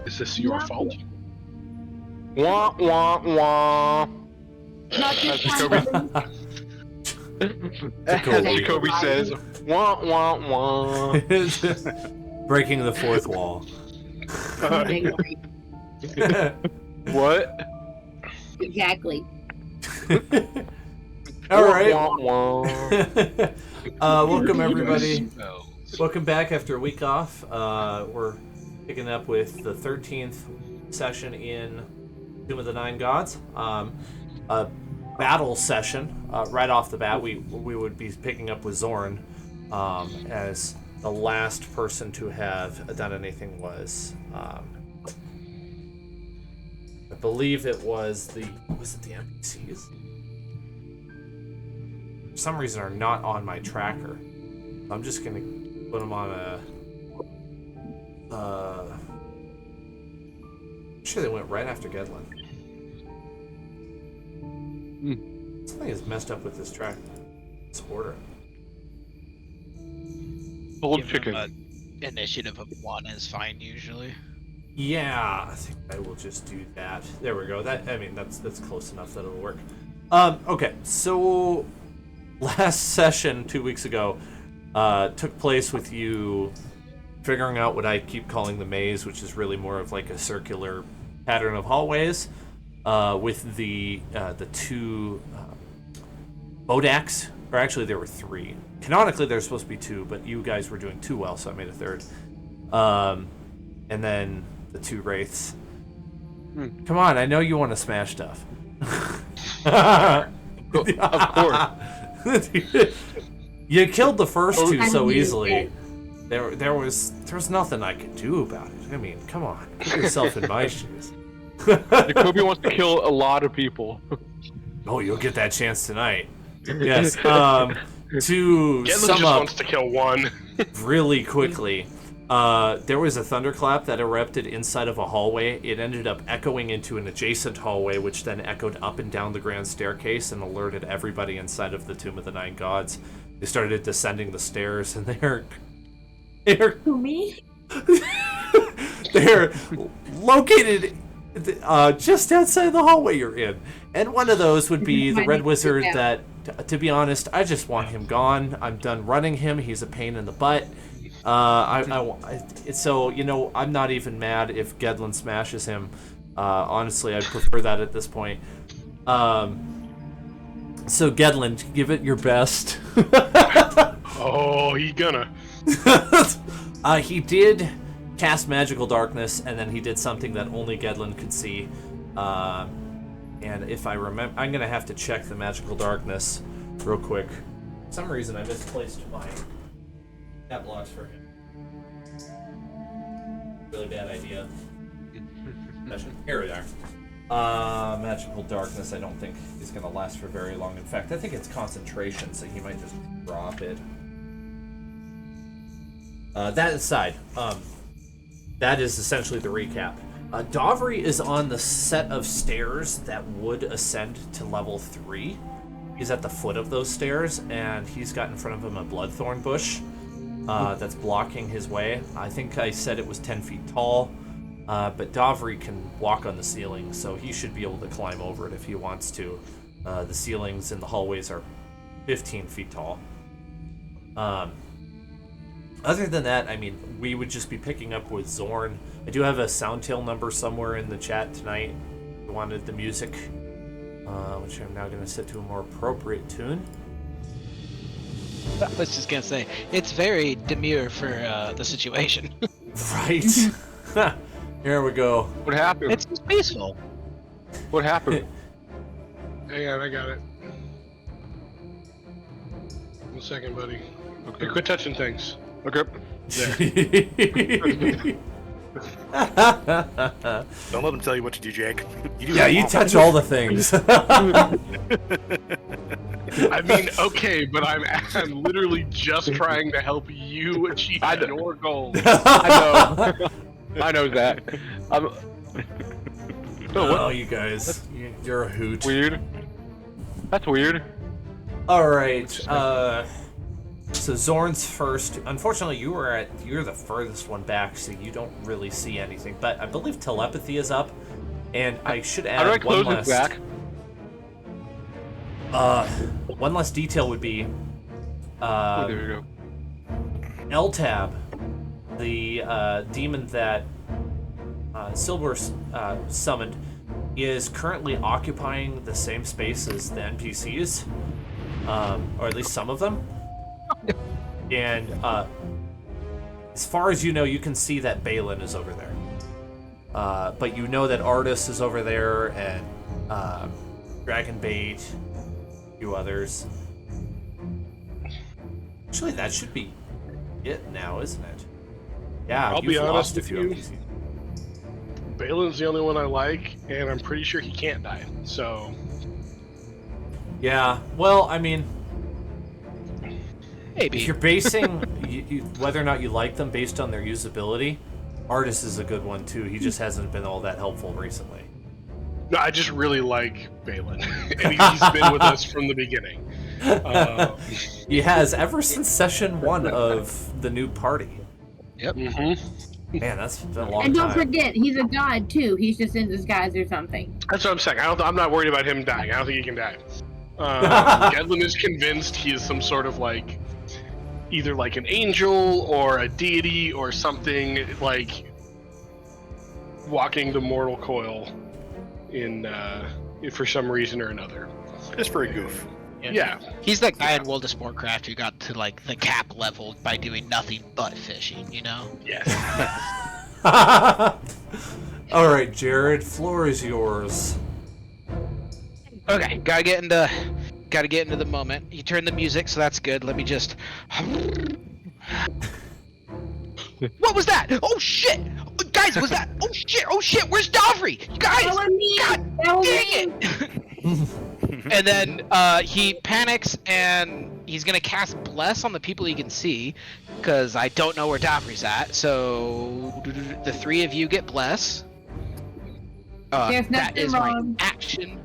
Is this your fault? Wah, wah, wah. Not this Jacoby. time. As Jacoby. Jacoby says, Wah, wah, wah. Breaking the fourth wall. what? Exactly. All right. Wah, wah, wah. Welcome everybody. Spells. Welcome back after a week off. We're picking up with the 13th session in Tomb of the Nine Gods. A battle session. Right off the bat, we would be picking up with Zorn as the last person to have done anything was. I believe it was the NPCs? For some reason are not on my tracker. I'm just gonna put them on a. I'm sure they went right after Gedlin. Something is messed up with this track. This order. Old Give him chicken. a initiative of 1 is fine usually. Yeah, I think I will just do that. There we go. That's close enough that it'll work. Okay, so last session 2 weeks ago took place with you figuring out what I keep calling the maze, which is really more of like a circular pattern of hallways, with the two Bodaks, or actually there were 3. Canonically there's supposed to be 2, but you guys were doing too well, so I made a 3rd. And then the 2 wraiths. Come on, I know you want to smash stuff. Of course. You killed the first 2 so I easily. There was nothing I could do about it. I mean, come on, put yourself in my shoes. Jacoby wants to kill a lot of people. Oh, you'll get that chance tonight. Yes. To Gedlin sum just up wants to kill one. really quickly, there was a thunderclap that erupted inside of a hallway. It ended up echoing into an adjacent hallway, which then echoed up and down the grand staircase and alerted everybody inside of the Tomb of the Nine Gods. They started descending the stairs, and they're To me? they're located just outside the hallway you're in. And one of those would be the Red Wizard that, to be honest, I just want him gone. I'm done running him. He's a pain in the butt. So, you know, I'm not even mad if Gedlin smashes him. Honestly, I'd prefer that at this point. So, Gedlin, give it your best. Oh, he gonna. He did cast Magical Darkness, and then he did something that only Gedlin could see. And if I remember, I'm going to have to check the Magical Darkness real quick. For some reason, I misplaced my stat blocks for him. Really bad idea. Here we are. Magical Darkness, I don't think is going to last for very long. In fact, I think it's concentration, so he might just drop it. That aside, that is essentially the recap. Dovry is on the set of stairs that would ascend to level 3. He's at the foot of those stairs, and he's got in front of him a bloodthorn bush that's blocking his way. I think I said it was 10 feet tall, but Dovry can walk on the ceiling, so he should be able to climb over it if he wants to. The ceilings in the hallways are 15 feet tall. Other than that, I mean, we would just be picking up with Zorn. I do have a Soundtail number somewhere in the chat tonight. If you wanted the music, which I'm now going to set to a more appropriate tune. I was just gonna say, it's very demure for the situation. Right. Here we go. What happened? It's just peaceful. What happened? Hang on, I got it. 1 second, buddy. Okay, quit touching things. Okay. Don't let them tell you what to do, Jake. You do Yeah, you touch all the things. I mean, okay, but I'm literally just trying to help you achieve your goals. I know. I know that. Oh, you guys. You're a hoot. Weird. That's weird. Alright, So Zorn's first. Unfortunately, you're the furthest one back, so you don't really see anything. But I believe telepathy is up, and I should add How do I close one this last. back? One less detail would be. Oh, there we go. Eltab, the demon that Silver summoned, is currently occupying the same space as the NPCs, or at least some of them. And as far as you know, you can see that Balin is over there. But you know that Artis is over there, and Dragonbait, a few others. Actually, that should be it now, isn't it? Yeah, I'll be you've honest lost a with few you. NPCs. Balin's the only one I like, and I'm pretty sure he can't die. So Yeah, well, I mean, Maybe. if you're basing whether or not you like them based on their usability, Artis is a good one too. He just hasn't been all that helpful recently. no, I just really like Balin, and he's been with us from the beginning. He has ever since session 1 of the new party. Mhm. Man, that's been a long And don't time. forget, he's a god too. He's just in disguise or something. That's what I'm saying. I'm not worried about him dying. I don't think he can die. Gedlin is convinced he is some sort of like, either like an angel or a deity or something, like walking the mortal coil in for some reason or another. Just for a goof. Yeah. He's that guy in World of Warcraft who got to like the cap level by doing nothing but fishing, you know? Yes. All right, Jared, floor is yours. Okay, gotta get into the moment. You turn the music, so that's good. Let me just. What was that? Oh shit! Guys, was that? Oh shit! Oh shit! Where's Davri? Guys! That was me. God That was dang me. it! And then he panics and he's gonna cast Bless on the people he can see, because I don't know where Davri's at. So the three of you get Bless. There's That nothing is wrong. my action.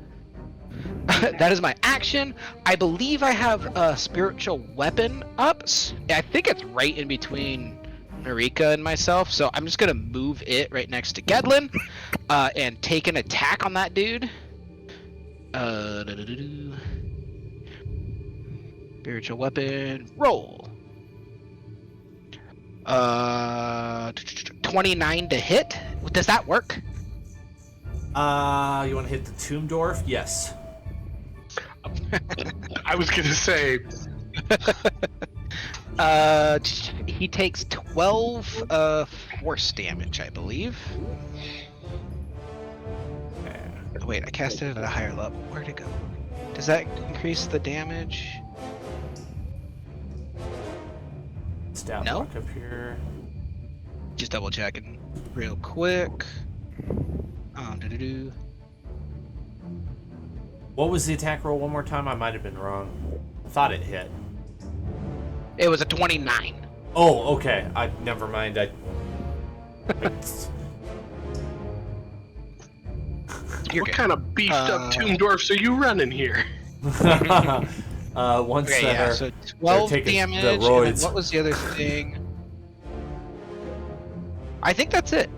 That is my action. I believe I have a spiritual weapon up. I think it's right in between Marika and myself, so I'm just gonna move it right next to Gedlin, and take an attack on that dude. Spiritual weapon, roll. 29 to hit. Does that work? You want to hit the Tomb Dwarf? Yes. I was gonna say, He takes 12 force damage, I believe. Oh, wait, I cast it at a higher level. Where'd it go? Does that increase the damage? Stat No? block up here. Just double checking real quick. What was the attack roll one more time? I might have been wrong. I thought it hit. It was a 29. Oh, okay. Never mind. You're what good. kind of beefed up tomb dwarfs are you running here? Once Okay, yeah, so they're 12 taking the damage. And then roids. what was the other thing? I think that's it.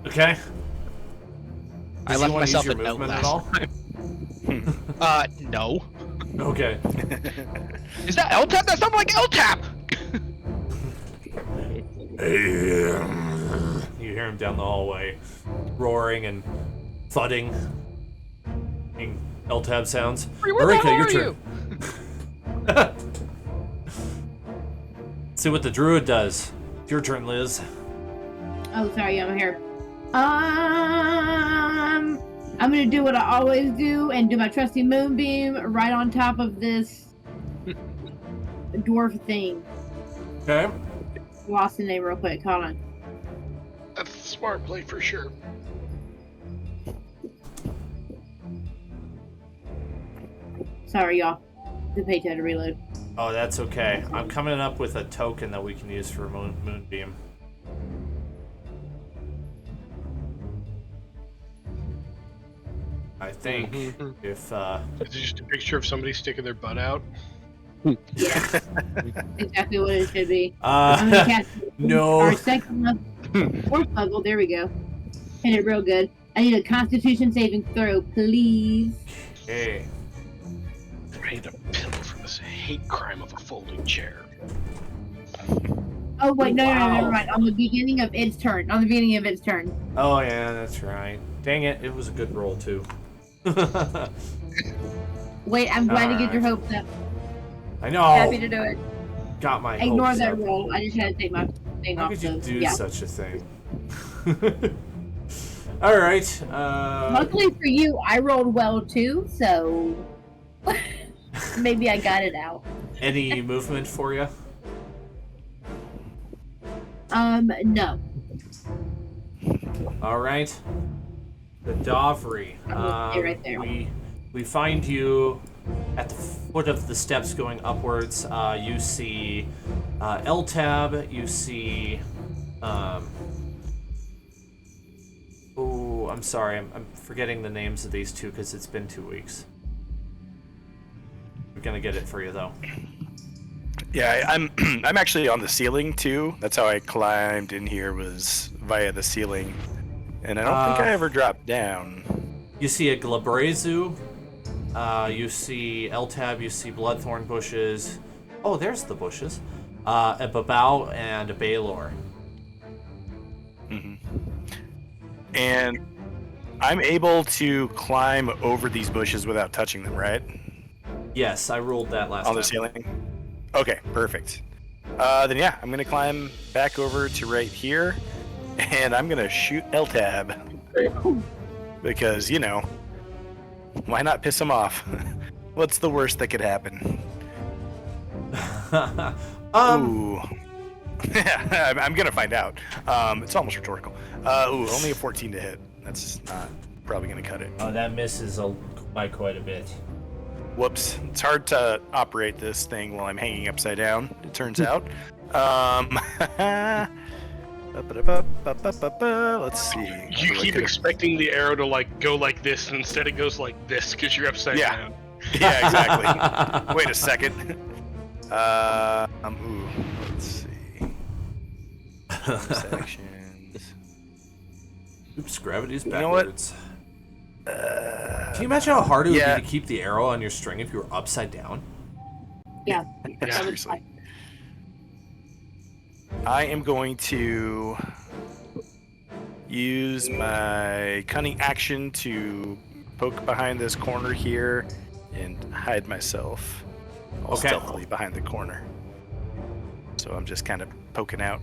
Okay. I Does left he wanna myself use a your note movement at last all? No. Okay. Is that L-Tap? That sounded like L-Tap! You hear him down the hallway, roaring and thudding. Making L-tab sounds. Where the Marika, hell your are turn. See what the druid does. It's your turn, Liz. Oh, sorry, I'm here. I'm gonna do what I always do and do my trusty moonbeam right on top of this dwarf thing. Okay. Lost the name real quick. Hold on. That's a smart play for sure. Sorry, y'all. The page had to reload. Oh, that's okay. I'm coming up with a token that we can use for Moonbeam. I think if Is it just a picture of somebody sticking their butt out? Yeah, exactly what it should be. I'm gonna cast no. our second level, fourth level. There we go. Hit it real good. I need a Constitution saving throw, please. Okay. I need a pillow for this hate crime of a folding chair. Oh wait, no, Wow. never mind. On the beginning of its turn. On the beginning of its turn. Oh yeah, that's right. Dang it, it was a good roll too. Wait, I'm glad to get your Alright. hopes up. I know. Happy to do it. Got my Ignore hopes that up. roll. I just had to take my thing How off. could you So, do yeah. such a thing? All right. Luckily for you, I rolled well too, so maybe I got it out. Any movement for you? No. All right. The Dovry. I'm gonna stay right there. We find you at the foot of the steps going upwards. You see L-Tab. You see. Oh, I'm sorry. I'm forgetting the names of these two because it's been 2 weeks. We're gonna get it for you though. Yeah, I'm actually on the ceiling too. That's how I climbed in here, was via the ceiling. And I don't think I ever dropped down. You see a Glabrezu. You see L-Tab. You see Bloodthorn bushes. Oh, there's the bushes. A Babao and a Baylor. And I'm able to climb over these bushes without touching them, right? Yes, I ruled that last On time. the ceiling? Okay, perfect. Then yeah, I'm gonna climb back over to right here, and I'm gonna shoot L-Tab. Because, you know, why not piss him off? What's the worst that could happen? Ooh. I'm gonna find out. It's almost rhetorical. Ooh, only a 14 to hit. That's not probably gonna cut it. Oh, that misses by quite a bit. Whoops. It's hard to operate this thing while I'm hanging upside down, it turns out. Let's see. You keep expecting the arrow to like go like this, and instead it goes like this because you're upside Yeah. down. Yeah, exactly. Wait a second. Ooh, let's see. Sections. Oops, gravity's You know what? backwards. Can you imagine how hard it would yeah. be to keep the arrow on your string if you were upside down? Yeah. Seriously. I am going to use my cunning action to poke behind this corner here and hide myself Okay. stealthily behind the corner. So I'm just kind of poking out.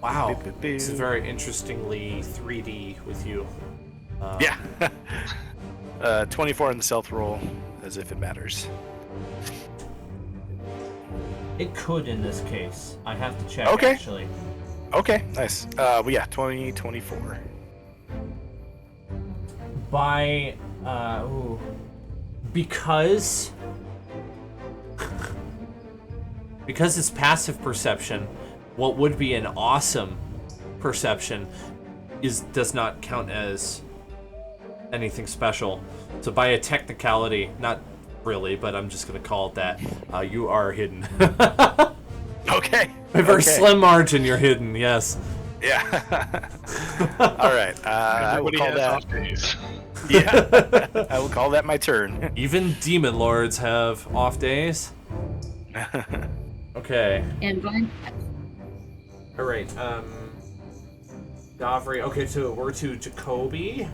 Wow, this is very interestingly 3D with you. Yeah. 24 in the stealth roll, as if it matters. It could in this case. I have to check Okay. actually. Okay, nice. Well, yeah, 24. By because it's passive perception, what would be an awesome perception does not count as anything special. So by a technicality, not really, but I'm just gonna call it that, you are hidden. Okay. By a very okay. slim margin, you're hidden. Yes. Yeah. All right. I will Everybody call has that. off days. Yeah. I will call that my turn. Even demon lords have off days. Okay. And blind. All right. Davri. Okay, so we're to Jacoby.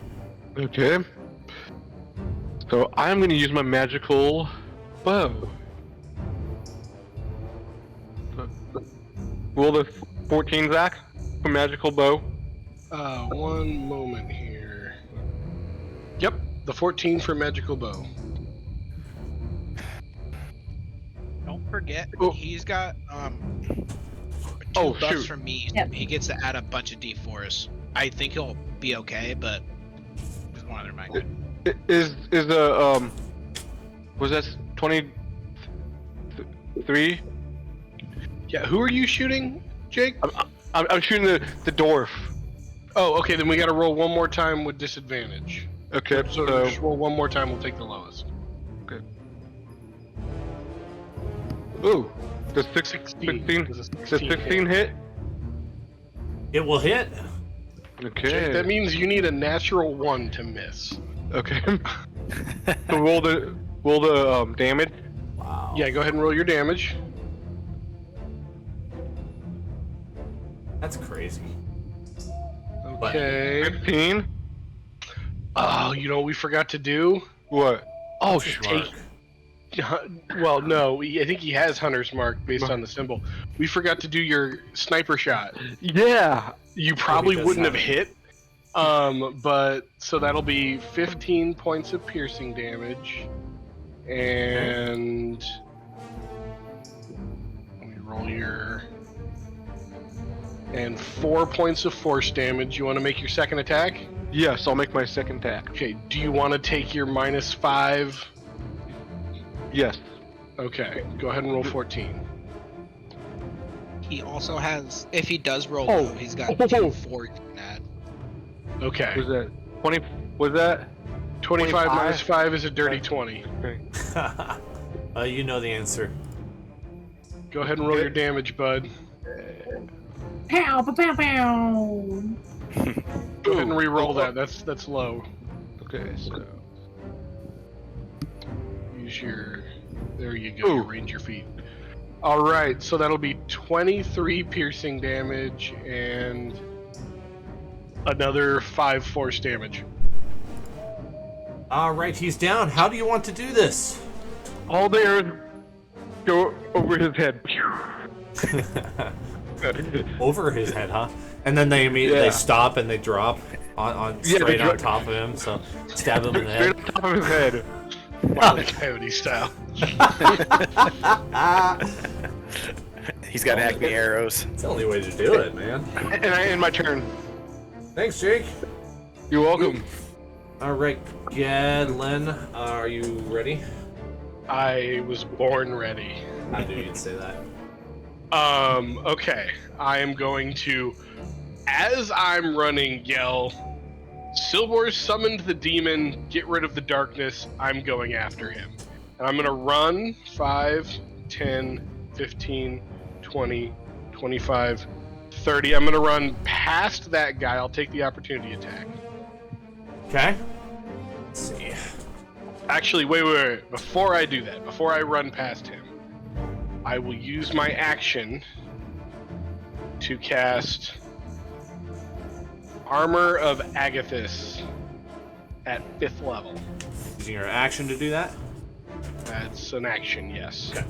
Okay. So I'm going to use my magical bow. Roll the 14, Zach, for magical bow. One moment here. Yep, the 14 for magical bow. Don't forget, Oh. he's got two Oh, buffs shoot. from me. Yep. He gets to add a bunch of D4s. I think he'll be okay, but just wanted to remind you. Is the was that 23? Yeah, who are you shooting, Jake? I'm shooting the dwarf. Oh, okay, then we gotta roll one more time with disadvantage. Okay, So so just roll one more time, we'll take the lowest. Ooh. Does 16. 16 Does a does 16 16 hit? It will hit. Okay. That means you need a natural 1 to miss. Okay. So roll the damage. Wow. Yeah, go ahead and roll your damage. That's crazy. Okay. 15. Oh, you know what we forgot to do? What? Oh, Mark. well, no, I think he has Hunter's Mark based on the symbol. We forgot to do your sniper shot. Yeah. You probably does wouldn't have have it. hit. But so that'll be 15 points of piercing damage. And let me roll your and 4 points of force damage. You want to make your second attack? Yes, I'll make my second attack. Okay, do you want to take your -5? Yes. Okay, go ahead and roll 14. He also has, if he does roll Oh. low, he's got Oh. 2 4 he can add. Okay, Was that 20? Was that? 25 25? minus 5 is a dirty 20. You know the answer. Go ahead and roll your damage, bud. Pow, pow, pow, pow. Go ahead and re-roll that. That's low. Okay, so. Use your. There you go. Ooh. Your ranger feet. All right, so that'll be 23 piercing damage and another 5 force damage. All right, he's down. How do you want to do this? All the arrows go over his head. Over his head, huh? And then they immediately Yeah. stop and they drop on Yeah, they straight on drop. top of him. So stab him in the Straight head. on top of his head. Wild Coyote style. He's got acme arrows. It's the only way to do it, man. And I end my turn. Thanks, Jake. You're welcome. All right, Gadlin, are you ready? I was born ready. I knew you'd say that. Okay. I am going to, as I'm running, yell, Silvor summoned the demon, get rid of the darkness, I'm going after him. And I'm going to run 5, 10, 15, 20, 25, 30. I'm going to run past that guy. I'll take the opportunity attack. Okay. Let's see. Actually, wait. Before I do that, before I run past him, I will use my action to cast Armor of Agathis at 5th level. Using your action to do that? That's an action, yes. Okay.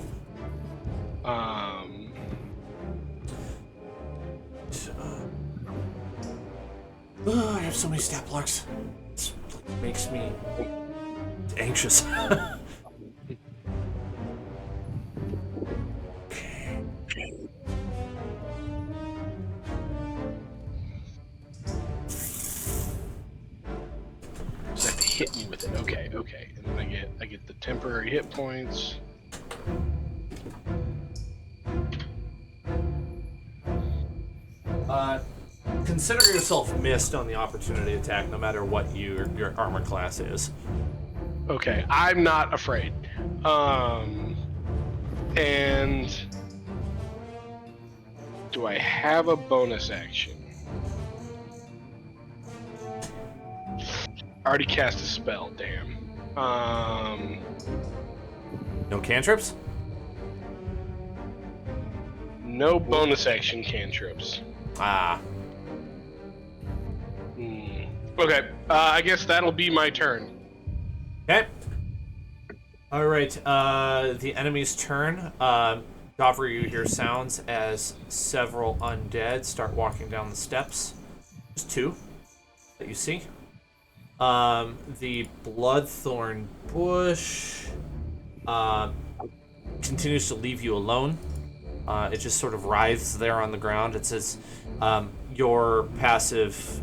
I have so many stat blocks. It makes me anxious. Just have to hit me with it. Okay. And then I get the temporary hit points. Consider yourself missed on the opportunity attack, no matter what your armor class is. Okay, I'm not afraid. And do I have a bonus action? I already cast a spell, damn. No cantrips? No bonus action cantrips. Ah. Okay, I guess that'll be my turn. Okay. All right. The enemy's turn. Gavri, you hear sounds as several undead start walking down the steps. There's 2 that you see. The Bloodthorn bush continues to leave you alone. It just sort of writhes there on the ground. It says your passive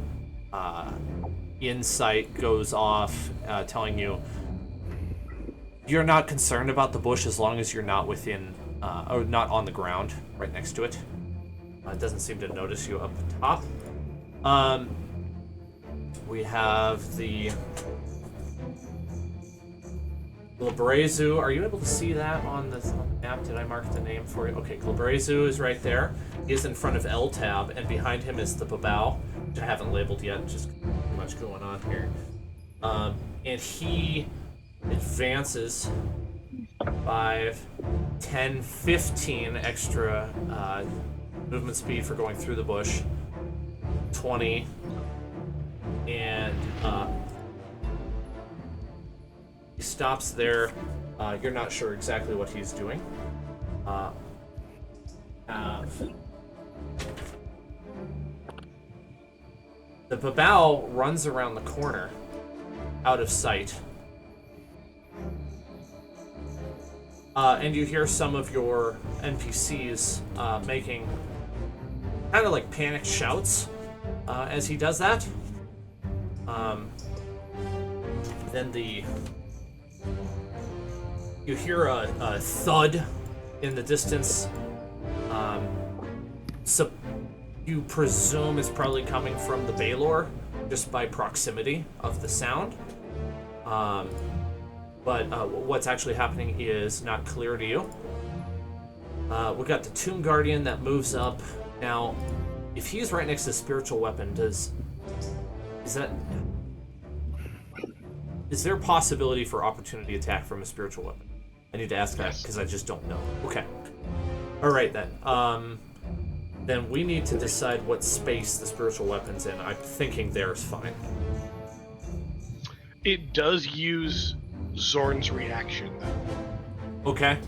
insight goes off, telling you you're not concerned about the bush as long as you're not within, or not on the ground right next to it. It doesn't seem to notice you up top. We have the Glabrezu, are you able to see that on the map? Did I mark the name for you? Okay, Glabrezu is right there. He is in front of L-Tab, and behind him is the Babao, which I haven't labeled yet, just too much going on here. And he advances 5, 10, 15 extra movement speed for going through the bush. 20, and he stops there. You're not sure exactly what he's doing. The Babao runs around the corner, out of sight. And you hear some of your NPCs making kind of like panicked shouts as he does that. Then you hear a thud in the distance. So you presume it's probably coming from the Baylor, just by proximity of the sound. But what's actually happening is not clear to you. We've got the Tomb Guardian that moves up. Now, if he's right next to the spiritual weapon, is there a possibility for opportunity attack from a spiritual weapon? I need to ask that because I just don't know. Okay. All right then. Then we need to decide what space the spiritual weapon's in. I'm thinking there's fine. It does use Zorn's reaction, though. Okay.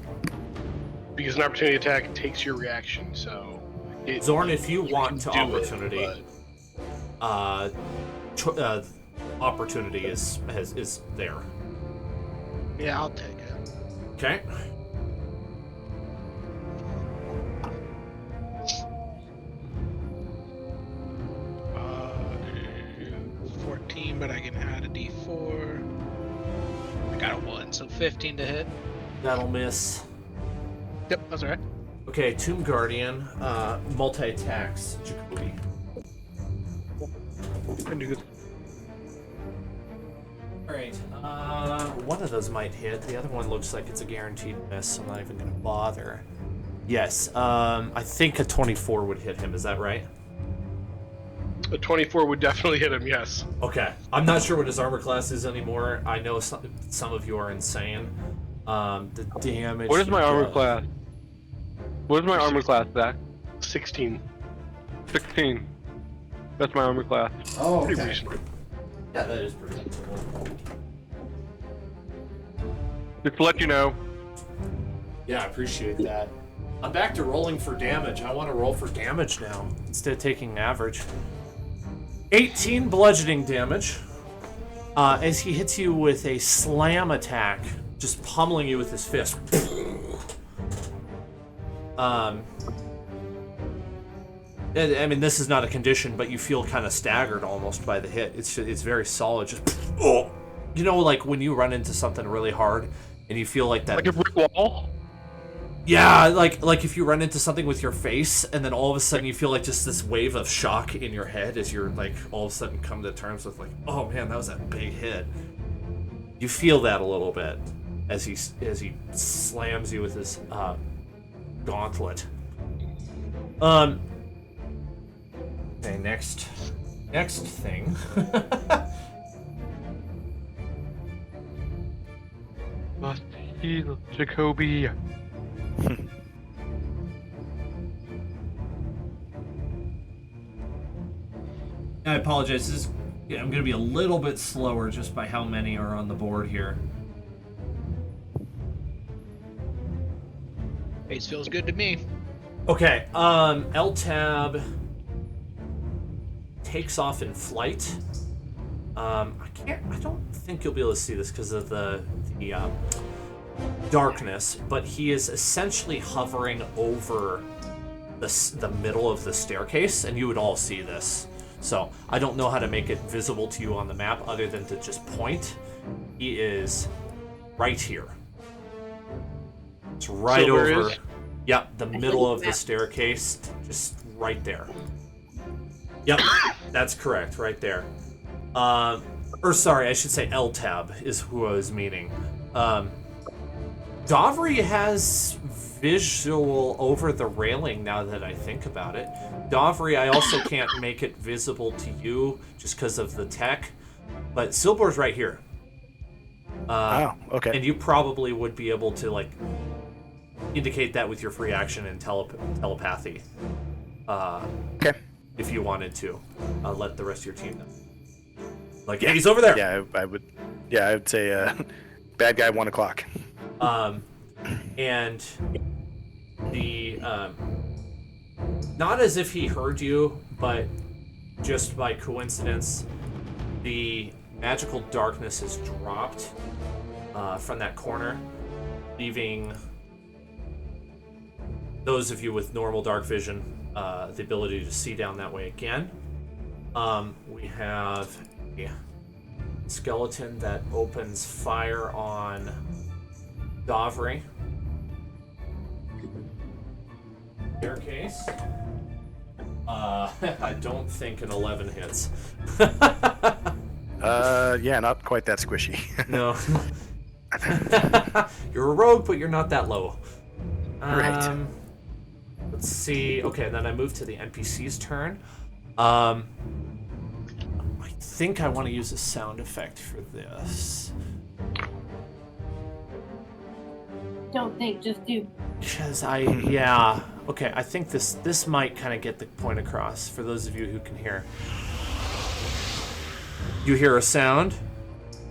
Because an opportunity attack takes your reaction, so... Zorn, if you want to opportunity, opportunity is there. Yeah, I'll take it. Okay. Uh, 14, but I can add a D4. I got a 1, so 15 to hit. That'll miss. Yep, that's alright. Okay, Tomb Guardian, multi-attacks, Jacoby. Alright, one of those might hit. The other one looks like it's a guaranteed miss, so I'm not even gonna bother. Yes, I think a 24 would hit him, is that right? A 24 would definitely hit him, yes. Okay, I'm not sure what his armor class is anymore. I know some of you are insane. The damage... What is my armor class? What is my armor class, Zach? 16. 16. That's my armor class. Oh, Pretty reasonable. Yeah, that is pretty reasonable. Just to let you know. Yeah, I appreciate that. I'm back to rolling for damage. I want to roll for damage now, instead of taking average. 18 bludgeoning damage. As he hits you with a slam attack, just pummeling you with his fist. I mean, this is not a condition, but you feel kind of staggered almost by the hit. It's very solid. Just, oh, you know, like when you run into something really hard and you feel like that. Like a brick wall? Yeah, like if you run into something with your face and then all of a sudden you feel like just this wave of shock in your head as you're like all of a sudden come to terms with like, oh man, that was a big hit. You feel that a little bit as he slams you with his gauntlet. Okay, next thing. Must heal Jacoby. I apologize. I'm going to be a little bit slower just by how many are on the board here. Pace feels good to me. Okay, L-Tab takes off in flight. I don't think you'll be able to see this because of the darkness, but he is essentially hovering over the middle of the staircase, and you would all see this. So I don't know how to make it visible to you on the map other than to just point. He is right here. It's right So where over. is? Yep, the middle of the staircase, just right there. Yep, that's correct, right there. Or sorry, I should say L-Tab is who I was meaning. Dovry has visual over the railing now that I think about it. Dovry, I also can't make it visible to you just because of the tech, but Silbor's right here. Oh, okay. And you probably would be able to like indicate that with your free action and telepathy. Okay. If you wanted to, let the rest of your team know. Like, yeah, he's over there. Yeah, I would. Yeah, I would say bad guy 1 o'clock. And the not as if he heard you, but just by coincidence, the magical darkness has dropped from that corner, leaving those of you with normal dark vision the ability to see down that way again. We have a skeleton that opens fire on Dovry. Staircase. I don't think an 11 hits. Yeah, not quite that squishy. No. You're a rogue, but you're not that low. Right. Let's see. Okay, then I move to the NPC's turn. I think I want to use a sound effect for this. Don't think, just do. Because yeah. Okay, I think this might kind of get the point across for those of you who can hear. You hear a sound,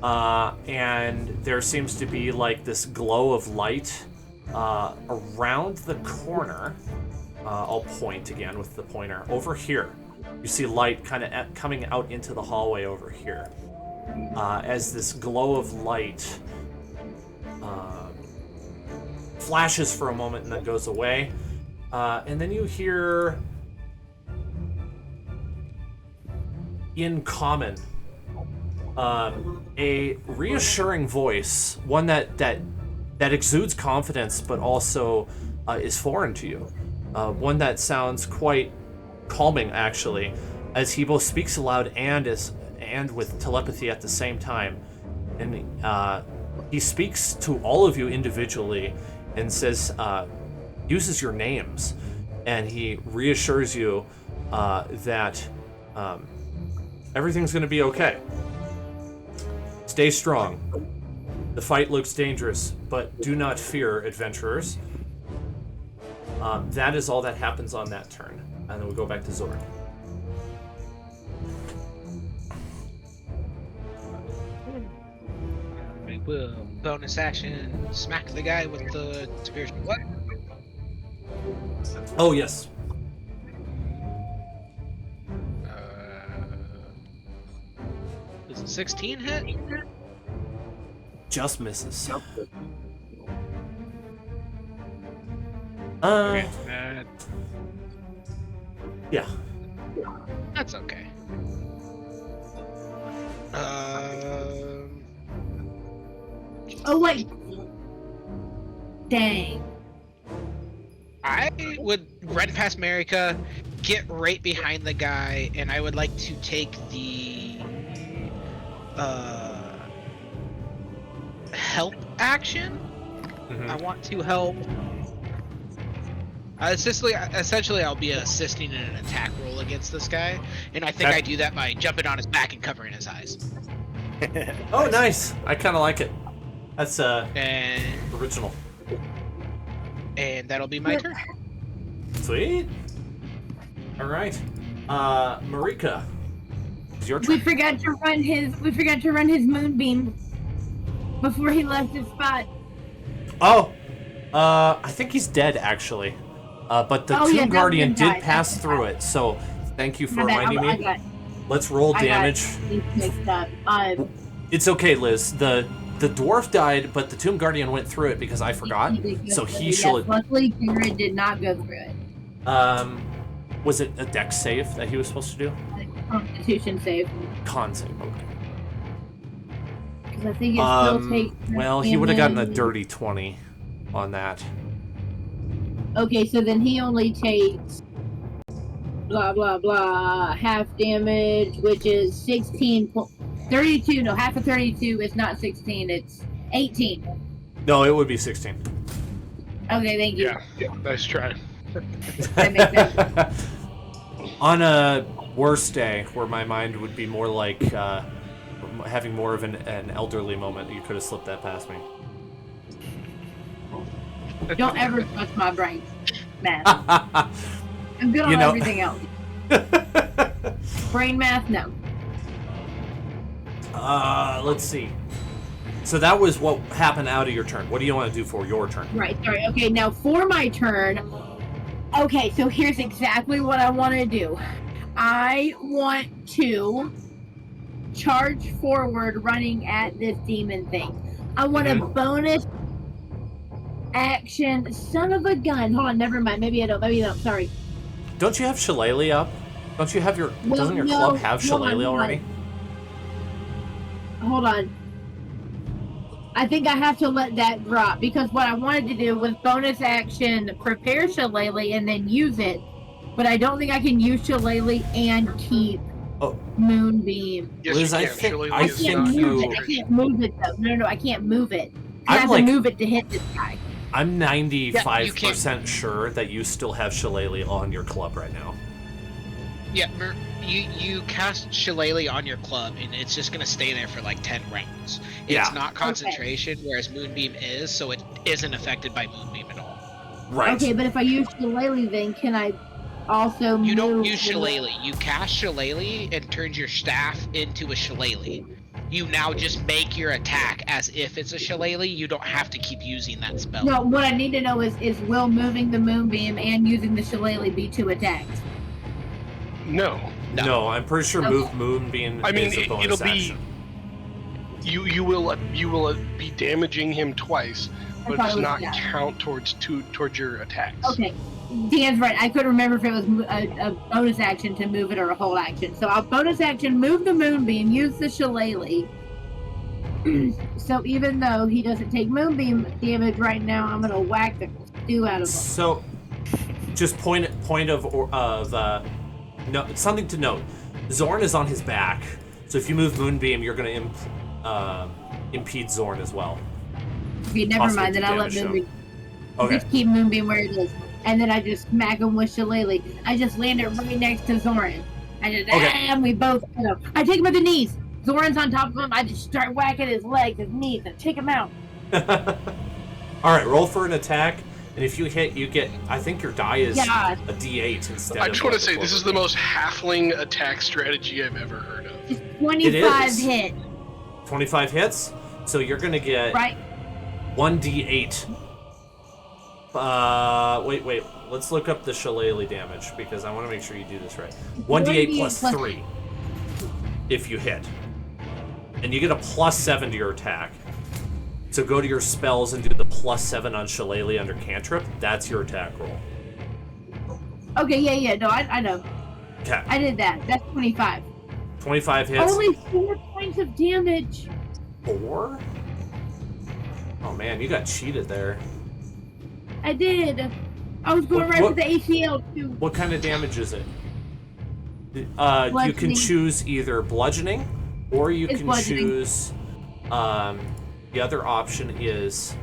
and there seems to be like this glow of light around the corner. I'll point again with the pointer. Over here, you see light kind of coming out into the hallway over here. As this glow of light flashes for a moment and then goes away. And then you hear, in common, a reassuring voice, one that exudes confidence but also is foreign to you. One that sounds quite calming, actually, as he both speaks aloud and with telepathy at the same time. And he speaks to all of you individually and says, uses your names, and he reassures you that everything's going to be okay. Stay strong. The fight looks dangerous, but do not fear, adventurers. That is all that happens on that turn. And then we'll go back to Zord. We'll bonus action smack the guy with the spiritual weapon. Oh, yes. Does a 16 hit? Just misses. Yeah. That's okay. Oh, wait. Dang. I would run past Marika, get right behind the guy, and I would like to take the help action. I want to help. Essentially, I'll be assisting in an attack roll against this guy, and I think I do that by jumping on his back and covering his eyes. Oh, nice. I kind of like it. That's and original. And that'll be my turn. Sweet. All right, Marika, it's your turn. We forgot to run his moonbeam before he left his spot. Oh, I think he's dead actually. But the Tomb Guardian did pass through it, so thank you for reminding me. Let's roll damage. It's okay, Liz. The dwarf died, but the Tomb Guardian went through it because I forgot. So he should. Luckily, Jared did not go through it. Was it a dex save that he was supposed to do? Constitution save. Con save. Okay. Because I think it still takes. Well, he would have gotten a dirty 20 on that. Okay, so then he only takes blah blah blah half damage, which is 32. No, half of 32 is not 16. It's 18. No, it would be 16. Okay, thank you. Yeah, nice try. That makes sense. On a worse day, where my mind would be more like having more of an elderly moment, you could have slipped that past me. Don't ever touch my brain, math. I'm good on You know- everything else. Brain math, no. Let's see. So that was what happened out of your turn. What do you want to do for your turn? Right, sorry. Okay, now for my turn. Okay, so here's exactly what I want to do. I want to charge forward running at this demon thing. I want a bonus action. Son of a gun. Hold on, never mind. Maybe I don't. Sorry. Don't you have Shillelagh up? Don't you have your? Well, doesn't your no, club have hold on, Shillelagh hold on. already? Hold on. I think I have to let that drop because what I wanted to do was bonus action prepare Shillelagh and then use it, but I don't think I can use Shillelagh and keep Moonbeam. Yes, Liz, you I can. think- Shillelagh I I is think can't not move you- it. I can't move it though. No, I can't move it. I I'm have like- to move it to hit this guy. I'm 95% can't- sure that you still have Shillelagh on your club right now. Yeah, you cast Shillelagh on your club, and it's just gonna stay there for like 10 rounds. It's Yeah. not concentration, whereas Moonbeam is, so it isn't affected by Moonbeam at all. Right. Okay, but if I use Shillelagh, then can I also You don't move use Shillelagh. You cast Shillelagh and turns your staff into a Shillelagh. You now just make your attack as if it's a Shillelagh. You don't have to keep using that spell. No, what I need to know is will moving the Moonbeam and using the Shillelagh be 2 attacks? No. No, I'm pretty sure Okay. move Moonbeam I mean, is a bonus it'll be. action. You will be damaging him twice, but it thought does it was not that. count towards your attacks. Okay, Dan's right. I couldn't remember if it was a bonus action to move it or a whole action. So I'll bonus action move the Moonbeam, use the Shillelagh. So even though he doesn't take Moonbeam damage right now, I'm gonna whack the stew out of him. So, just point of no, something to note. Zorn is on his back, so if you move Moonbeam, you're going to impede Zorn as well. Okay, never Possible mind. to Then I'll let damage him. Moonbeam. Okay. Just keep Moonbeam where it is, and then I just smack him with Shillelagh. I just land it right next to Zoran. I just and we both hit him. I take him at the knees. Zoran's on top of him. I just start whacking his legs, his knees, and take him out. All right, roll for an attack, and if you hit, you get. I think your die is Yeah. a D8 instead. I just want to say the this is the most halfling attack strategy I've ever heard of. It's 25 is. hit, 25 hits, so you're gonna get right? 1d8. Wait. Let's look up the Shillelagh damage because I want to make sure you do this right. 1d8 plus 3 if you hit. And you get a +7 to your attack. So go to your spells and do the +7 on Shillelagh under cantrip. That's your attack roll. Okay, yeah. No, I know. Okay. I did that. That's 25. 25 hits. Only 4 points of damage. 4? Oh man, you got cheated there. I did. I was going right What- for the ACL too. What kind of damage is it? You can Bludgeoning. choose either bludgeoning, or you It's can bludgeoning. choose. The other option is.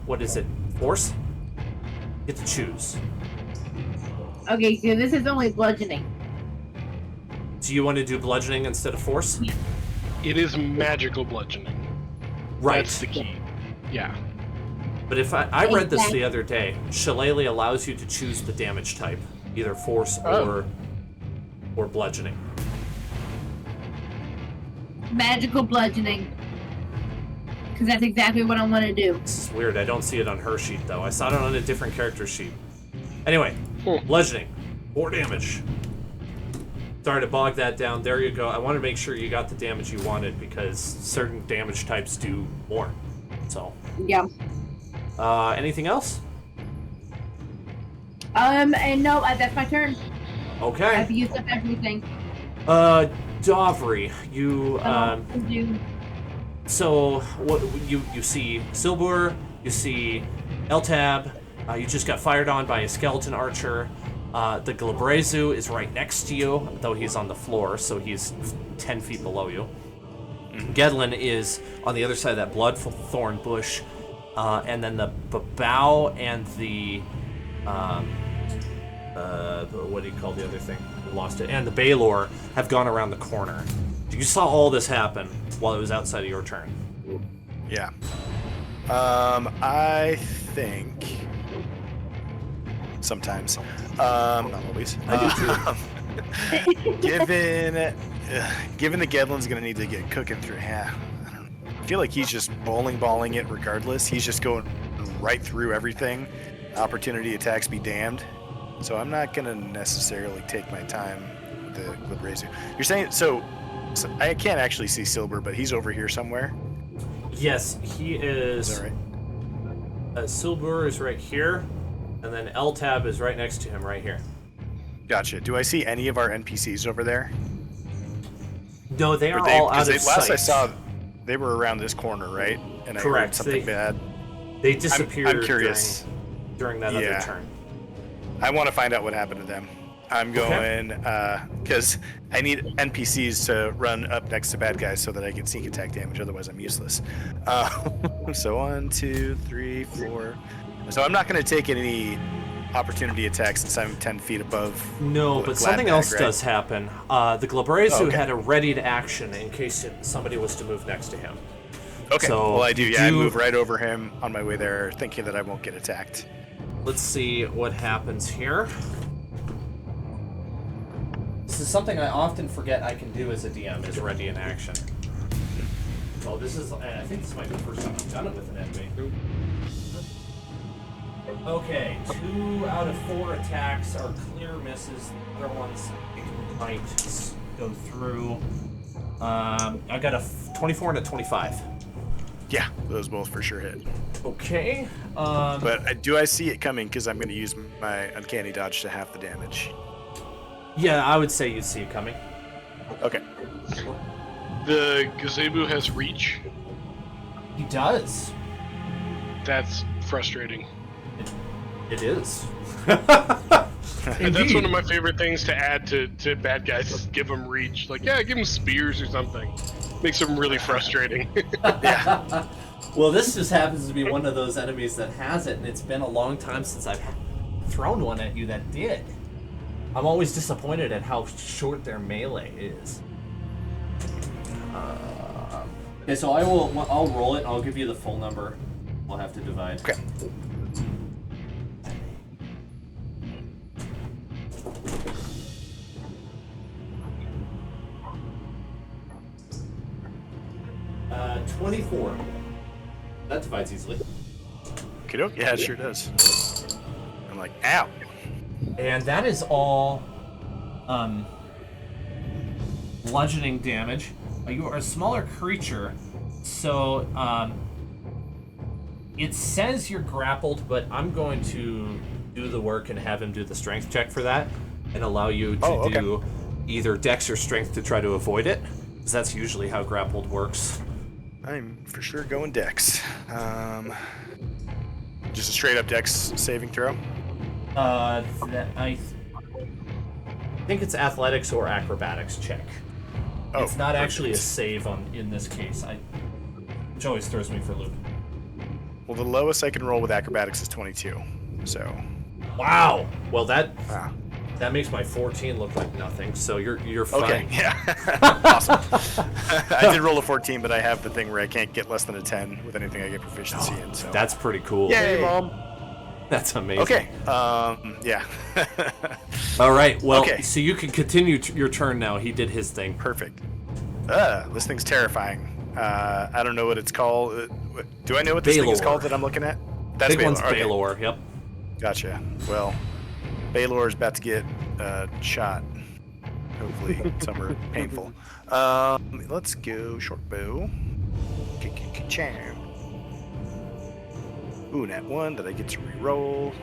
What is it? Force. You get to choose. Okay, so this is only bludgeoning. Do you want to do bludgeoning instead of force? It is magical bludgeoning. Right. That's the key. Yeah. But if I read this Exactly. the other day, Shillelagh allows you to choose the damage type, either force Oh. or bludgeoning. Magical bludgeoning. Because that's exactly what I want to do. This is weird. I don't see it on her sheet though. I saw it on a different character sheet. Anyway, bludgeoning, 4 damage. Sorry to bog that down. There you go. I want to make sure you got the damage you wanted because certain damage types do more. So, Yeah. anything else? And no, that's my turn. Okay. I've used up everything. Dovry, you Do so what you see Silbur, you see Eltab, you just got fired on by a skeleton archer. The Glabrezu is right next to you, though he's on the floor, so he's 10 feet below you. Gedlin is on the other side of that bloodthorn bush, and then the bow and the what do you call the other thing? I lost it. And the Baylor have gone around the corner. You saw all this happen while it was outside of your turn. Yeah. I think sometimes, not always. Given the Gedlin's gonna need to get cooking through. Yeah, I don't know. I feel like he's just balling it regardless. He's just going right through everything. Opportunity attacks be damned. So I'm not gonna necessarily take my time with the Glabrezu. You're saying so I can't actually see Silber, but he's over here somewhere. Yes, he is. Is that right? Silber is right here, and then L-Tab is right next to him right here. Gotcha. Do I see any of our NPCs over there? No, they are all out of last sight. I saw, they were around this corner, right? And I Correct. heard something bad. They disappeared I'm curious. during that other turn. I want to find out what happened to them. I'm going because I need NPCs to run up next to bad guys so that I can sneak attack damage. Otherwise, I'm useless. So 1, 2, 3, 4. So I'm not going to take any opportunity attacks since I'm 10 feet above. No, but something else does happen. The Glabrezu had a readied action in case somebody was to move next to him. Okay, so well I do. Yeah, I move right over him on my way there, thinking that I won't get attacked. Let's see what happens here. This is something I often forget I can do as a DM, is ready in action. Well, this is, I think this might be the first time I've done it with an enemy. Okay, 2 out of 4 attacks are clear misses. The other ones might go through. I got a 24 and a 25. Yeah, those both for sure hit. Okay. But I see it coming because I'm going to use my Uncanny Dodge to half the damage. Yeah, I would say you'd see it coming. Okay. The gazebo has reach. He does. That's frustrating. It is. And that's one of my favorite things to add to bad guys is give them reach. Like, yeah, give them spears or something. Makes them really frustrating. Yeah. Well, this just happens to be one of those enemies that has it, and it's been a long time since I've thrown one at you that did. I'm always disappointed at how short their melee is. Okay, so I'll roll it, and I'll give you the full number. We'll have to divide. Okay. Uh, 24. That divides easily. Okey-doke. Yeah, it sure does. I'm like, ow. And that is all bludgeoning damage. You are a smaller creature, so it says you're grappled, but I'm going to do the work and have him do the strength check for that and allow you to do either dex or strength to try to avoid it, because that's usually how grappled works. I'm for sure going dex. Just a straight up dex saving throw? I think it's athletics or acrobatics check. Oh, it's not actually a perfect. save in this case, which always throws me for a loop. Well, the lowest I can roll with acrobatics is 22. So. Wow. Well, that Wow. that makes my 14 look like nothing. So you're fine. Okay. Yeah. Awesome. I did roll a 14, but I have the thing where I can't get less than a 10 with anything I get proficiency in. So. That's pretty cool. Yay, Mom. That's amazing. Okay. Yeah. All right. Well, Okay. so you can continue your turn now. He did his thing. Perfect. This thing's terrifying. I don't know what it's called. Do I know what this thing is Baylor. called that I'm looking at? That's Big one's Okay. Baylor. Yep. Gotcha. Well, Baylor is about to get shot. Hopefully, somewhere painful. Let's go short bow. Ka-chow. Ooh, nat 1 that I get to reroll.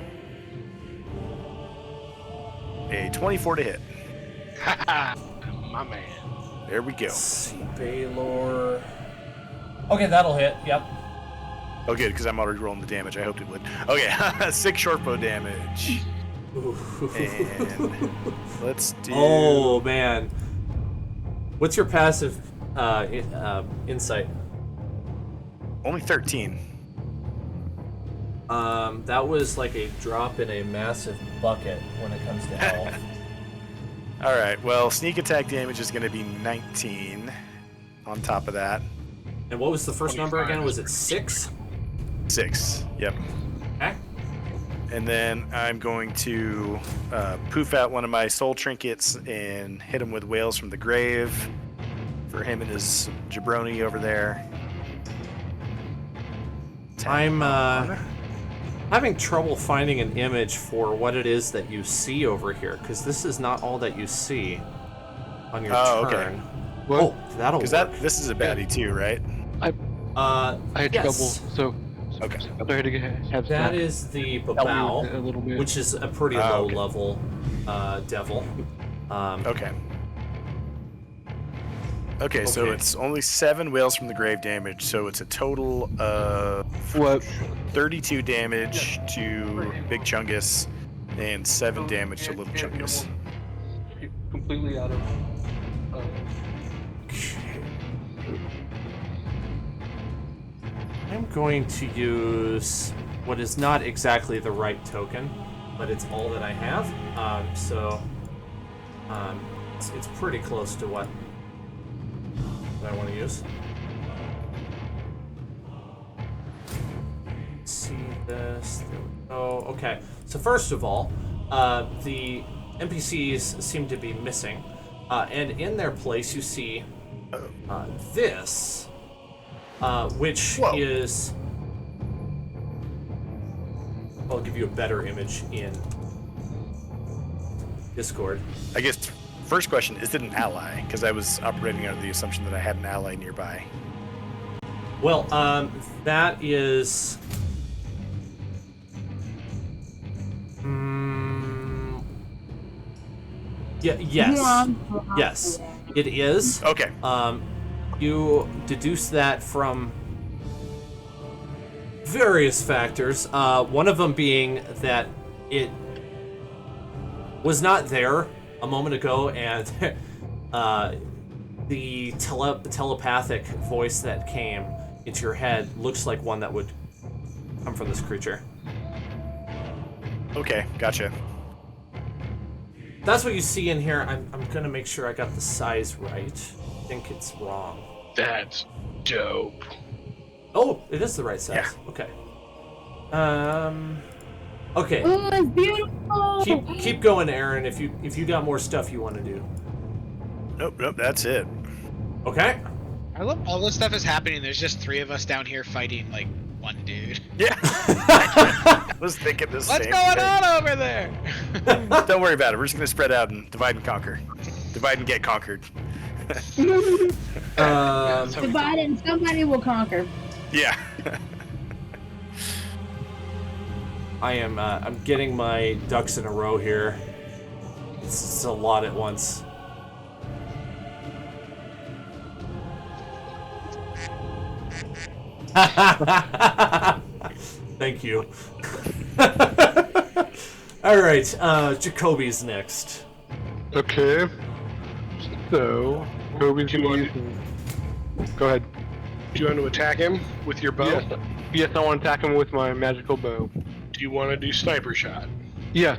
A 24 to hit. My man. There we go. Let's see, Baylor. Okay, that'll hit. Yep. Oh, good, because I'm already rolling the damage. I hoped it would. Okay, 6 short bow damage. And let's do. Oh man. What's your passive? insight. Only 13. That was like a drop in a massive bucket when it comes to health. All right. Well, sneak attack damage is going to be 19 on top of that. And what was the first number again? Was it 6? 6. Yep. Okay. And then I'm going to poof out one of my soul trinkets and hit him with Wails from the Grave for him and his jabroni over there. I'm having trouble finding an image for what it is that you see over here, because this is not all that you see on your Oh, turn. okay. Oh, that'll work. Because this is a baddie too, right? I had yes. trouble, so Okay. sorry to have That that is the help me Babao, with it a little bit. which is a pretty Oh, low okay. level devil. Okay. Okay, so Okay. it's only 7 Wails from the Grave damage, so it's a total of What? 32 damage to Big Chungus and 7 damage to Little Chungus. Completely out of. I'm going to use what is not exactly the right token, but it's all that I have. It's pretty close to what I want to use. Let's see this. There we go. Okay. So first of all, the NPCs seem to be missing, and in their place you see this. Which Whoa. is... I'll give you a better image in Discord. I guess first question, is it an ally? Because I was operating under the assumption that I had an ally nearby. Well, that is... yes. Yes, it is. Okay. You deduce that from various factors. One of them being that it was not there a moment ago, and the telepathic voice that came into your head looks like one that would come from this creature. Okay, gotcha. That's what you see in here. I'm gonna make sure I got the size right. I think it's wrong. That's dope. Oh, it is the right size. Yeah. Okay. Okay. Oh, it's beautiful. Keep going, Aaron. If you got more stuff you want to do. Nope, that's it. Okay. I love all this stuff is happening. There's just 3 of us down here fighting like one dude. Yeah. I was thinking the What's same going thing. on over there? Don't worry about it. We're just gonna spread out and divide and conquer. Divide and get conquered. Divide and somebody will conquer. Yeah. I'm getting my ducks in a row here. It's a lot at once. Thank you. All right, Jacoby's next. Okay. So, Kobe's gonna use. Go ahead. Do you want to attack him with your bow? Yes, I want to attack him with my magical bow. Do you want to do sniper shot? Yes.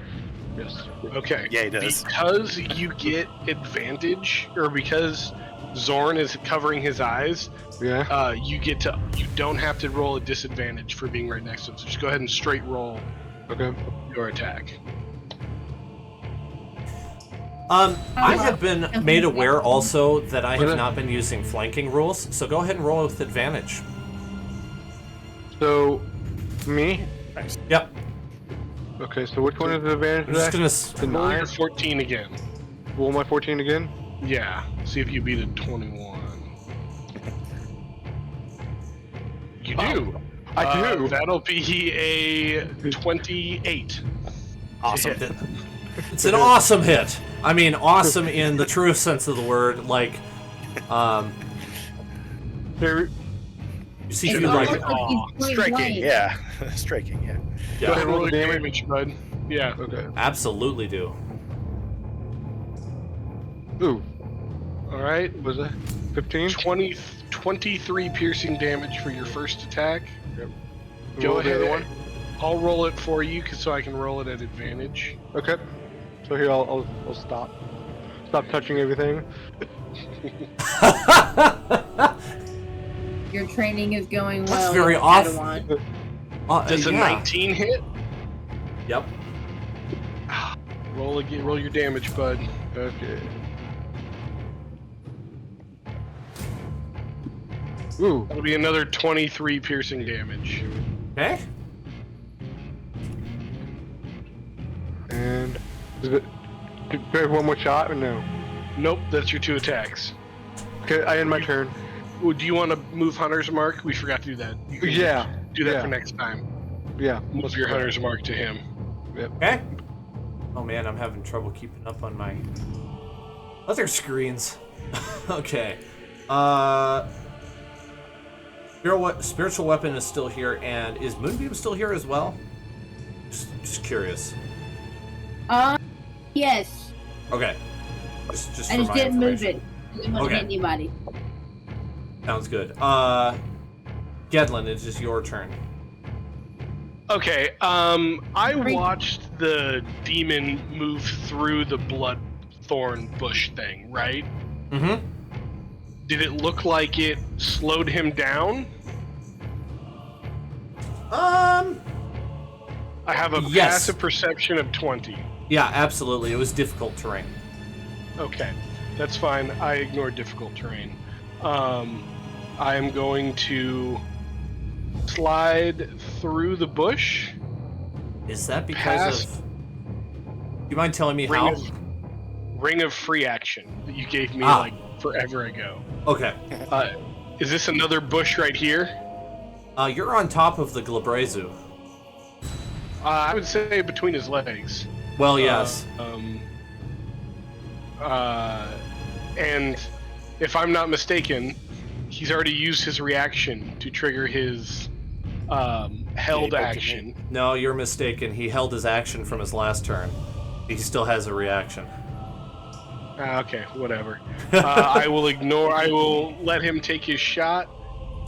Yes. Okay. Yeah, he does. Because you get advantage, or because Zorn is covering his eyes, Yeah. you don't have to roll a disadvantage for being right next to him. So just go ahead and straight roll Okay. your attack. I have been made aware also that I have not been using flanking rules, so go ahead and roll with advantage. So, me. Yep. Okay. So which one is the advantage? I'm just gonna. The Roll your 9. 14 again. Roll my 14 again. Yeah. See if you beat a 21. You do. I do. That'll be a 28. Awesome. It's an awesome hit. I mean, awesome in the true sense of the word. Like, There. you see It's through almost like, like he's point Striking, blank. yeah. Striking, yeah. Go ahead and roll Roll the your damage. bud. Yeah. Okay. absolutely do. Ooh. All right. Was it 15? 23 piercing damage for your first attack. Go Roll the ahead. other one. I'll roll it for you so I can roll it at advantage. Okay. So here I'll stop. Stop touching everything. Your training is going well. That's very off. Padawan. Does a yeah. 19 hit? Yep. Roll again. Roll your damage, bud. Okay. Ooh. That'll be another 23 piercing damage. Okay. And is it? Do I have one more shot or no? Nope, that's your 2 attacks. Okay, I end my turn. Ooh, do you want to move Hunter's Mark? We forgot to do that. You can Yeah. Do that yeah. for next time. Yeah. Move your Hunter's Mark to him. Okay. Oh man, I'm having trouble keeping up on my other screens. Okay. Spiritual weapon is still here, and is Moonbeam still here as well? Just curious. Yes. Okay. Just I for just my didn't move information. it. I didn't want to hit Okay. anybody. Sounds good. Gedlin, it is your turn. Okay, I watched the demon move through the bloodthorn bush thing, right? Mm-hmm. Did it look like it slowed him down? I have a Yes. passive perception of 20. Yeah, absolutely. It was difficult terrain. Okay, that's fine. I ignore difficult terrain. I am going to slide through the bush. Is that because Past- of... You mind telling me how? Ring of free action that you gave me Ah. like forever ago. Okay. Is this another bush right here? You're on top of the Glabrezu. I would say between his legs. Well, yes. And if I'm not mistaken, he's already used his reaction to trigger his held action. No, you're mistaken. He held his action from his last turn. He still has a reaction. Okay, whatever. I will let him take his shot,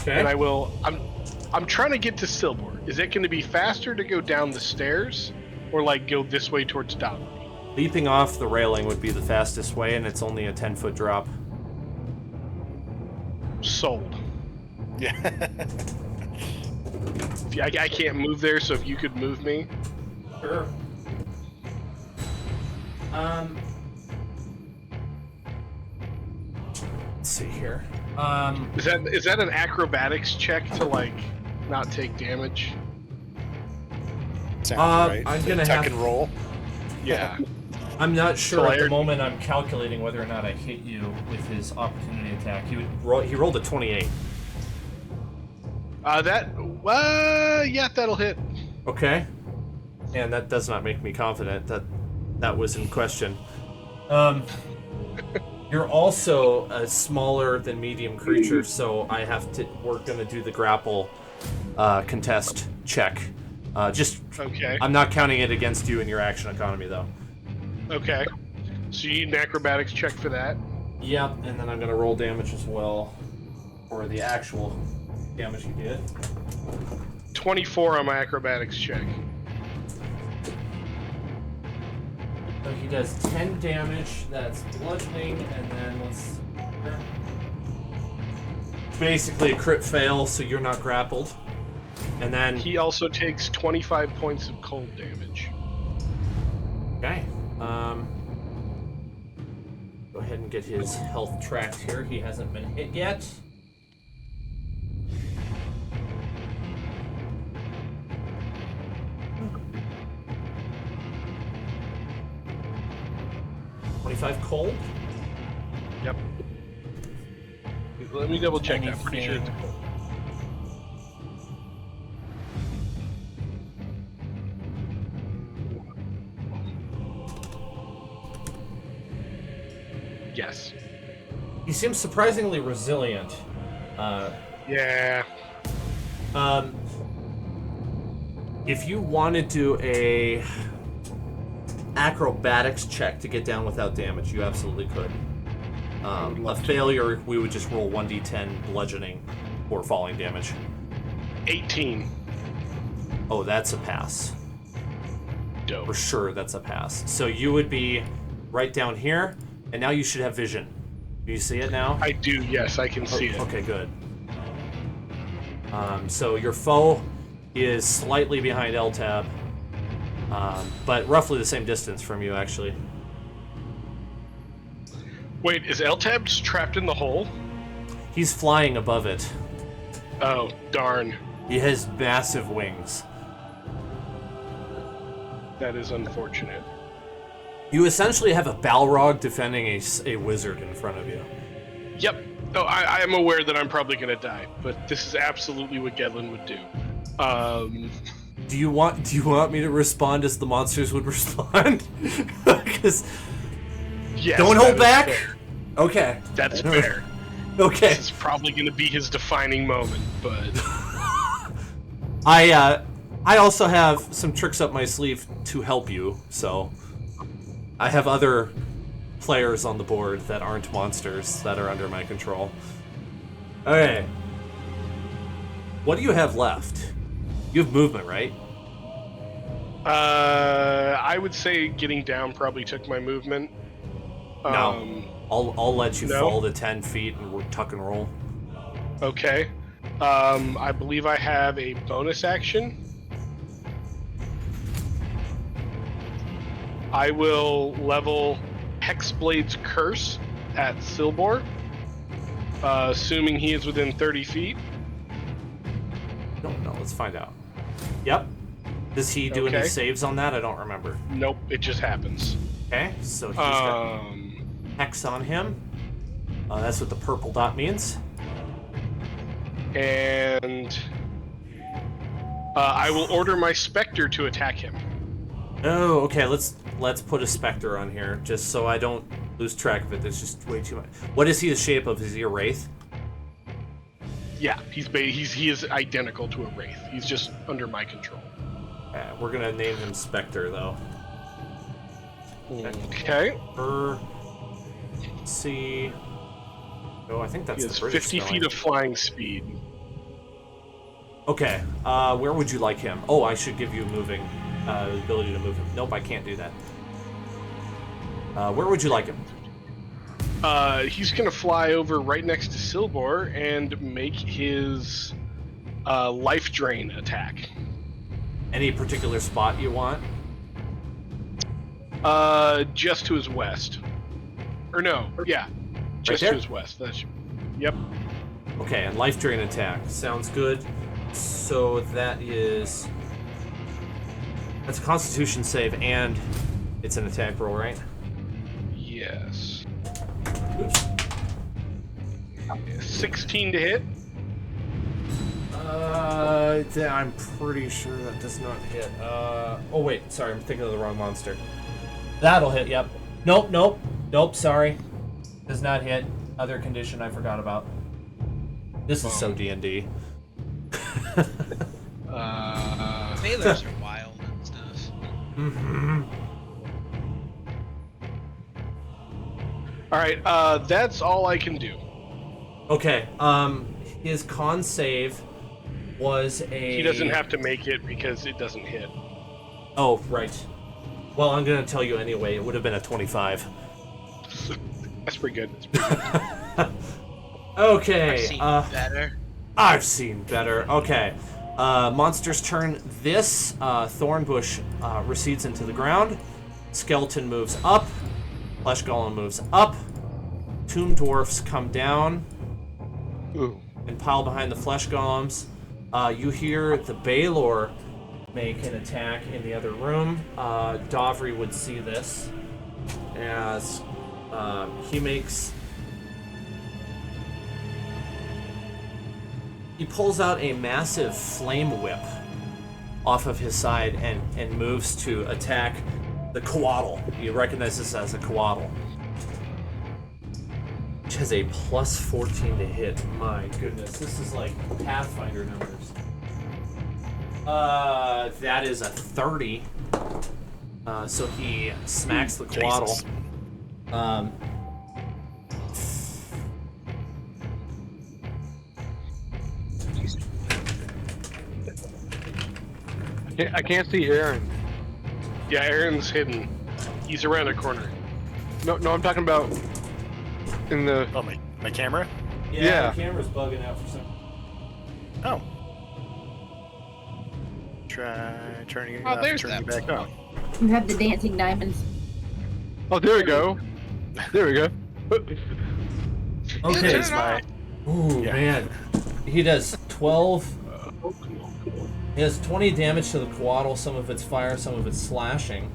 Okay. and I'm trying to get to Silbor. Is it going to be faster to go down the stairs, or like go this way towards Dominic? Leaping off the railing would be the fastest way, and it's only a 10-foot drop. Sold. Yeah. I can't move there, so if you could move me. Sure. Let's see here. Is that an acrobatics check to like not take damage? Sounds right. I'm gonna Tuck have- and roll. Yeah. I'm not sure So at I the heard- moment. I'm calculating whether or not I hit you with his opportunity attack. He rolled a 28. Yeah, that'll hit. Okay. And that does not make me confident that that was in question. You're also a smaller than medium creature, so we're gonna do the grapple contest check. Okay. I'm not counting it against you in your action economy though. Okay. So you need an acrobatics check for that. Yep, and then I'm gonna roll damage as well for the actual damage you did. 24 on my acrobatics check. So he does 10 damage, that's bludgeoning, and then let's... Basically a crit fail, so you're not grappled. And then... He also takes 25 points of cold damage. Okay. Go ahead and get his health tracked here. He hasn't been hit yet. $25 cold. Yep. Let me double check that. I'm pretty sure it's Anything- cold. Yes. He seems surprisingly resilient. Yeah. If you want to do a acrobatics check to get down without damage, you absolutely could. love to. failure, we would just roll 1d10 bludgeoning or falling damage. 18. Oh, that's a pass. Dope. For sure, that's a pass. So you would be right down here, and now you should have vision. Do you see it now? I do, yes, I can see it. Okay, good. So your foe is slightly behind Eltab, but roughly the same distance from you, actually. Wait, is Eltab just trapped in the hole? He's flying above it. Oh, darn. He has massive wings. That is unfortunate. You essentially have a Balrog defending a wizard in front of you. Yep. Oh, I am aware that I'm probably going to die, but this is absolutely what Gedlin would do. Do you want me to respond as the monsters would respond? Because Yes, don't that hold is back. fair. Okay. That's fair. Okay. This is probably going to be his defining moment, but I also have some tricks up my sleeve to help you. So I have other players on the board that aren't monsters that are under my control. Okay. What do you have left? You have movement, right? I would say getting down probably took my movement. No. I'll let you no? fall to 10 feet and tuck and roll. Okay. I believe I have a bonus action. I will level Hexblade's Curse at Silbor, assuming he is within 30 feet. No, let's find out. Yep. Does he do any Okay. saves on that? I don't remember. Nope, it just happens. Okay, so he's got Hex on him. That's what the purple dot means. And I will order my Spectre to attack him. Oh, okay. Let's put a Spectre on here, just so I don't lose track of it. There's just way too much. What is he the shape of? Is he a wraith? Yeah, he is identical to a Wraith. He's just under my control. We're gonna name him Spectre, though. Okay. See. Oh, I think that's He the has British 50 spelling. feet of flying speed. Okay. Where would you like him? Oh, I should give you moving ability to move him. Nope, I can't do that. Where would you like him? He's gonna fly over right next to Silbor and make his life drain attack. Any particular spot you want? Just to his west. Or no, yeah, just there? to his west. That's, yep. Okay, and life drain attack. Sounds good. So that's a Constitution save and it's an attack roll, right? Yes. Oops. 16 to hit. I'm pretty sure that does not hit. Oh wait, sorry, I'm thinking of the wrong monster. That'll hit. Yep. Nope. Sorry, does not hit. Other condition I forgot about. This is so D&D. Sailors are wild and stuff. All right. That's all I can do. Okay. His con save was a. He doesn't have to make it because it doesn't hit. Oh, right. Well, I'm gonna tell you anyway. It would have been a 25. That's pretty good. That's pretty good. Okay. I've seen better. I've seen better. Okay. Monster's turn. This Thornbush recedes into the ground. Skeleton moves up. Flesh Golem moves up. Tomb Dwarfs come down and pile behind the Flesh Golems. You hear the Baelor make an attack in the other room. Dovry would see this as he pulls out a massive flame whip off of his side and moves to attack the Coatl. You recognize this as a Coatl, which has a plus 14 to hit. My goodness, this is like Pathfinder numbers. That is a 30. So he smacks the Coatl. I can't see Aaron. Yeah, Aaron's hidden. He's around a corner. No, I'm talking about in the. Oh, my camera? Yeah. The camera's bugging out for some. Oh. Try turning it Oh, off, there's turning it that. back on. You have the dancing diamonds. Oh, there we go. There we go. Okay. There's my. Ooh, Yeah. man. He does 12. He has 20 damage to the Quaddle, some of it's fire, some of it's slashing,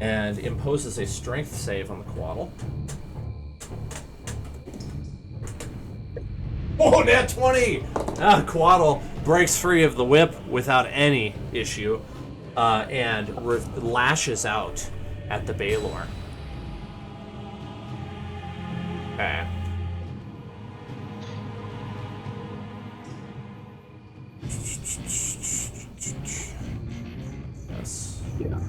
and imposes a strength save on the Quaddle. Oh, nat 20! Quaddle breaks free of the whip without any issue, and lashes out at the Baylor. Okay. Yes. Yeah.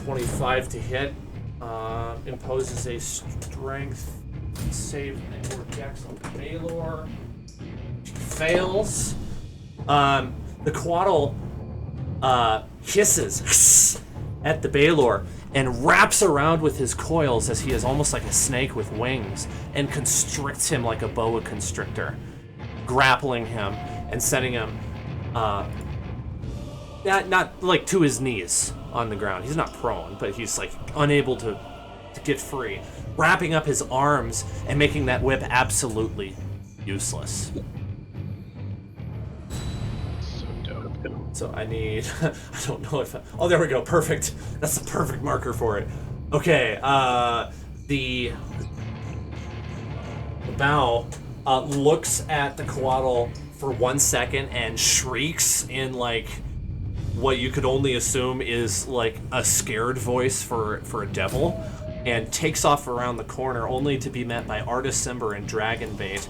$25 to hit. Imposes a strength save and dex on the Baylor. She fails. The Quaddle hisses at the Baylor and wraps around with his coils as he is almost like a snake with wings and constricts him like a boa constrictor, grappling him and setting him not like to his knees on the ground. He's not prone, but he's like unable to get free, wrapping up his arms and making that whip absolutely useless. So I need, I don't know if, oh, there we go, perfect. That's the perfect marker for it. Okay, the bow looks at the Quaddle for 1 second and shrieks in like what you could only assume is like a scared voice for a devil, and takes off around the corner only to be met by Artis Cimber and Dragonbait,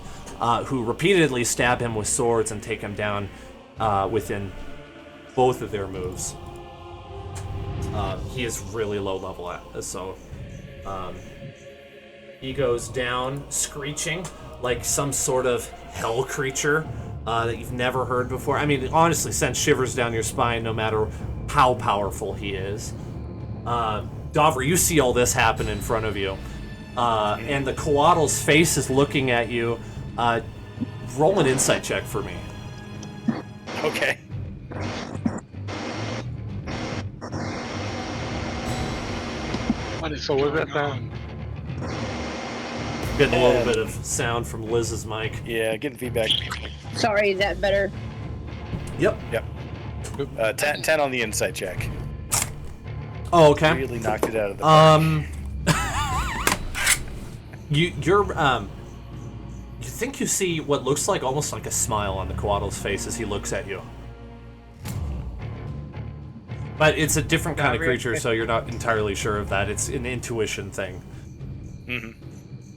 who repeatedly stab him with swords and take him down within both of their moves. He is really low level so he goes down screeching like some sort of hell creature that you've never heard before. I mean, it honestly sends shivers down your spine no matter how powerful he is. Davra, you see all this happen in front of you, and the Quaddle's face is looking at you. Roll an insight check for me. Okay. What is So what was going that on? Getting a little bit of sound from Liz's mic. Yeah, getting feedback. Sorry, is that better? Yep. 10 on the insight check. Oh, okay. Really knocked it out of the park. You think you see what looks like almost like a smile on the Quaddle's face as he looks at you. But it's a different kind of creature, so you're not entirely sure of that. It's an intuition thing. Mm-hmm.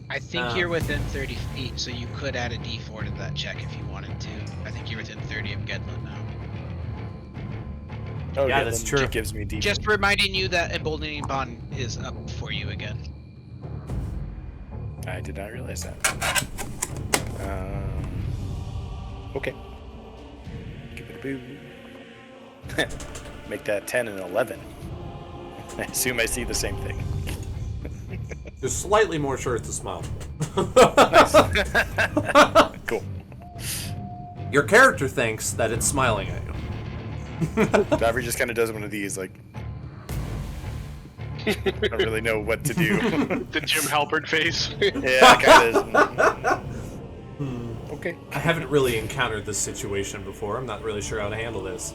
I think you're within 30 feet, so you could add a d4 to that check if you wanted to. I think you're within 30 of Gedlin now. Oh, Yeah, that's then true. It gives me D. Just reminding you that Emboldening Bond is up for you again. I did not realize that. Okay. Give it a boo. Make that 10 and 11. I assume I see the same thing. You're slightly more sure it's a smile. Cool. Your character thinks that it's smiling at you. Davra just kind of does one of these, like. I don't really know what to do. The Jim Halpert face. Yeah, kind of. Okay. I haven't really encountered this situation before. I'm not really sure how to handle this.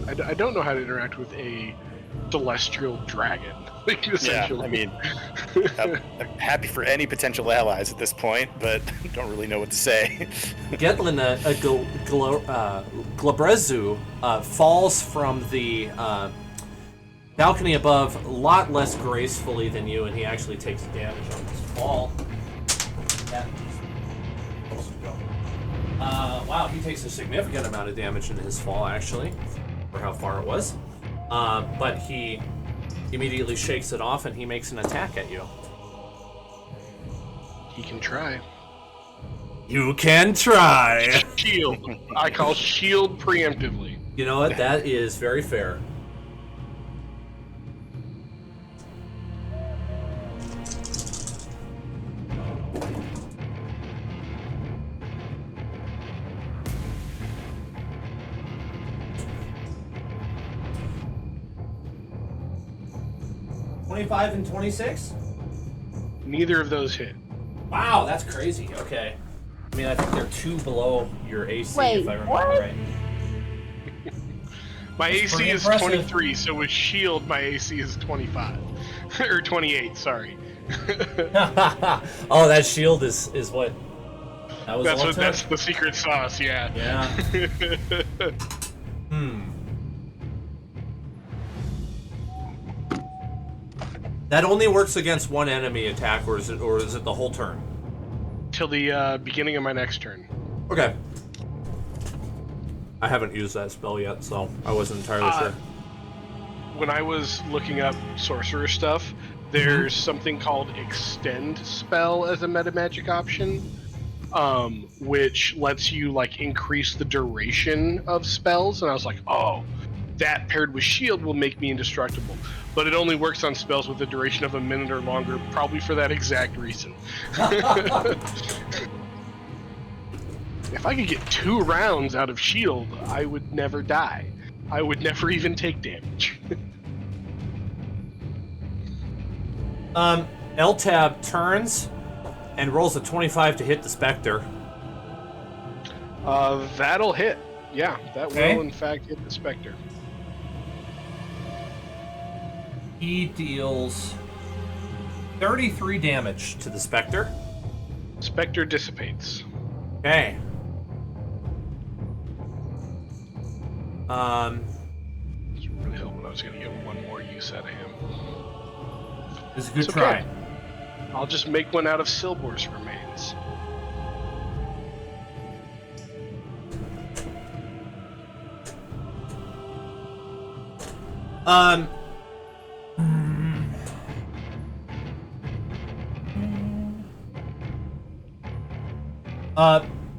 I don't know how to interact with a celestial dragon. Like, Yeah, essentially. I mean, I'm happy for any potential allies at this point, but don't really know what to say. Gedlin, Glabrezu falls from the balcony above a lot less gracefully than you, and he actually takes damage on his fall. Wow, he takes a significant amount of damage in his fall, actually, for how far it was. But he immediately shakes it off and he makes an attack at you. He can try. You can try. Shield. I call shield preemptively. You know what? That is very fair. $25 and $26? Neither of those hit. Wow, that's crazy. Okay. I mean, I think they're 2 below your AC, Wait, if I remember what? right. My That's AC pretty is impressive. 23, so with shield, my AC is 25. Or 28, sorry. Oh, that shield is what? That was That's all what. it That's took? the secret sauce. Yeah. Yeah. That only works against one enemy attack, or is it the whole turn? Till the beginning of my next turn. Okay. I haven't used that spell yet, so I wasn't entirely sure. When I was looking up sorcerer stuff, there's something called extend spell as a meta magic option, which lets you like increase the duration of spells. And I was like, oh, that paired with shield will make me indestructible. But it only works on spells with a duration of a minute or longer, probably for that exact reason. If I could get 2 rounds out of shield, I would never die. I would never even take damage. L-Tab turns and rolls a 25 to hit the Spectre. That'll hit. Yeah, that Okay. will in fact hit the Spectre. He deals 33 damage to the Spectre. Spectre dissipates. Okay. I was really hoping I was going to get one more use out of him. It's a good It's try. okay. I'll just make one out of Silbor's remains.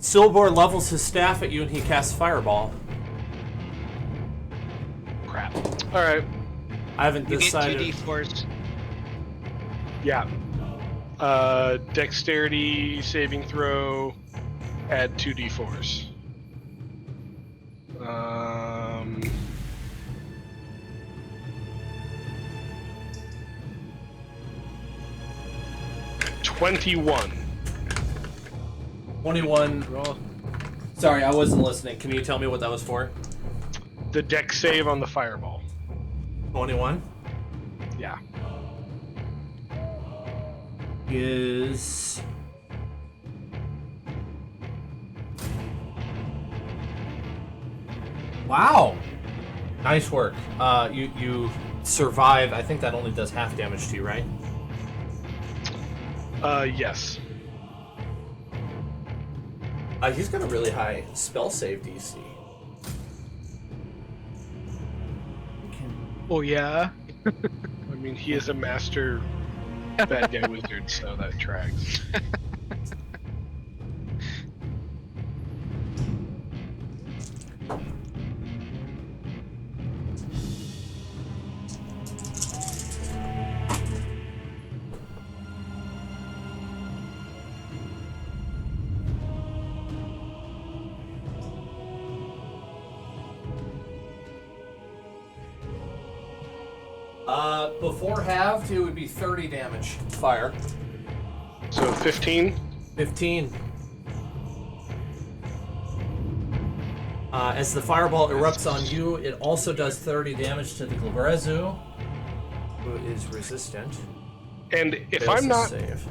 Silbor levels his staff at you and he casts Fireball. Crap. All right. I haven't You get decided. 2d4s. Yeah. Dexterity saving throw. Add 2d4s. 21. 21. Sorry, I wasn't listening. Can you tell me what that was for? The dex save on the fireball. 21 Yeah. is. Wow. Nice work. You survive. I think that only does half damage to you, right? Yes. He's got a really high spell save DC. Oh yeah. I mean, he is a master bad guy wizard, so that tracks. Before halved, it would be 30 damage. Fire. So 15. 15. As the fireball erupts on you, it also does 30 damage to the Glabrezu, who is resistant. And if Fails I'm to not, save.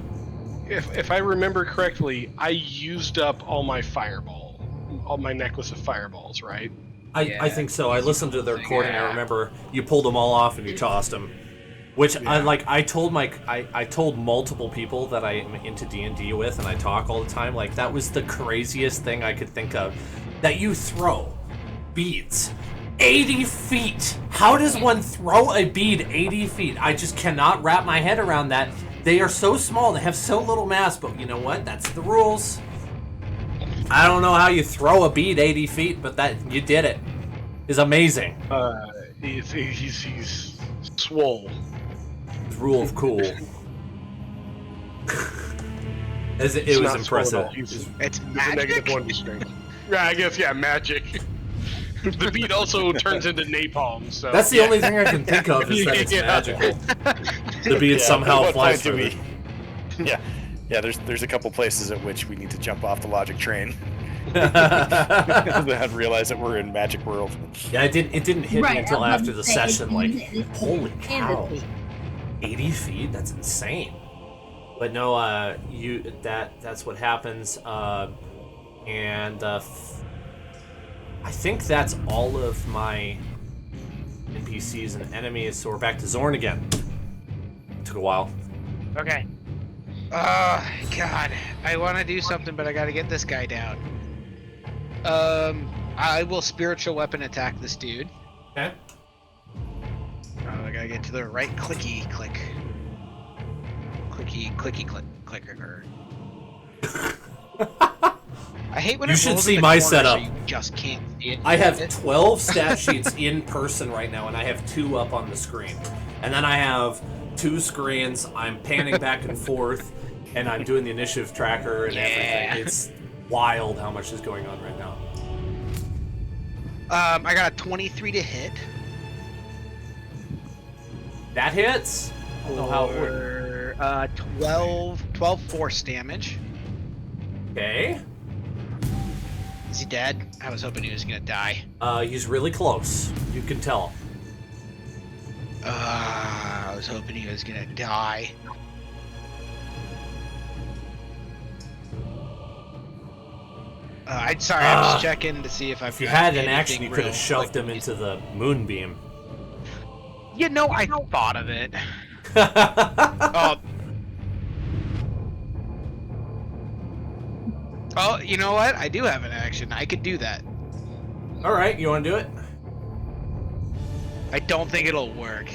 if I remember correctly, I used up all my necklace of fireballs, right? I think so. I listened to the recording. I remember you pulled them all off and you tossed them. Which I told I told multiple people that I am into D&D with and I talk all the time. Like, that was the craziest thing I could think of. That you throw beads 80 feet! How does one throw a bead 80 feet? I just cannot wrap my head around that. They are so small, they have so little mass, but you know what? That's the rules. I don't know how you throw a bead 80 feet, but that you did it. It's amazing. He's swole. Rule of cool. It was He's not impressive. swole at all. He's It's a magic. negative one to strength. Yeah, I guess, yeah, magic. The bead also turns into napalm, so... That's the only thing I can think of is that it's Yeah. magical. The bead somehow what flies point do through. we? Yeah, there's a couple places at which we need to jump off the logic train. And realize that we're in Magic World. Yeah, it didn't hit Right, me until I was after about the to say, session. Like, it's holy cow, endlessly. 80 feet? That's insane. But no, that's what happens. I think that's all of my NPCs and enemies. So we're back to Zorn again. Took a while. Okay. Oh, God. I want to do something, but I got to get this guy down. I will spiritual weapon attack this dude. Okay. I gotta get to the right clicky click. Clicky click clicker. I hate when You it should rolls see in the my corner setup. So you just can't see it. I have 12 stat sheets in person right now, and I have 2 up on the screen. And then I have 2 screens. I'm panning back and forth, and I'm doing the initiative tracker and everything. It's wild how much is going on right now. I got a 23 to hit. That hits? I don't know how it would. For 12 force damage. Okay. Is he dead? I was hoping he was gonna die. He's really close. You can tell. I was hoping he was gonna die. I'm sorry, I'm just checking to see if I've If you got had an anything action, you could have real shoved quick. him into the moonbeam. You know, I thought of it. Oh. Oh, you know what? I do have an action. I could do that. Alright, you want to do it? I don't think it'll work.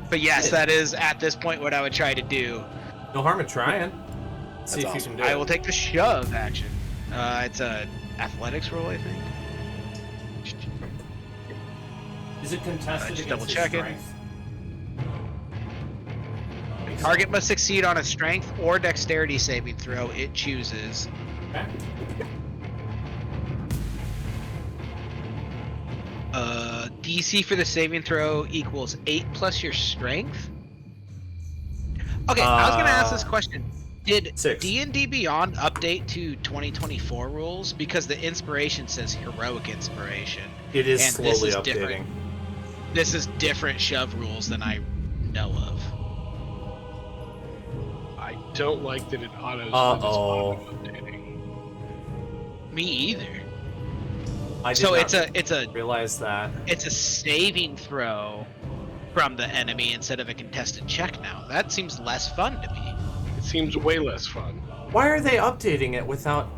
But yes, that is at this point what I would try to do. No harm in trying. See if That's you awesome. can do it. I will take the shove action. It's a athletics roll, I think. Is it contested just against double his check it. strength? Target must succeed on a strength or dexterity saving throw it chooses. Okay. DC for the saving throw equals 8 plus your strength. Okay, I was gonna ask this question. Did 6. D&D Beyond update to 2024 rules? Because the inspiration says heroic inspiration. It is And this slowly is updating. different. This is different shove rules than I know of. I don't like that it autos. Uh-oh. updating. Me either. I did So not it's a realize that. it's a saving throw from the enemy instead of a contested check now. That seems less fun to me. It seems way less fun. Why are they updating it without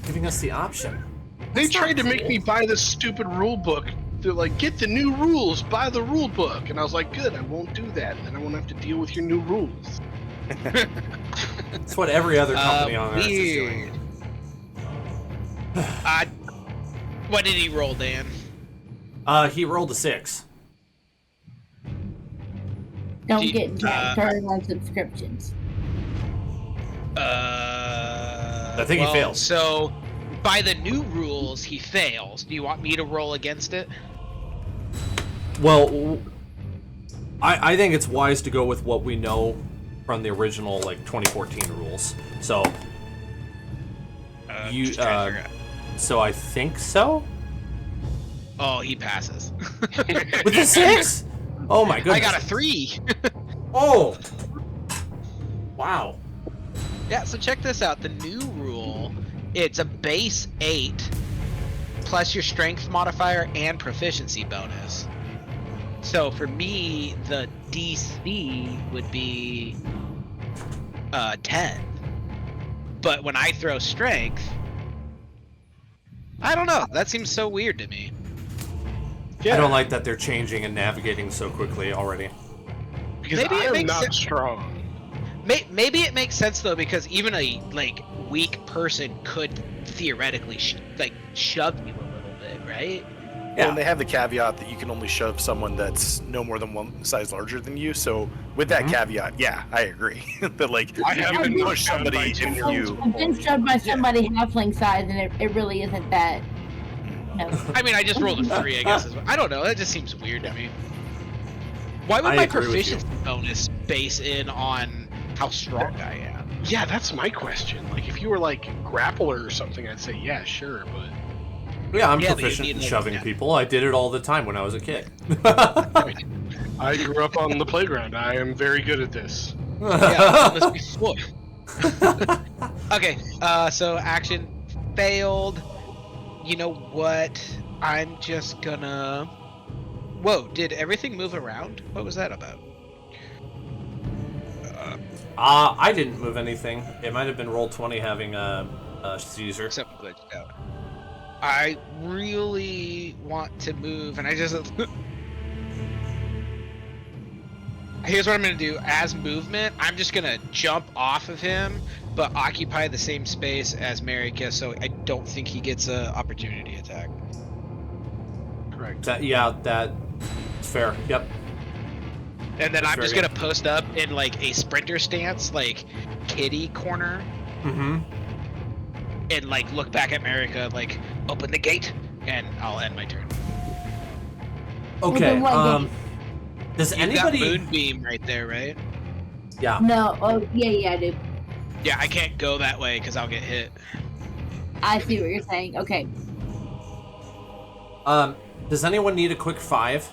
giving us the option? They That's not tried to make cool. me buy this stupid rule book. They're like, get the new rules, buy the rule book. And I was like, good, I won't do that. Then I won't have to deal with your new rules. It's what every other company on Earth is doing. Weird. What did he roll, Dan? He rolled a 6. Don't Do- get Jack started on subscriptions. I think he fails. So, by the new rules, he fails. Do you want me to roll against it? Well, I think it's wise to go with what we know from the original, like, 2014 rules. So, You, just trying to figure so I think so? out. Oh, he passes. With a 6? Oh my goodness. I got a 3. Oh! Wow. Yeah, so check this out. The new rule, it's a base 8 plus your strength modifier and proficiency bonus. So for me, the DC would be 10. But when I throw strength, I don't know. That seems so weird to me. Yeah. I don't like that they're changing and navigating so quickly already. Because Maybe I it am makes not sense. strong. Maybe it makes sense though, because even a like weak person could theoretically shove you a little bit, right? Well, and they have the caveat that you can only shove someone that's no more than one size larger than you. So with that caveat, yeah, I agree. That like I you haven't can been push shoved by somebody Tim if Fu. you. I've been shoved by somebody halfling size, and it really isn't that. No. I mean, I just rolled a 3, I guess. I don't know. That just seems weird to me. Why would I my agree with you. proficiency bonus base in on how strong I am? Yeah, that's my question. Like, if you were like grappler or something, I'd say yeah, sure, but Yeah, I'm Yeah, but you proficient need, in like, shoving yeah. people. I did it all the time when I was a kid. I grew up on the playground. I am very good at this. Yeah, let's be slow. Okay, so action failed. You know what? I'm just gonna. Whoa! Did everything move around? What was that about? I didn't move anything. It might have been Roll20 having a Caesar. Something glitched out. I really want to move, and I just. Here's what I'm gonna do. As movement, I'm just gonna jump off of him, but occupy the same space as Marika, so I don't think he gets a opportunity attack. Correct. That's fair. Yep. And then That's I'm just very gonna post up in like a sprinter stance, like kitty corner, Mm-hmm. and like look back at Marika, like open the gate, and I'll end my turn. Okay. Open what gate? Does You've anybody? got moonbeam right there, right? Yeah. No. Oh, yeah, I do. Yeah, I can't go that way because I'll get hit. I see what you're saying. Okay. Does anyone need a quick 5?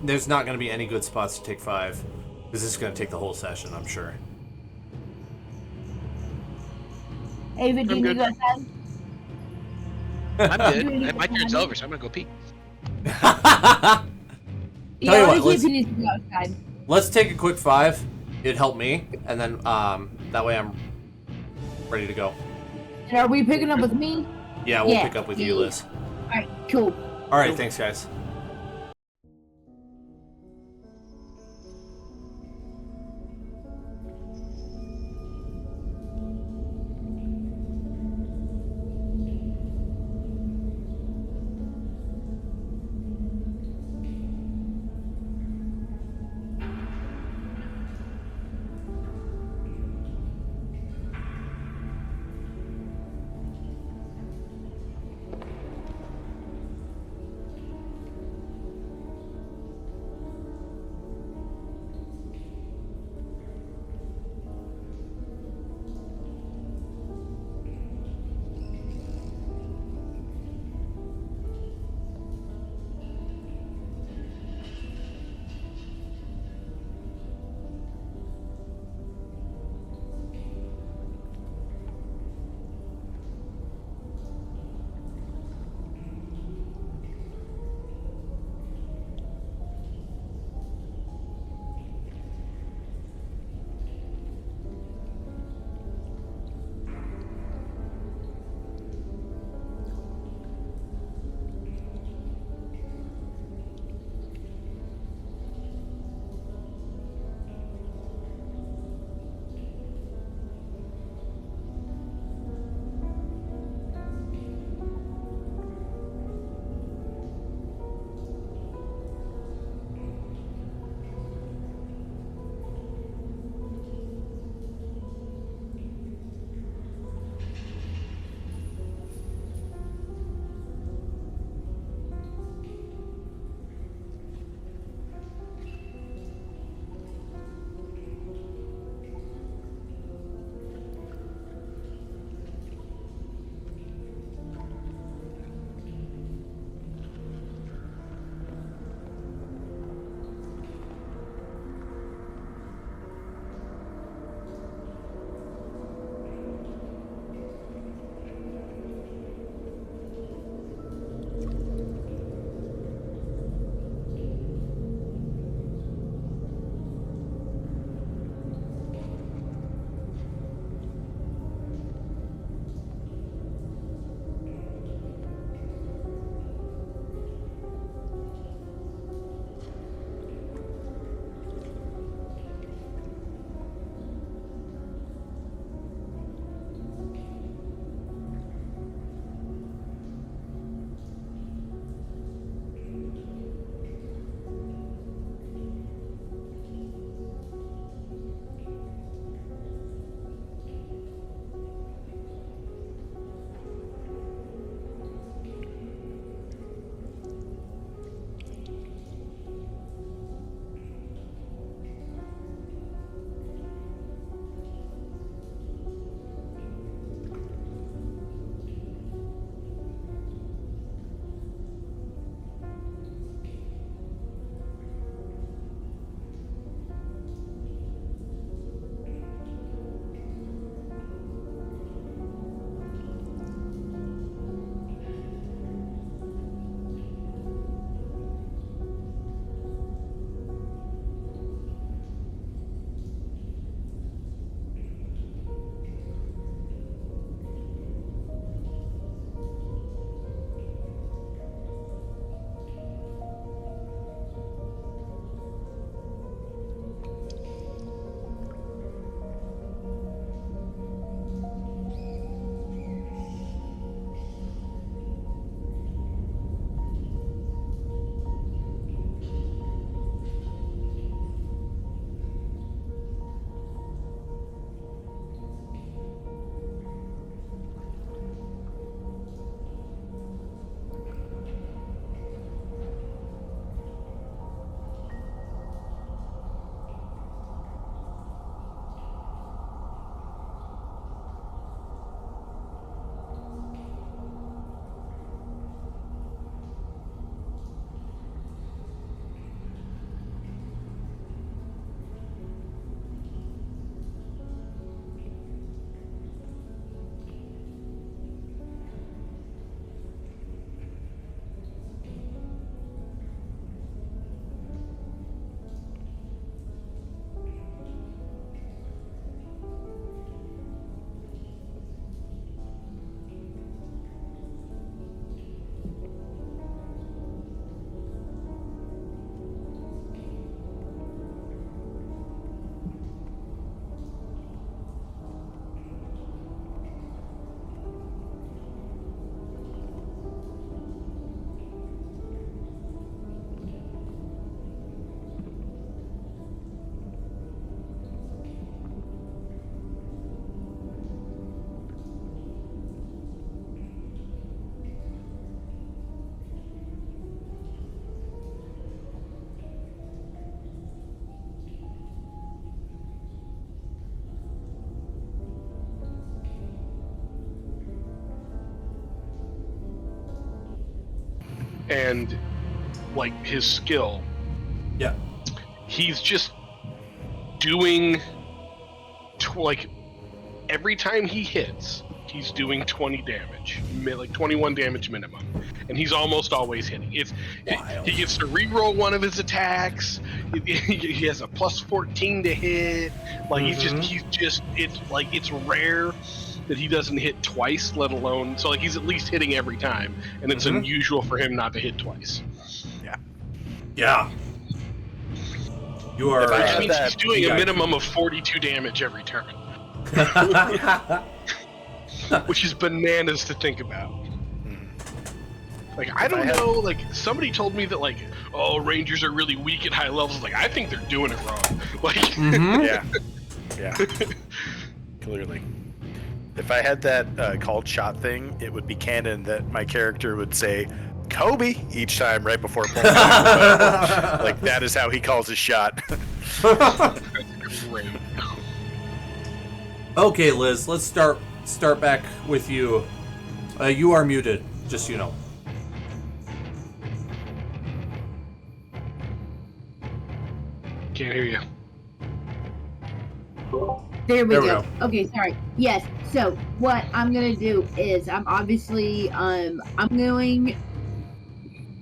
There's not going to be any good spots to take 5. This is going to take the whole session, I'm sure. Ava, do I'm you good. need to go outside? I'm Do you good. need My to turn's go over, so I'm gonna go pee. Yeah, Tell you only what, if you need to go outside. Let's take a quick 5. It'd help me, and then that way I'm ready to go. And are we picking up with me? Yeah, we'll Yeah. pick up with you, Liz. Alright, cool. All right, thanks, guys. and like his skill, Yeah. he's just doing like every time he hits, he's doing 20 damage, like 21 damage minimum, and he's almost always hitting. Wild. He gets to reroll one of his attacks. He has a plus 14 to hit. Like he's just it's rare that he doesn't hit twice, let alone so like he's at least hitting every time, and it's unusual for him not to hit twice. Yeah. You are. Which means he's doing a Yeah. minimum of 42 damage every turn, which is bananas to think about. Like I don't know, like somebody told me that like, oh, Rangers are really weak at high levels. Like I think they're doing it wrong. Like Yeah. Clearly. If I had that called shot thing, it would be canon that my character would say Kobe each time right before pulling out. Like that is how he calls his shot. great. Okay, Liz, let's start back with you. You are muted, just so you know. Can't hear you. There we There we go. go. Okay, sorry. Yes. So what I'm gonna do is I'm obviously I'm going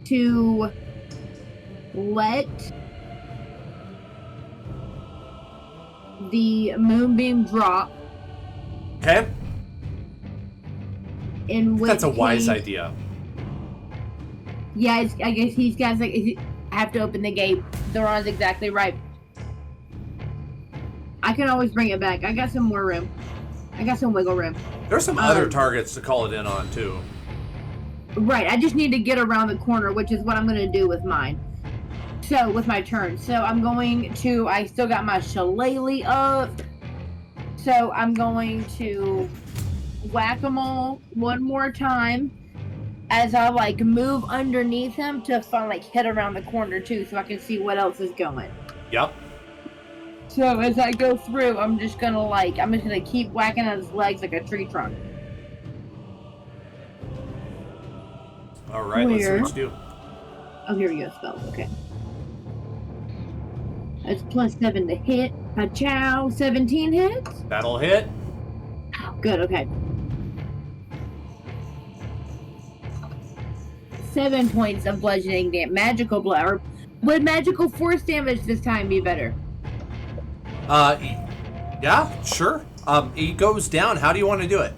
to let the moonbeam drop. Okay? In which That's a wise case- idea. Yeah, I guess these guys like have to open the gate. Thoron's exactly right. I can always bring it back. I got some more room. I got some wiggle room. There's some other targets to call it in on, too. Right, I just need to get around the corner, which is what I'm going to do with mine. So, with my turn. So, I'm going to... I still got my shillelagh up. So, I'm going to whack-a-mole one more time as I, like, move underneath him to finally like, hit around the corner, too, so I can see what else is going. Yep. So, as I go through, I'm just going to keep whacking at his legs like a tree trunk. Alright, let's see Where? what you do. Oh, here we go, spells, okay. That's +7 to hit. Pachow, 17 hits? That'll hit. Oh, good, okay. 7 points of bludgeoning damage. Magical blow. Or would magical force damage this time be better? Yeah, sure. He goes down. How do you want to do it?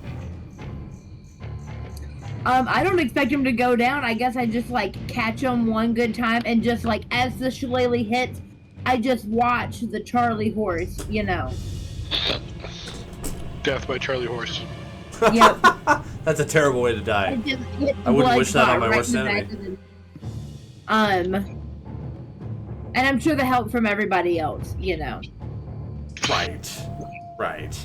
I don't expect him to go down. I guess I just, like, catch him one good time and just, like, as the shillelagh hits, I just watch the Charlie horse, you know. Death by Charlie Horse. Yep. That's a terrible way to I die. just hit I wouldn't blood wish that on spot my right worst in the enemy. back of the- And I'm sure the help from everybody else, you know, Right.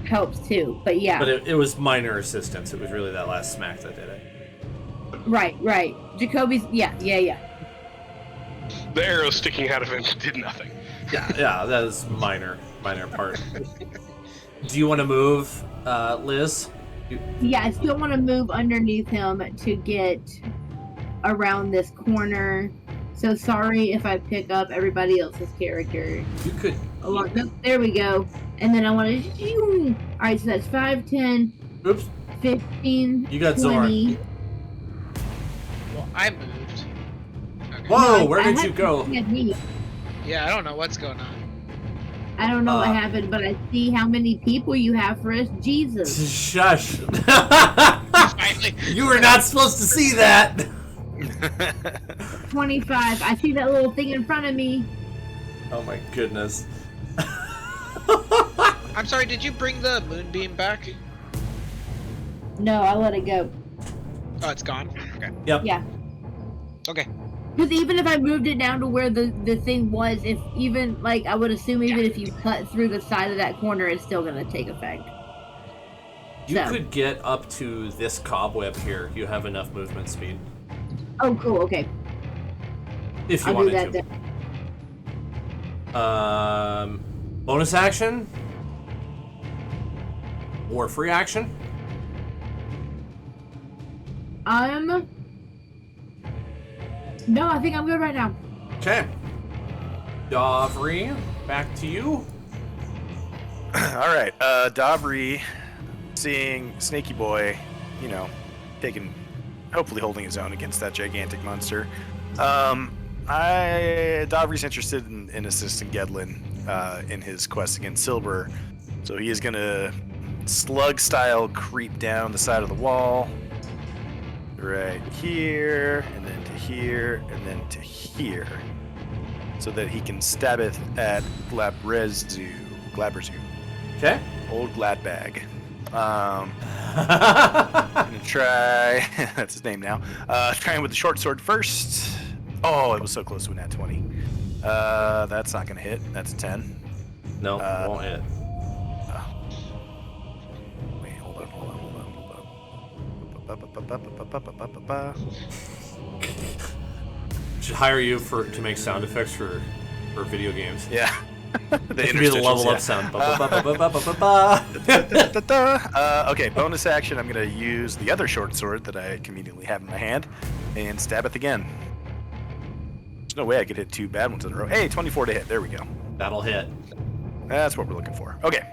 helps too. But yeah, But it was minor assistance. It was really that last smack that did it. right. Jacoby's, yeah. The arrow sticking out of him did nothing. Yeah, that is minor part. Do you want to move, Liz? Yeah, I still want to move underneath him to get around this corner. So sorry if I pick up everybody else's character. You could. There we go. And then I want to... Alright, so that's 5, 10, Oops. 15, You got 20. Well, I moved. Okay. Whoa, where I did had you go? something at me. Yeah, I don't know what's going on. I don't know what happened, but I see how many people you have for us. Jesus. Shush. Finally. You were not supposed to see that. 25. I see that little thing in front of me. Oh my goodness. I'm sorry, did you bring the moonbeam back? No, I let it go. Oh, it's gone? Okay. Yep. Yeah. Okay. Because even if I moved it down to where the thing was, if even, like, I would assume even if you cut through the side of that corner, it's still going to take effect. You So. could get up to this cobweb here. You have enough movement speed. Oh, cool. Okay. If you I'll do wanted that to. then. Bonus action? Or free action? No, I think I'm good right now. Okay. Davri, back to you. All right, Davri, seeing Snaky Boy, you know, hopefully holding his own against that gigantic monster. Davri's interested in assisting Gedlin in his quest against Silber, so he is gonna slug style creep down the side of the wall, right here, and then to here, and then to here, so that he can stab it at Glabrezu. Okay. Old Gladbag. I'm gonna try. That's his name now. Trying with the short sword first. Oh, it was so close to a nat 20. That's not gonna hit. That's a 10. No, won't hit. Wait, hold on. Should hire you to make sound effects for video games. Yeah. It should be the level up sound. Okay, bonus action. I'm gonna use the other short sword that I conveniently have in my hand and stab it again. There's no way I could hit 2 bad ones in a row. Hey, 24 to hit. There we go. That'll hit. That's what we're looking for. Okay.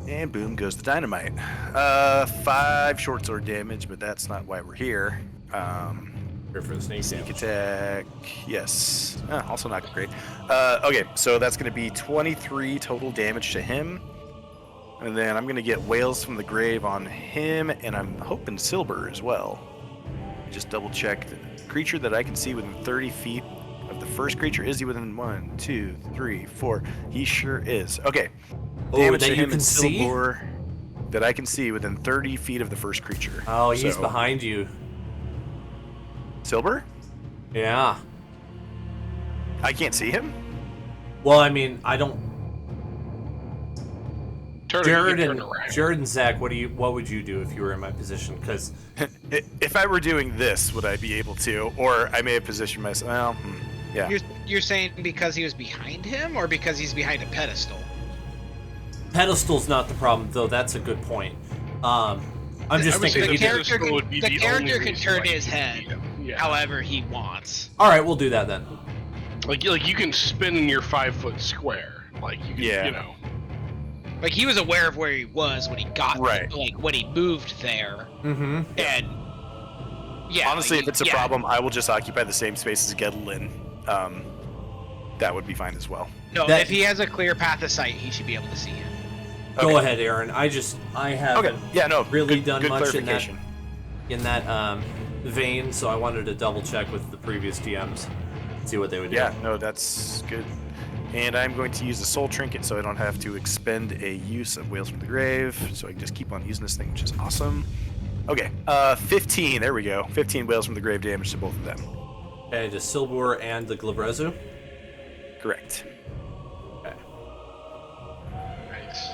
And boom goes the dynamite. 5 short sword damage, but that's not why we're here. Here for the sneak Sneak damage. attack. Yes. Also not great. Okay, so that's going to be 23 total damage to him. And then I'm going to get Wails from the Grave on him, and I'm hoping Silber as well. Just double check the creature that I can see within 30 feet of the first creature. Is he within 1, 2, 3, 4? He sure is. Okay. Oh, Damage that to you him can and see? Silber that I can see within 30 feet of the first creature. Oh, he's So, behind you. Silber? Yeah. I can't see him? Well, I mean, I don't. Turn around. Jared and Zach, what would you do if you were in my position? Because If I were doing this, would I be able to? Or I may have positioned myself. Well, yeah. You're saying because he was behind him, or because he's behind a pedestal? pedestal's not the problem, though. That's a good point. I'm just I would say thinking. the character pedestal would be the the character only can reason turn why his you would head beat him. Yeah. however he wants. All right, we'll do that then. Like you can spin in your 5-foot square. Like you can, Yeah. you know. Like he was aware of where he was when he got Right. there, like when he moved there, Mm-hmm. and yeah. Honestly, like, if it's a yeah. problem, I will just occupy the same space as Gedlin. That would be fine as well. No, That- if he has a clear path of sight, he should be able to see him. Go Okay. ahead, Aaron. I haven't Okay. Yeah, no. really good, done good much in that clarification. vein, so I wanted to double check with the previous DMs, see what they would do. Yeah, no, that's good. And I'm going to use the soul trinket so I don't have to expend a use of Wails from the Grave, so I can just keep on using this thing, which is awesome. Okay, 15, there we go. 15 Wails from the Grave damage to both of them. Okay, to Silbur and the Glabrezu. Correct. Okay. Nice.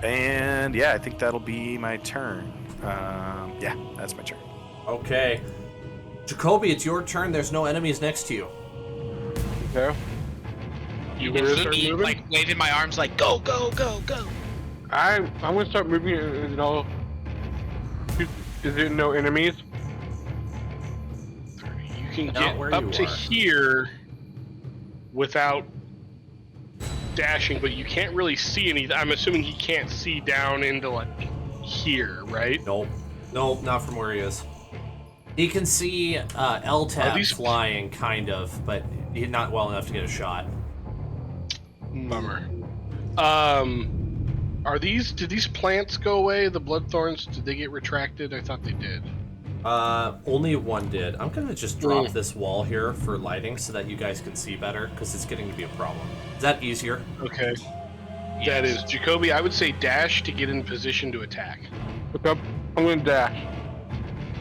And yeah, I think that'll be my turn. Yeah, that's my turn. Okay. Jacoby, it's your turn. There's no enemies next to you. Okay. You You want to can start see me moving? like waving my arms like go go go go. I'm gonna start moving. You know, is there no enemies? You can Not get where up you to are. here without dashing, but you can't really see anything. I'm assuming he can't see down into like here, right? Nope. Nope, not from where he is. He can see Are L-Tab these- flying, kind of, but he's not well enough to get a shot. Bummer. Did these plants go away? The blood thorns, did they get retracted? I thought they did. Only one did. I'm gonna just drop this wall here for lighting so that you guys can see better, because it's getting to be a problem. Is that easier? Okay. That is. Jacoby, I would say dash to get in position to attack. Okay, I'm gonna dash.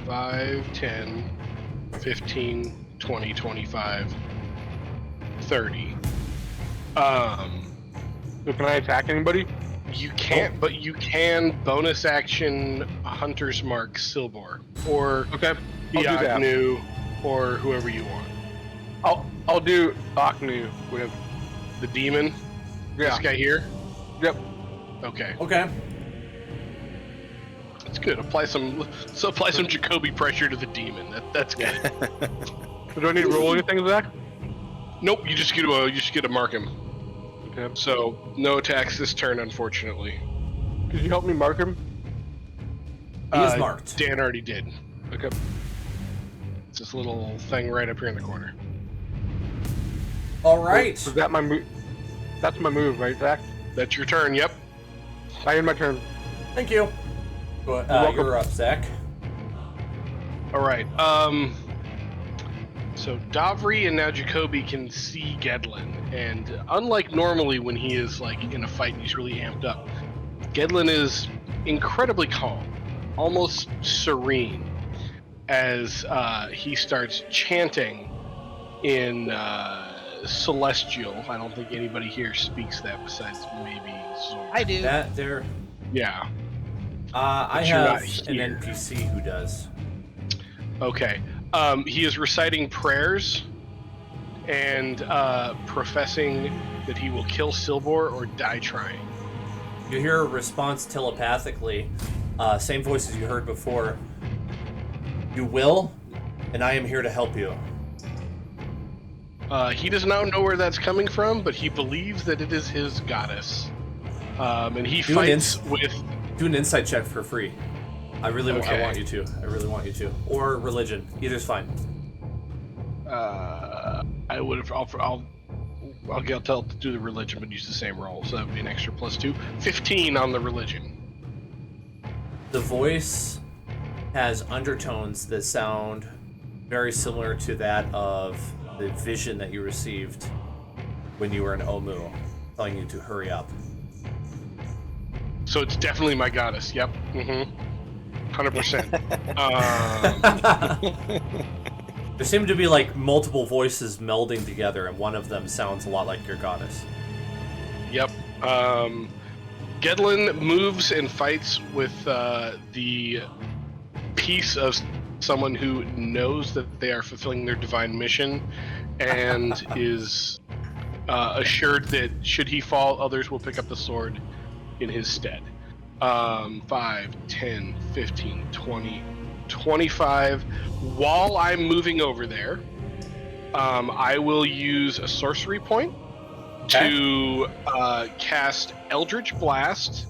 5, 10, 15, 20, 25, 30. So can I attack anybody? You can't, but you can bonus action Hunter's Mark Silbor or Okay, I'll do that. Biagnu or whoever you want. I'll do Aknu with. The demon, Yeah. this guy here. Yep. Okay. Okay. That's good. Apply some Jacoby pressure to the demon. That's good. Do I need to roll anything, Zach? Nope, you just get to mark him. Okay. So no attacks this turn, unfortunately. Could you help me mark him? He is marked. Dan already did. Okay. It's this little thing right up here in the corner. All right. Is that my move? That's my move, right, Zach? That's your turn. Yep. I end my turn. Thank you. You're up, Zach. All right. So Davri and now Jacoby can see Gedlin, and unlike normally when he is like in a fight and he's really amped up, Gedlin is incredibly calm, almost serene, as he starts chanting in Celestial. I don't think anybody here speaks that besides maybe Zor. I do. That there. Yeah. I But you're have not an here. NPC who does. Okay. He is reciting prayers and professing that he will kill Silbor or die trying. You hear a response telepathically, same voice as you heard before. You will, and I am here to help you. He does not know where that's coming from, but he believes that it is his goddess. And he Do an fights with... Do an insight check for free. I really Okay. I want you to. I really want you to. Or religion. Either's fine. I would have... I'll tell it to do the religion, but use the same roll, so that would be an extra +2. 15 on the religion. The voice has undertones that sound very similar to that of the vision that you received when you were in Omu, telling you to hurry up. So it's definitely my goddess. Yep. 100%. There seem to be like multiple voices melding together, and one of them sounds a lot like your goddess. Yep. Gedlin moves and fights with the piece of someone who knows that they are fulfilling their divine mission and is assured that should he fall, others will pick up the sword in his stead. 5, 10, 15, 20, 25. While I'm moving over there, I will use a sorcery point to cast Eldritch Blast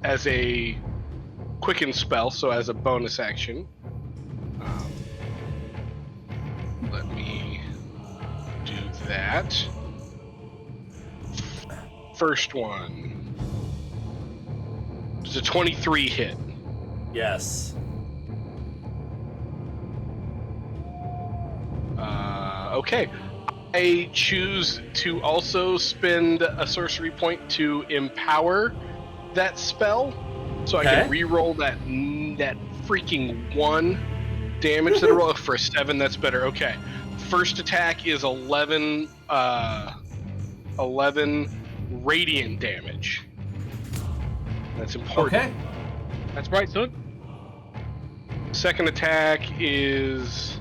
as a quicken spell, so as a bonus action. Let me do that. First one. It's a 23 hit. Yes. Okay. I choose to also spend a sorcery point to empower that spell, so I can re-roll that freaking 1 damage that I roll for a 7. That's better. Okay. First attack is 11 radiant damage. That's important. Okay. That's right, son. Second attack is...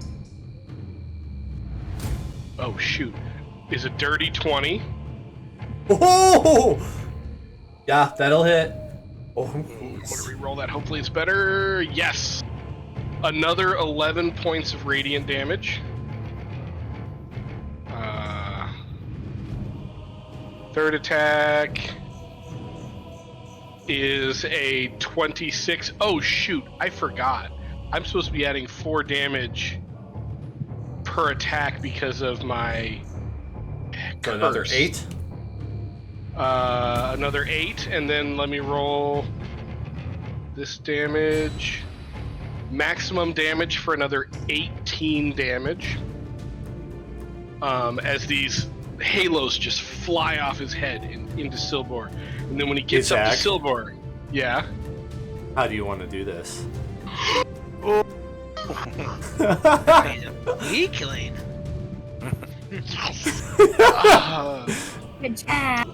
Oh, shoot. Is a dirty 20. Oh! Yeah, that'll hit. Oh. I'm going to re-roll that. Hopefully it's better. Yes! Another 11 points of radiant damage. Third attack is a 26. Oh, shoot. I forgot. I'm supposed to be adding 4 damage per attack because of my So another 8? Another 8, and then let me roll this damage. Maximum damage for another 18 damage. As these halos just fly off his head into Silbor. And then when he gets up to Silbor, yeah. How do you want to do this? Weakling. Good job.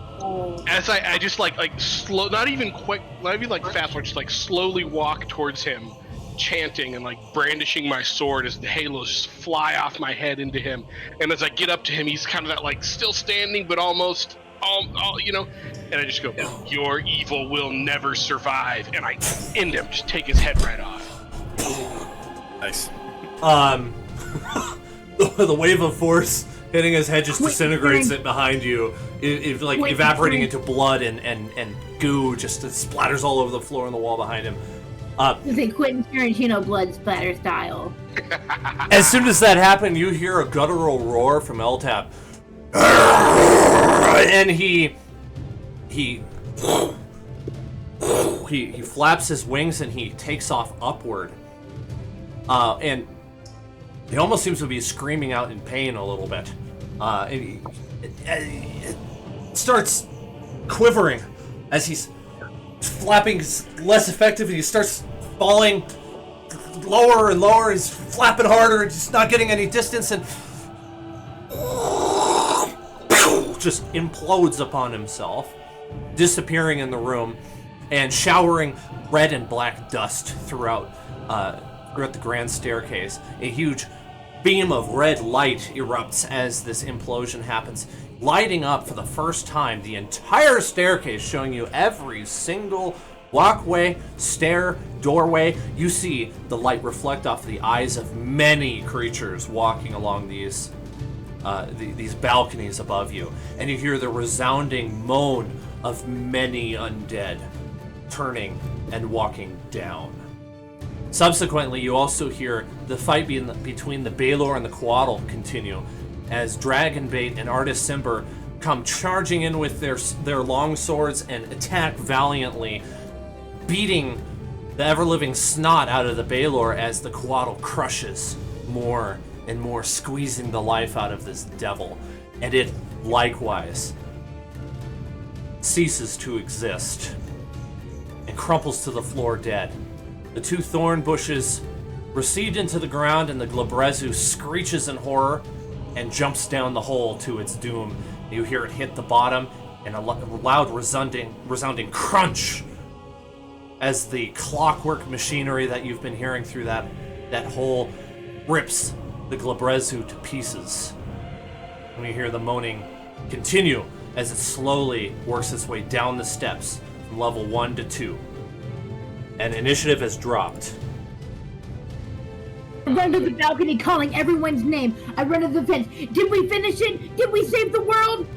As I just like slow, not even quick, not even like fast, just like slowly walk towards him, chanting and like brandishing my sword as the halos just fly off my head into him. And as I get up to him, he's kind of that like still standing but almost and I just go, your evil will never survive, and I end him, just take his head right off. Nice. The wave of force hitting his head just disintegrates it behind you, evaporating into blood and goo, just splatters all over the floor and the wall behind him. It's a Quentin Tarantino blood splatter style. As soon as that happened, you hear a guttural roar from Eltap. And he flaps his wings and he takes off upward. And he almost seems to be screaming out in pain a little bit. And he starts quivering as he's flapping less effectively. He starts falling lower and lower. He's flapping harder, just not getting any distance, and just implodes upon himself, disappearing in the room and showering red and black dust throughout the grand staircase. A huge beam of red light erupts as this implosion happens, lighting up for the first time the entire staircase, showing you every single walkway, stair, doorway. You see the light reflect off the eyes of many creatures walking along these balconies above you, and you hear the resounding moan of many undead turning and walking down. Subsequently, you also hear the fight between the Balor and the Coatl continue, as Dragonbait and Artis Cimber come charging in with their long swords and attack valiantly, beating the ever-living snot out of the Balor as the Coatl crushes more and more, squeezing the life out of this devil, and it likewise ceases to exist and crumples to the floor dead. The two thorn bushes recede into the ground, and the Glabrezu screeches in horror and jumps down the hole to its doom. You hear it hit the bottom, and a loud resounding crunch as the clockwork machinery that you've been hearing through that hole rips the Glabrezu to pieces. And you hear the moaning continue as it slowly works its way down the steps from level 1 to 2. And initiative has dropped. I run to the balcony calling everyone's name. I run to the fence. Did we finish it? Did we save the world?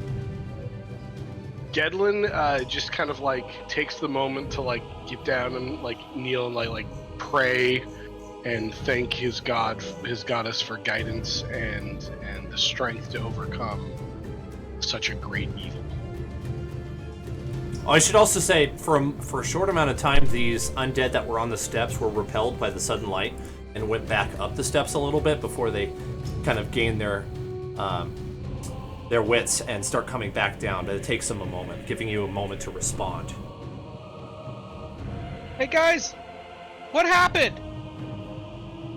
Gedlin just kind of takes the moment to get down and kneel and pray and thank his goddess for guidance and the strength to overcome such a great evil. I should also say, for a short amount of time, these undead that were on the steps were repelled by the sudden light and went back up the steps a little bit before they kind of gained their wits and start coming back down. But it takes them a moment, giving you a moment to respond. Hey guys, what happened?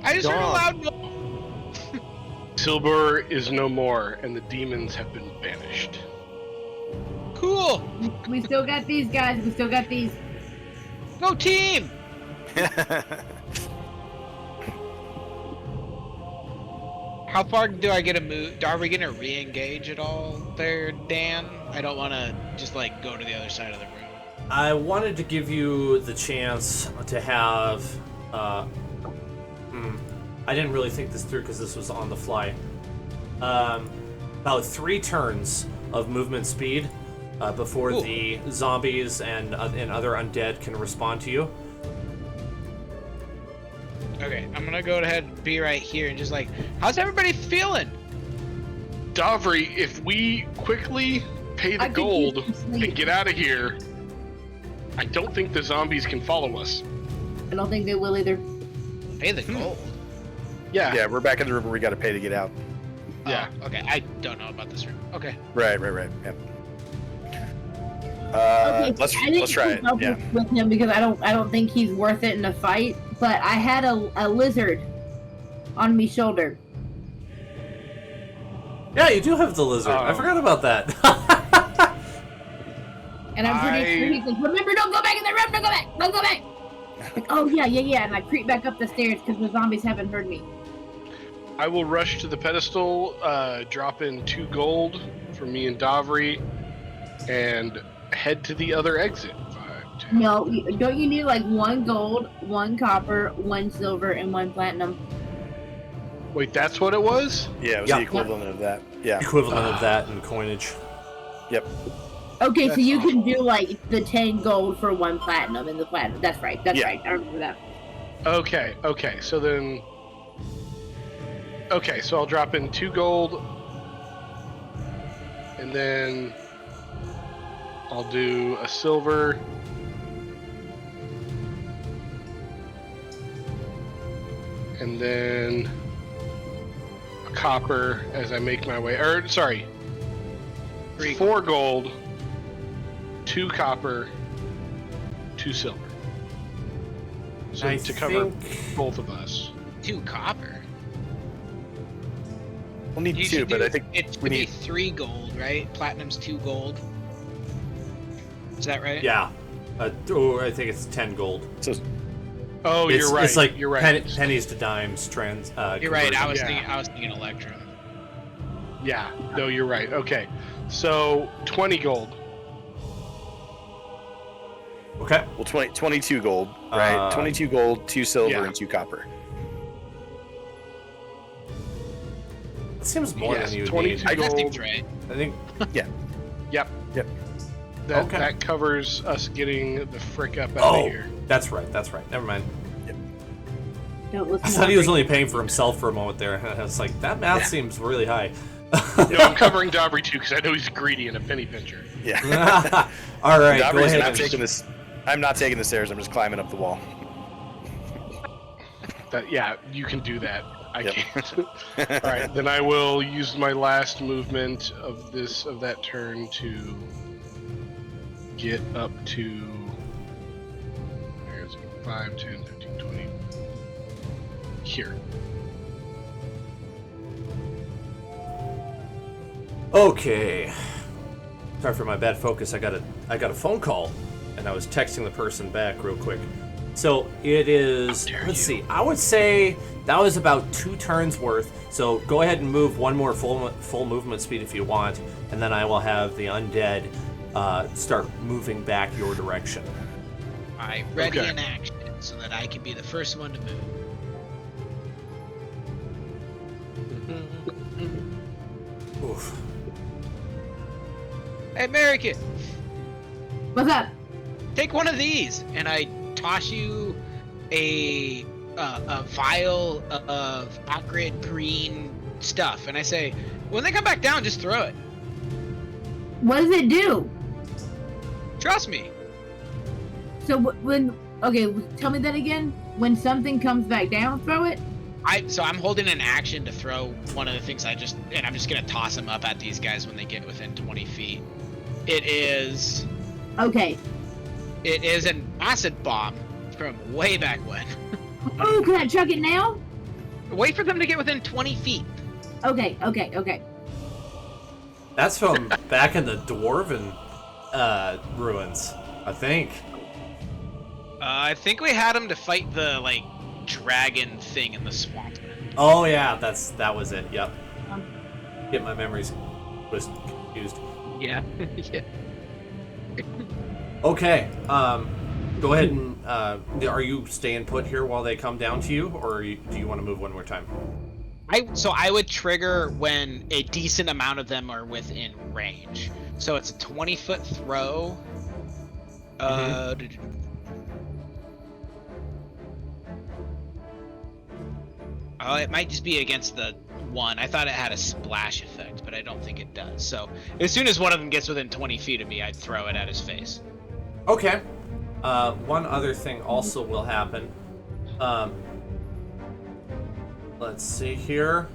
I just heard a loud noise. Silber is no more, and the demons have been banished. Cool. We still got these guys. We still got these. Go team! How far do I get to move? Are we gonna re-engage at all there, Dan? I don't want to just go to the other side of the room. I wanted to give you the chance to have. I didn't really think this through because this was on the fly. About 3 turns of movement speed before the zombies and other undead can respond to you. Okay, I'm gonna go ahead and be right here and just how's everybody feeling? Davri, if we quickly pay the gold and get out of here, I don't think the zombies can follow us. I don't think they will either. Pay the gold? Yeah, we're back in the room where we got to pay to get out. Yeah. Okay, I don't know about this room. Okay. Right. Yep. Let's try it. Yeah. With him because I don't think he's worth it in a fight. But I had a lizard on me shoulder. Yeah, you do have the lizard. I forgot about that. And I'm pretty sure he's like, remember, don't go back in the room. Don't go back. Like, oh yeah. And I creep back up the stairs because the zombies haven't heard me. I will rush to the pedestal, drop in 2 gold for me and Davri, and head to the other exit. 5, 10. No, don't you need like 1 gold, 1 copper, 1 silver, and 1 platinum? Wait, that's what it was? Yeah, it was Yeah. the equivalent of that. Yeah. Equivalent of that in coinage. Yep. Okay, so That's you can do like the 10 gold for 1 platinum in the platinum. That's right. That's Yeah. right. I remember that. Okay. So then. Okay, so I'll drop in 2 gold. And then I'll do a silver. And then a copper as I make my way. Or, sorry. 4 gold, 2 copper, 2 silver. So I to cover think- both of us. 2 copper. We'll need You 2, should but do- I think it should we be need. 3 gold, right? Platinum's 2 gold. Is that right? Yeah. Or I think it's 10 gold. So Oh, It's, you're right. It's like you're right. pennies to dimes trans. You're right. I was Yeah. thinking Electrum. Yeah. No, you're right. Okay. So 20 gold. Okay. well, 22 gold, right? 22 gold, 2 silver, yeah. and 2 copper. That seems more Yes, than you 22 need. That gold. seems right. I think. Yep. Okay. That covers us getting the frick up out Oh, of here. that's right. That's right. Never mind. Don't listen I to thought he was Aubrey. only paying for himself for a moment there. I was like, that math Yeah. seems really high. No, I'm covering Dobry too because I know he's greedy and a penny pincher. Yeah. All right, go Dobry's ahead. not taking this. I'm not taking the stairs. I'm just climbing up the wall. Yeah, you can do that. I Yep. can't. All right, then I will use my last movement of that turn to get up to. There's 5, 10, 15, 20. Here. Okay. Sorry for my bad focus. I got a phone call, and I was texting the person back real quick. So it is. Let's see. I would say that was about 2 turns worth. So go ahead and move 1 more full movement speed if you want, and then I will have the undead start moving back your direction. Alright, ready Okay. in action so that I can be the first one to move. Oof. Hey, American, What's up? take one of these, and I toss you a vial of acrid green stuff, and I say, when they come back down, just throw it. What does it do? Trust me. So okay, tell me that again. When something comes back down, throw it. So I'm holding an action to throw one of the things and I'm just gonna toss them up at these guys when they get within 20 feet. It is Okay. an acid bomb from way back when. Oh, can I chuck it now? Wait for them to get within 20 feet. Okay. That's from back in the dwarven ruins, I think. I think we had them to fight the dragon thing in the swamp. Oh yeah, that was it. Yep. Get my memories confused. Yeah. Yeah. Okay. Go ahead and are you staying put here while they come down to you, or do you want to move one more time? I would trigger when a decent amount of them are within range. So it's a 20-foot throw. Oh, it might just be against the one. I thought it had a splash effect, but I don't think it does. So as soon as one of them gets within 20 feet of me, I'd throw it at his face. Okay. One other thing also will happen. Let's see here.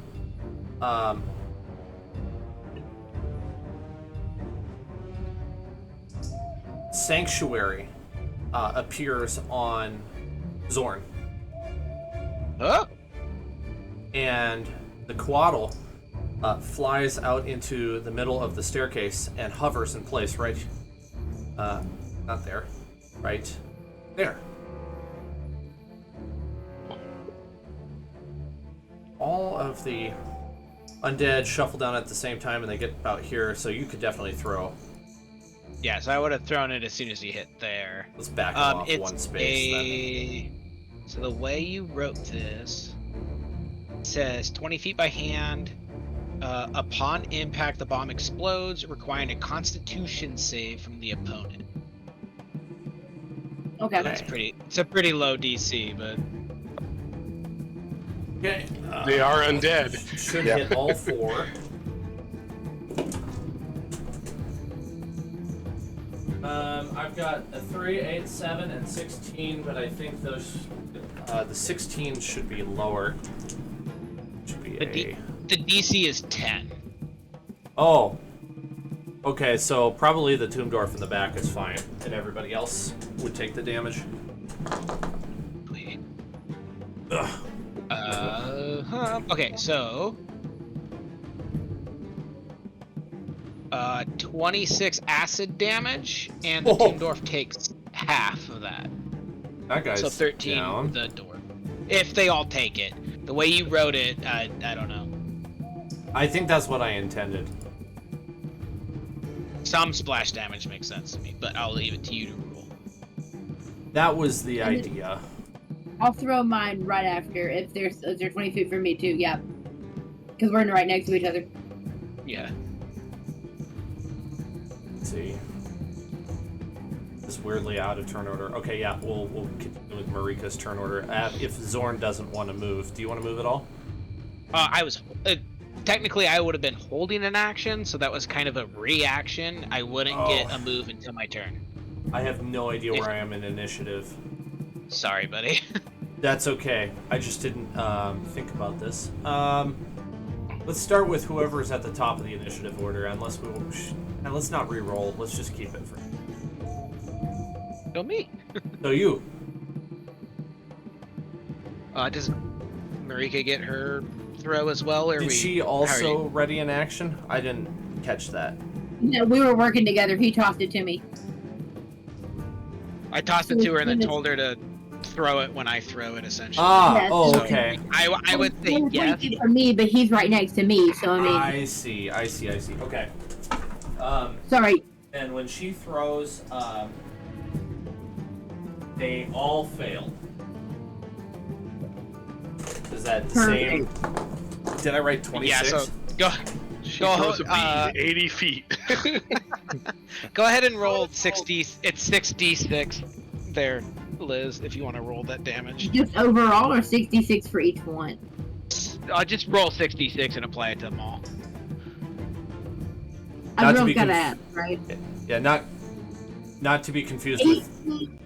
Sanctuary appears on Zorn. Oh! And the Quaddle flies out into the middle of the staircase and hovers in place right, not there, right there. All of the undead shuffle down at the same time and they get about here, so you could definitely throw. Yeah, so I would have thrown it as soon as he hit there. Let's back him off It's one space. Then. So the way you wrote this says 20 feet by hand. Upon impact, the bomb explodes, requiring a Constitution save from the opponent. Okay. That's pretty. It's a pretty low DC, but Okay. They are undead. Should Yeah. hit all 4. I've got a 3, 8, 7, and 16, but I think those the 16 should be lower. Should be the DC is 10. Oh. Okay, so probably the Tomb Dwarf in the back is fine, and everybody else would take the damage. Ugh. Okay, so 26 acid damage, and the Tomb Dwarf takes half of that. That guy's So 13 down. the dwarf. If they all take it. The way you wrote it, I don't know. I think that's what I intended. Some splash damage makes sense to me, but I'll leave it to you to rule. That was the idea. I'll throw mine right after if they're 20 feet from me too. Yeah, because we're right next to each other. Yeah. Let's see. This weirdly out of turn order. Okay, yeah, we'll continue with Marika's turn order. If Zorn doesn't want to move, do you want to move at all? I was technically I would have been holding an action, so that was kind of a reaction. I wouldn't get a move until my turn. I have no idea where I am in initiative. Sorry, buddy. That's okay. I just didn't think about this. Let's start with whoever's at the top of the initiative order, unless we will, and let's not re-roll. Let's just keep it for. No, me. So you. Does Marika get her throw as well, or Did she also ready an action? I didn't catch that. No, we were working together. He tossed it to me. I tossed it to her and then told her to throw it when I throw it, essentially. Ah, Yes. oh, So- okay. I would say He was yes. 20 feet from me, but he's right next to me. So I mean, I see. Okay. sorry. And when she throws, they all fail. Is that the same? Did I write 26? Yeah, so go. She Go, throws a bead 80 feet. Go ahead and roll 60. It's 6d6 there, Liz, if you want to roll that damage. Just overall, or 66 for each one. Just roll 66 and apply it to them all. I Not to really be gotta conf- ask, right? Yeah, not to be confused with. 18,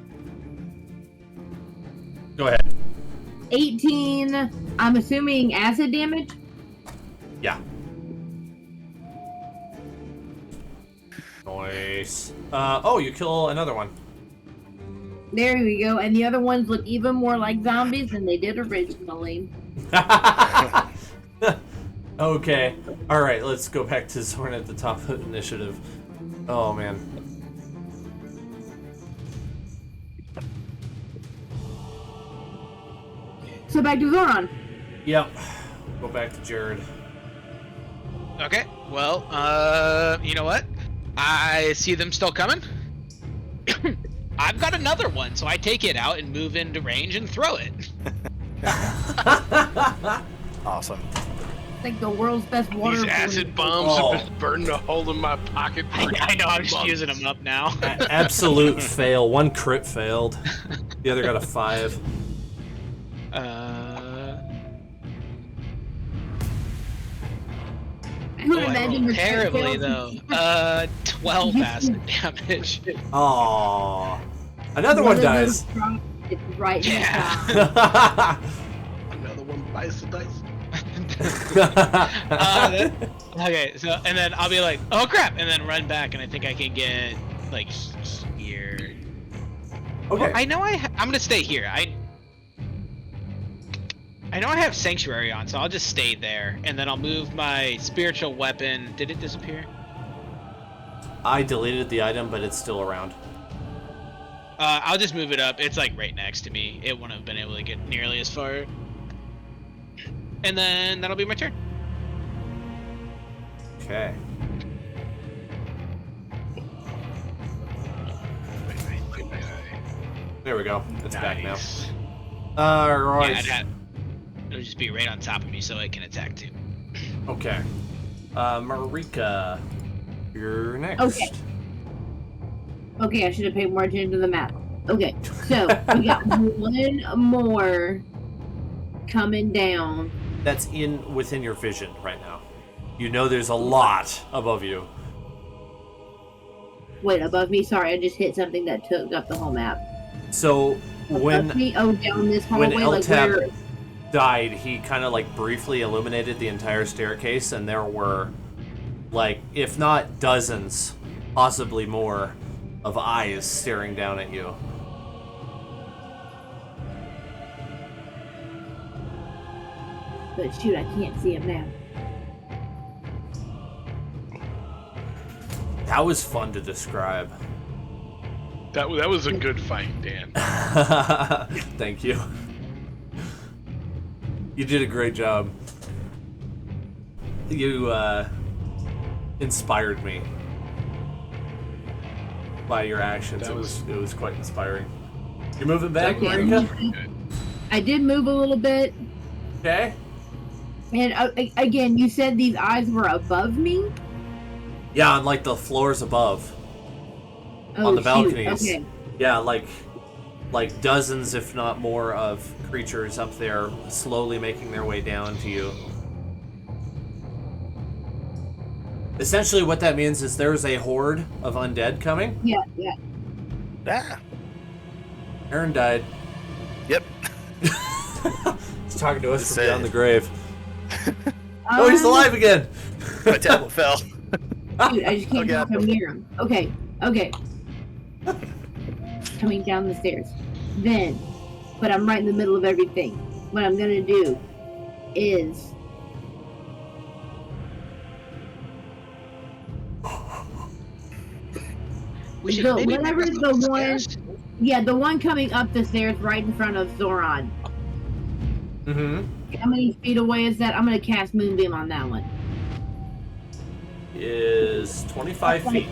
Go ahead. 18. I'm assuming acid damage. Yeah. Nice. Oh, you kill another one. There we go. And the other ones look even more like zombies than they did originally. Okay. All right. Let's go back to Zorn at the top of the initiative. Oh man. So back to Zoran. Yep. Go back to Jared. Okay, well, you know what? I see them still coming. I've got another one, so I take it out and move into range and throw it. Awesome. It's like the world's best water. These acid bombs Oh. have been burned a hole in my pocket. For I know, I'm just months. using them up now. Absolute fail. One crit failed. The other got a 5. I would I imagine rolled the terribly, tails- though. 12 acid damage. Aww. Another one of dies. those drops, it's right in the Yeah. top. Another one bites the dice. Okay, so, and then I'll be like, oh crap, and then run back, and I think I can get, like, here. Okay. Well, I know I'm gonna stay here. I know I have Sanctuary on, so I'll just stay there, and then I'll move my spiritual weapon. Did it disappear? I deleted the item, but it's still around. I'll just move it up. It's like right next to me. It wouldn't have been able to get nearly as far. And then that'll be my turn. Okay. There we go. It's back now. Nice. Right. Yeah, it'll just be right on top of me so it can attack too. Okay. Marika, you're next. Okay. Okay, I should have paid more attention to the map. Okay, so we got one more coming down. That's within your vision right now. You know there's a lot above you. Wait, above me? Sorry, I just hit something that took up the whole map. So when Above me? Oh, down this hallway? Like Eltab where? died, he kind of like briefly illuminated the entire staircase, and there were, like, if not dozens, possibly more, of eyes staring down at you. But shoot, I can't see him now. That was fun to describe. That was a good fight, Dan. Thank you. You did a great job. You inspired me by your actions. It was quite inspiring. You're moving back, Okay. Marika? I did move a little bit. Okay. And again, you said these eyes were above me? Yeah, on like the floors above. Oh, On the shoot, balconies. Okay. Yeah, like dozens, if not more, of creatures up there slowly making their way down to you. Essentially what that means is there's a horde of undead coming. Yeah, yeah. Ah. Aaron died. Yep. He's talking to us Just from beyond saying. the grave. Oh, he's alive again! My tablet fell. Dude, I just can't Okay. come near him. Okay, okay. Coming down the stairs. Then, but I'm right in the middle of everything. What I'm gonna do is We should The- maybe whatever make is us the look one- scared. yeah, the one coming up the stairs right in front of Zoran. Mm-hmm. How many feet away is that? I'm gonna cast Moonbeam on that one. Is 25 feet.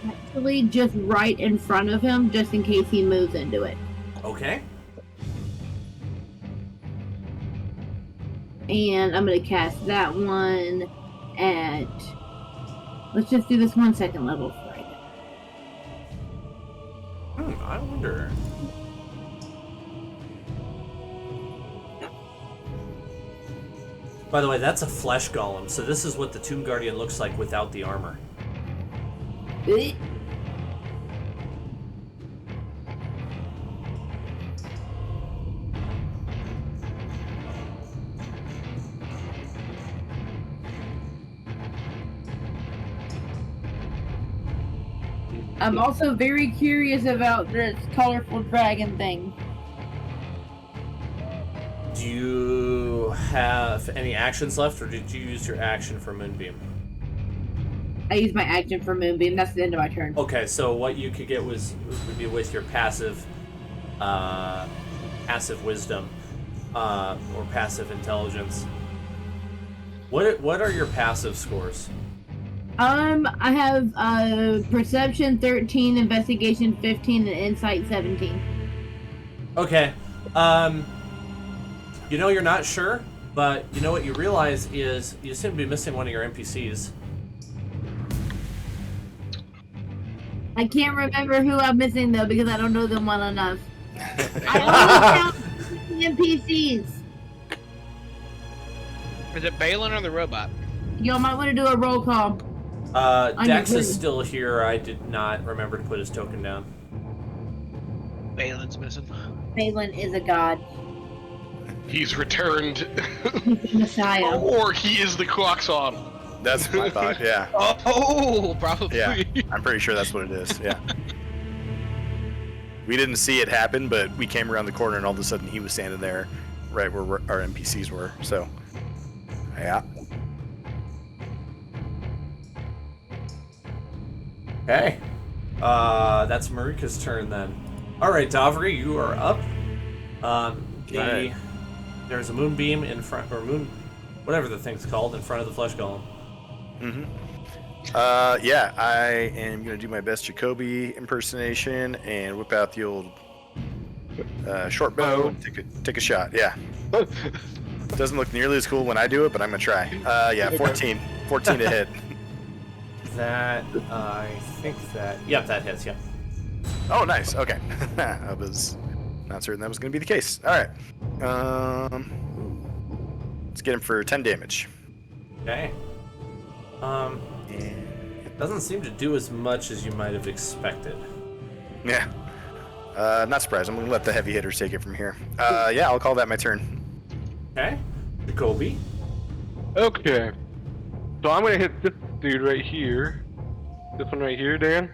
Actually, just right in front of him, just in case he moves into it. Okay. And I'm gonna cast that one at. Let's just do this 1 second level for right now. I wonder. By the way, that's a flesh golem, so this is what the Tomb Guardian looks like without the armor. Eh. I'm also very curious about this colorful dragon thing. Do you have any actions left, or did you use your action for Moonbeam? I use my action for Moonbeam. That's the end of my turn. Okay, so what you could get would be with your passive wisdom, or passive intelligence. What are your passive scores? I have perception 13, investigation 15, and insight 17. Okay. You know, you're not sure, but you know what you realize is you seem to be missing one of your NPCs. I can't remember who I'm missing though because I don't know them well enough. I only count NPCs. Is it Balin or the robot? Y'all might want to do a roll call. Dex your is turn. still here. I did not remember to put his token down. Balin's missing. Balin is a god. He's returned, He's the Messiah. or he is the Quaxon. That's my thought, yeah. Oh, probably. Yeah, I'm pretty sure that's what it is, yeah. We didn't see it happen, but we came around the corner and all of a sudden he was standing there right where our NPCs were, so. Yeah. Okay. That's Marika's turn then. Alright, Davri, you are up. Alright. There's a moonbeam in front, or moon, whatever the thing's called, in front of the flesh golem. Mm-hmm. Yeah, I am gonna do my best Jacoby impersonation and whip out the old Short bow. Take a shot. Yeah. Doesn't look nearly as cool when I do it, but I'm gonna try. Yeah, 14 to hit. That I think that. Yep, that hits. Yep. Oh, nice. Okay. I was not certain that was gonna be the case. All right. Let's get him for 10 damage. Okay. It doesn't seem to do as much as you might have expected. Yeah. Not surprised. I'm gonna let the heavy hitters take it from here. Yeah, I'll call that my turn. Okay. Jacoby. Okay. So I'm gonna hit this dude right here. This one right here, Dan.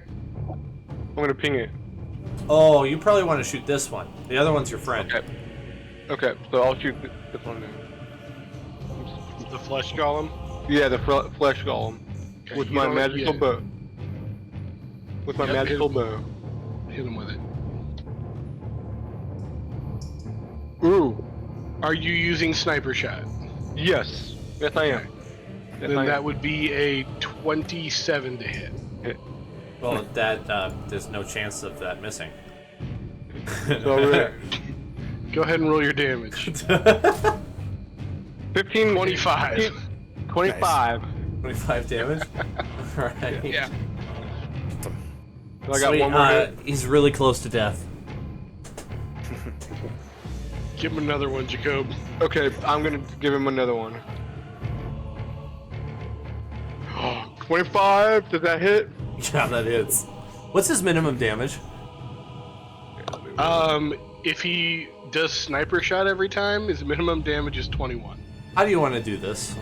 I'm gonna ping it. Oh, you probably want to shoot this one. The other one's your friend. Okay. Okay, so I'll shoot this one then. The flesh golem. Yeah, the flesh golem. Okay, With you my don't- magical yeah. bow. With my Yep, magical hit bow. Hit him with it. Ooh. Are you using sniper shot? Yes. Yes, I am. Yes, Then I that am. would be a 27 to hit. Well, that there's no chance of that missing. So, Go ahead and roll your damage. 15, 25. 25. 25 damage. All right. Yeah. So I got Sweet, one more hit. he's really close to death. Give him another one, Jacob. Okay, I'm gonna give him another one. 25, does that hit? Yeah, that hits. What's his minimum damage? If he does sniper shot every time, his minimum damage is 21. How do you want to do this?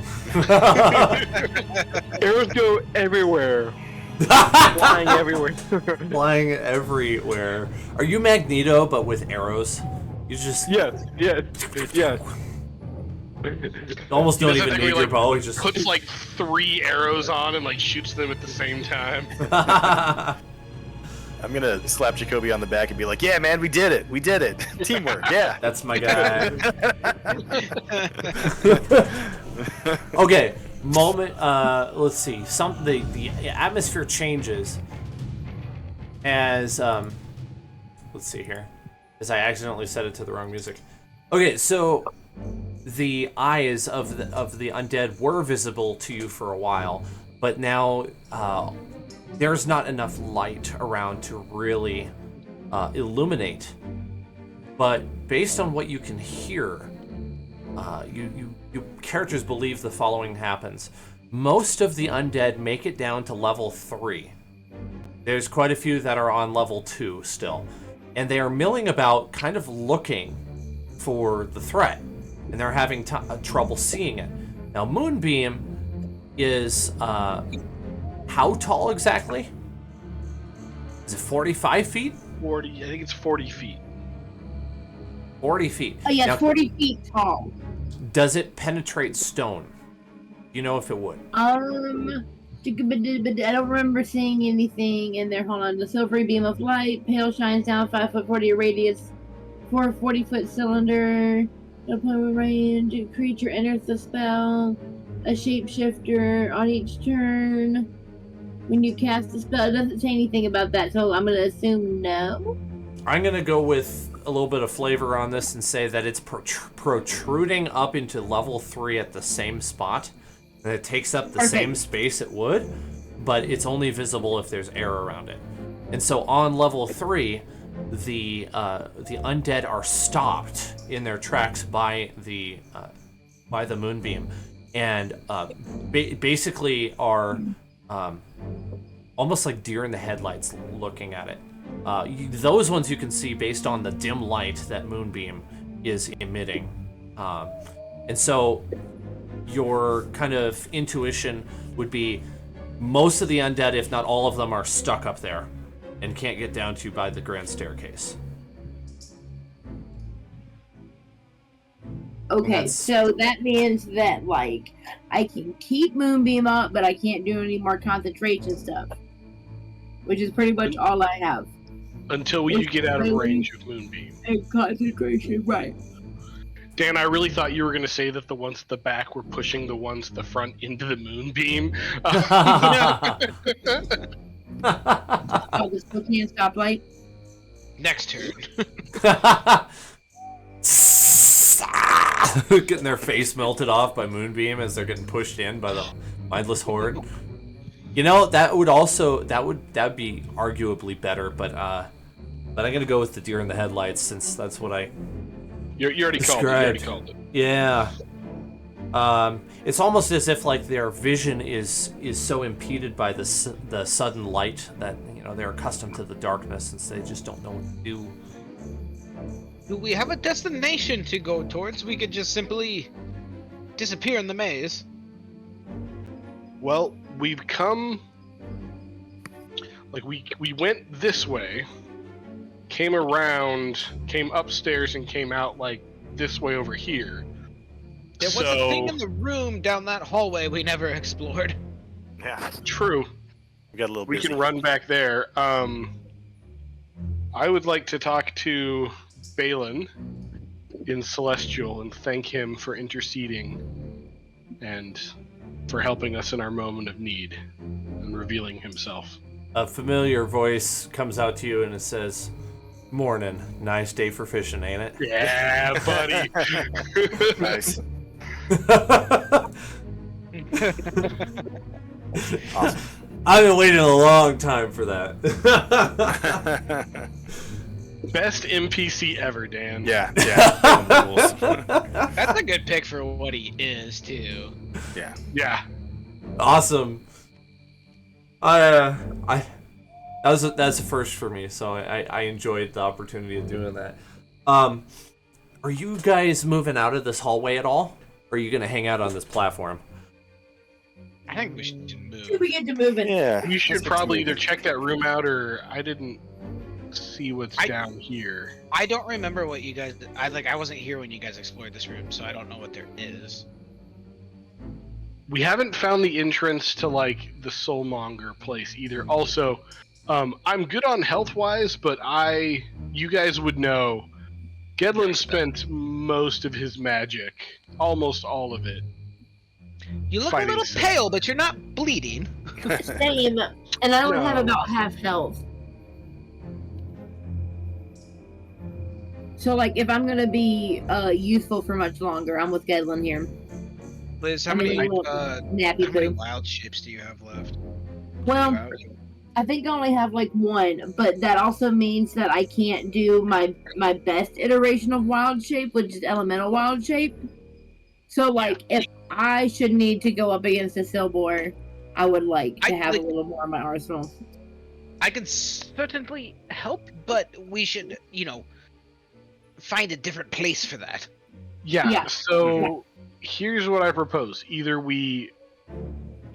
Arrows go everywhere. Flying everywhere. Flying everywhere. Are you Magneto but with arrows? You just Yes, yes, yes. almost don't He even doesn't need actually, your bow. You just Puts like 3 arrows on and like shoots them at the same time. I'm gonna slap Jacoby on the back and be like, "Yeah, man, we did it. We did it. Teamwork. Yeah." That's my guy. Okay, moment. Let's see. The atmosphere changes as let's see here. As I accidentally set it to the wrong music. Okay, so the eyes of the undead were visible to you for a while, but now there's not enough light around to really illuminate. But based on what you can hear, you characters believe the following happens. Most of the undead make it down to level 3. There's quite a few that are on level 2 still. And they are milling about, kind of looking for the threat. And they're having trouble seeing it. Now, Moonbeam is, how tall exactly? Is it 45 feet? 40, I think it's 40 feet. 40 feet. Oh, yeah, Now, 40 feet tall. does it penetrate stone? Do you know if it would? I don't remember seeing anything in there. Hold on. The silvery beam of light, pale shines down 5 foot 40 radius, 4 40-foot cylinder. No point of range. A creature enters the spell. A shapeshifter on each turn. When you cast the spell, it doesn't say anything about that, so I'm gonna assume no. I'm gonna go with a little bit of flavor on this and say that it's protruding up into level 3 at the same spot. And it takes up the same space it would, but it's only visible if there's air around it. And so on level 3, the undead are stopped in their tracks by the moonbeam, and basically are almost like deer in the headlights looking at it. Those ones you can see based on the dim light that moonbeam is emitting, and so your kind of intuition would be most of the undead, if not all of them, are stuck up there and can't get down to you by the grand staircase. Okay, That's- so that means that, like, I can keep Moonbeam up, but I can't do any more concentration stuff. Which is pretty much all I have. Until you get out of range of Moonbeam. And concentration, right. Dan, I really thought you were going to say that the ones at the back were pushing the ones at the front into the Moonbeam. Oh, the Spokane stoplight? Next turn. Getting their face melted off by Moonbeam as they're getting pushed in by the mindless horde. You know, that would be arguably better, but I'm gonna go with the deer in the headlights since that's what I You already called it. You already called it. Yeah. It's almost as if like their vision is so impeded by the sudden light that they're accustomed to the darkness and they just don't know what to do. Do we have a destination to go towards? We could just simply disappear in the maze. Well, we've come. Like we went this way, came around, came upstairs, and came out like this way over here. There was a thing in the room down that hallway we never explored. Yeah, True. we got a little We busy. can run back there. I would like to talk to Balin in Celestial and thank him for interceding and for helping us in our moment of need and revealing himself. A familiar voice comes out to you and it says, "Morning, nice day for fishing, ain't it?" Yeah, buddy. Nice. Awesome. I've been waiting a long time for that. Best NPC ever, Dan. Yeah. That's a good pick for what he is, too. Yeah. Awesome. That's a first for me, so I enjoyed the opportunity of doing that. Are you guys moving out of this hallway at all? Or are you gonna hang out on this platform? I think we should move. We get to moving. Yeah. You should let's get to probably either moving. check that room out or I didn't see what's down here. I don't remember what you guys. I wasn't here when you guys explored this room, so I don't know what there is. We haven't found the entrance to like the Soulmonger place either. Also, I'm good on health wise, but you guys would know, Gedlin spent most of his magic, almost all of it. You look Fighting a little Sith. pale, but you're not bleeding. Same. And I only have No. about half health. So, like, if I'm gonna be useful for much longer, I'm with Gedlin here. Liz, how I mean, many Nappy how many poo. wild shapes do you have left? Well, I think I only have like one, but that also means that I can't do my best iteration of wild shape, which is elemental wild shape. So, like, if I should need to go up against a Silbor, I would like to have a little more in my arsenal. I can certainly help, but we should, find a different place for that. Yeah. So here's what I propose. Either we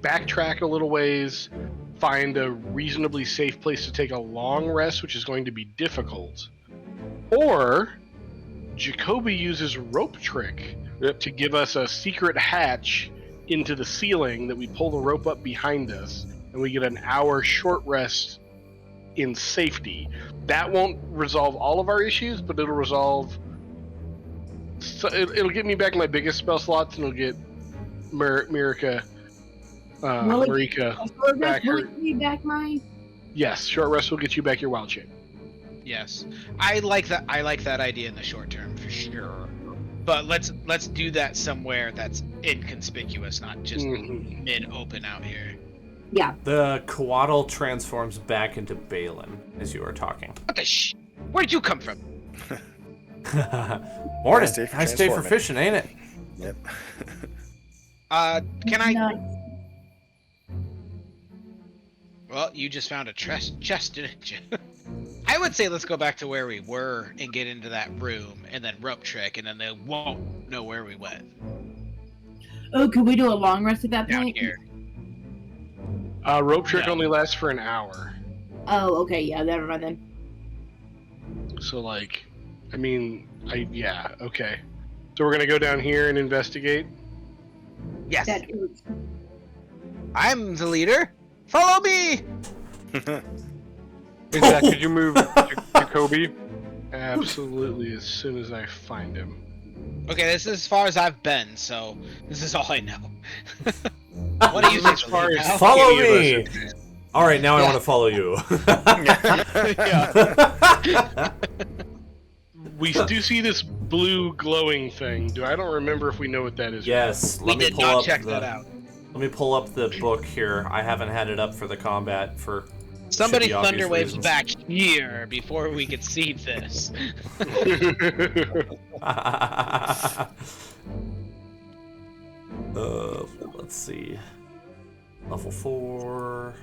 backtrack a little ways, find a reasonably safe place to take a long rest, which is going to be difficult, or Jacoby uses rope trick to give us a secret hatch into the ceiling that we pull the rope up behind us, and we get an hour short rest in safety. That won't resolve all of our issues, but it'll resolve. So it'll get me back my biggest spell slots, and it'll get Marika. Short back rest will her. get me back my. Yes, short rest will get you back your wild shape. Yes, I like that. I like that idea in the short term for sure. But let's do that somewhere that's inconspicuous, not just Mhm. mid-open out here. Yeah. The Coatl transforms back into Balin as you are talking. What the Where'd you come from? Morning, Nice day for nice day for transforming. fishing, ain't it? Yep. Can I? No. Well, you just found a chest, didn't you? I would say let's go back to where we were and get into that room, and then rope trick, and then they won't know where we went. Oh, could we do a long rest at that Down point? here. Rope trick No. only lasts for an hour. Oh, okay. Yeah, never mind then. So like, okay. So we're gonna go down here and investigate. Yes, That I'm the leader. Follow me. Zach, could you move Jacoby? Absolutely, as soon as I find him. Okay, this is as far as I've been, so this is all I know. What do you think? As far as Follow any of us me. have been. All right, now I want to follow you. We do see this blue glowing thing. I don't remember if we know what that is. Yes, We did not check that out. Let me pull up the book here. I haven't had it up for the combat for. Somebody should be obvious thunderwaves reasons. back here before we could see this. Let's see. Level 4.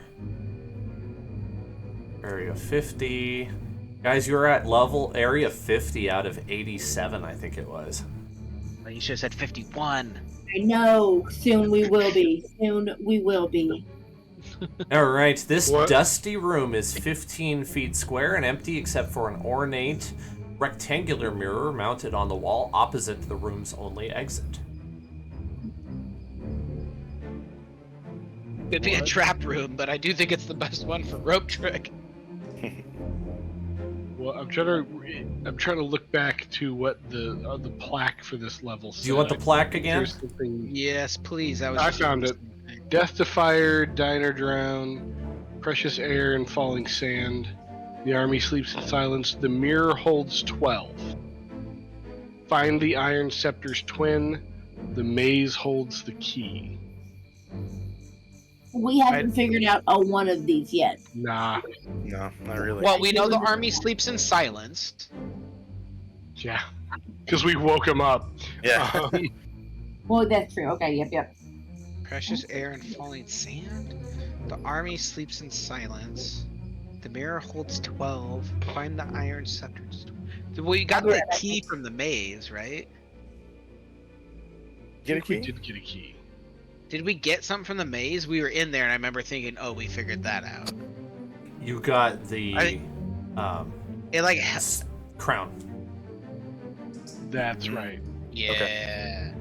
Area 50. Guys, you're at area 50 out of 87, I think it was. Well, you should have said 51. I know. Soon we will be. Soon we will be. Alright, this What? dusty room is 15 feet square and empty except for an ornate rectangular mirror mounted on the wall opposite the room's only exit. It'd be a trap room, but I do think it's the best one for rope trick. Well, I'm trying to look back to what the plaque for this level said. Do you want the plaque again? There's something. Yes, please. I I found it. Death to fire, diner drown, precious air and falling sand. The army sleeps in silence. The mirror holds 12. Find the iron scepter's twin. The maze holds the key. We haven't figured out one of these yet. Nah. No, not really. Well, we know the army sleeps in silence. Yeah. Because we woke him up. Yeah. Well, that's true. Okay, yep. Precious air and falling sand. The army sleeps in silence. The mirror holds 12. Find the iron scepter. Well, you got the key from the maze, right? Get a I think we key? did get a key. Did we get something from the maze? We were in there, and I remember thinking, "Oh, we figured that out." You got the It like, crown. That's right. yeah.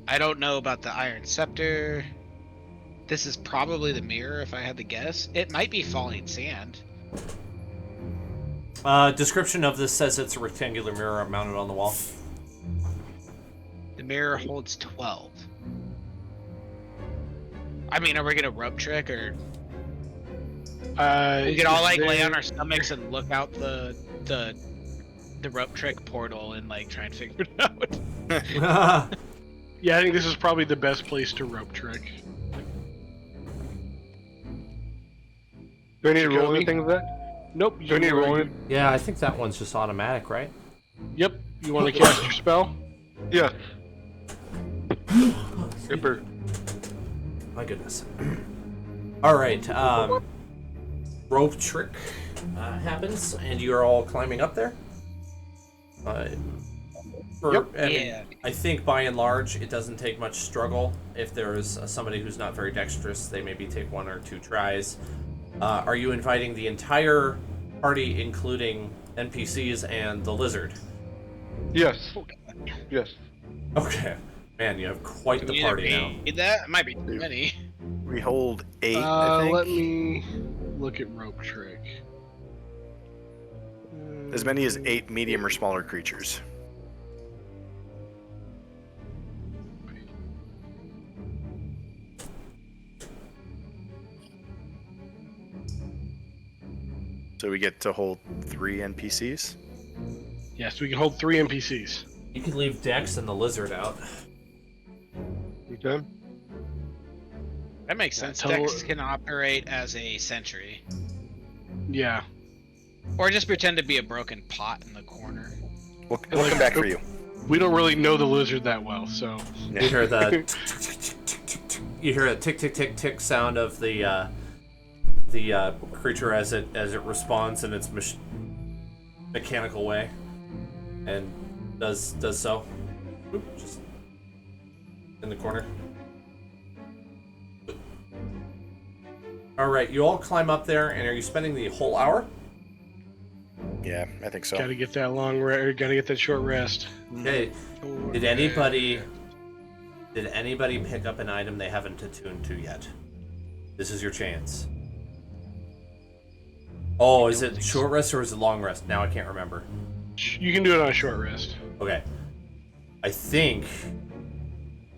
I don't know about the iron scepter. This is probably the mirror, if I had to guess. It might be falling sand. Description of this says it's a rectangular mirror mounted on the wall. The mirror holds 12. I mean, are we gonna rope trick, or we could all like lay on our stomachs and look out the rope trick portal and like try and figure it out? Yeah, I think this is probably the best place to rope trick. Do I need to roll Jacoby? anything with that? Nope. Do I need to roll it? Yeah, I think that one's just automatic, right? Yep. You want to cast your spell? Yes. Ripper. My goodness. All right. Rope trick happens, and you're all climbing up there. Yeah. I think by and large, it doesn't take much struggle. If there's somebody who's not very dexterous, they maybe take 1 or 2 tries. Are you inviting the entire party, including NPCs and the lizard? Yes. Yes. Okay. Man, you have quite the party now. That might be too many. We hold 8, I think. Let me look at rope trick. As many as 8 medium or smaller creatures. So we get to hold 3 NPCs? Yes, we can hold 3 NPCs. You can leave Dex and the lizard out. Okay. That makes sense. total- Dex can operate as a sentry, Yeah. or just pretend to be a broken pot in the corner. We'll come back for you. We don't really know the lizard that well, so. You hear the you hear a tick tick tick tick sound of the creature as it responds in its mechanical way, and does so. Oop, just in the corner. All right, you all climb up there, and are you spending the whole hour? Yeah, I think so. Gotta get that gotta get that short rest. Okay. Did anybody pick up an item they haven't attuned to yet? This is your chance. Oh, is it short rest or is it long rest? Now I can't remember. You can do it on a short rest. Okay. I think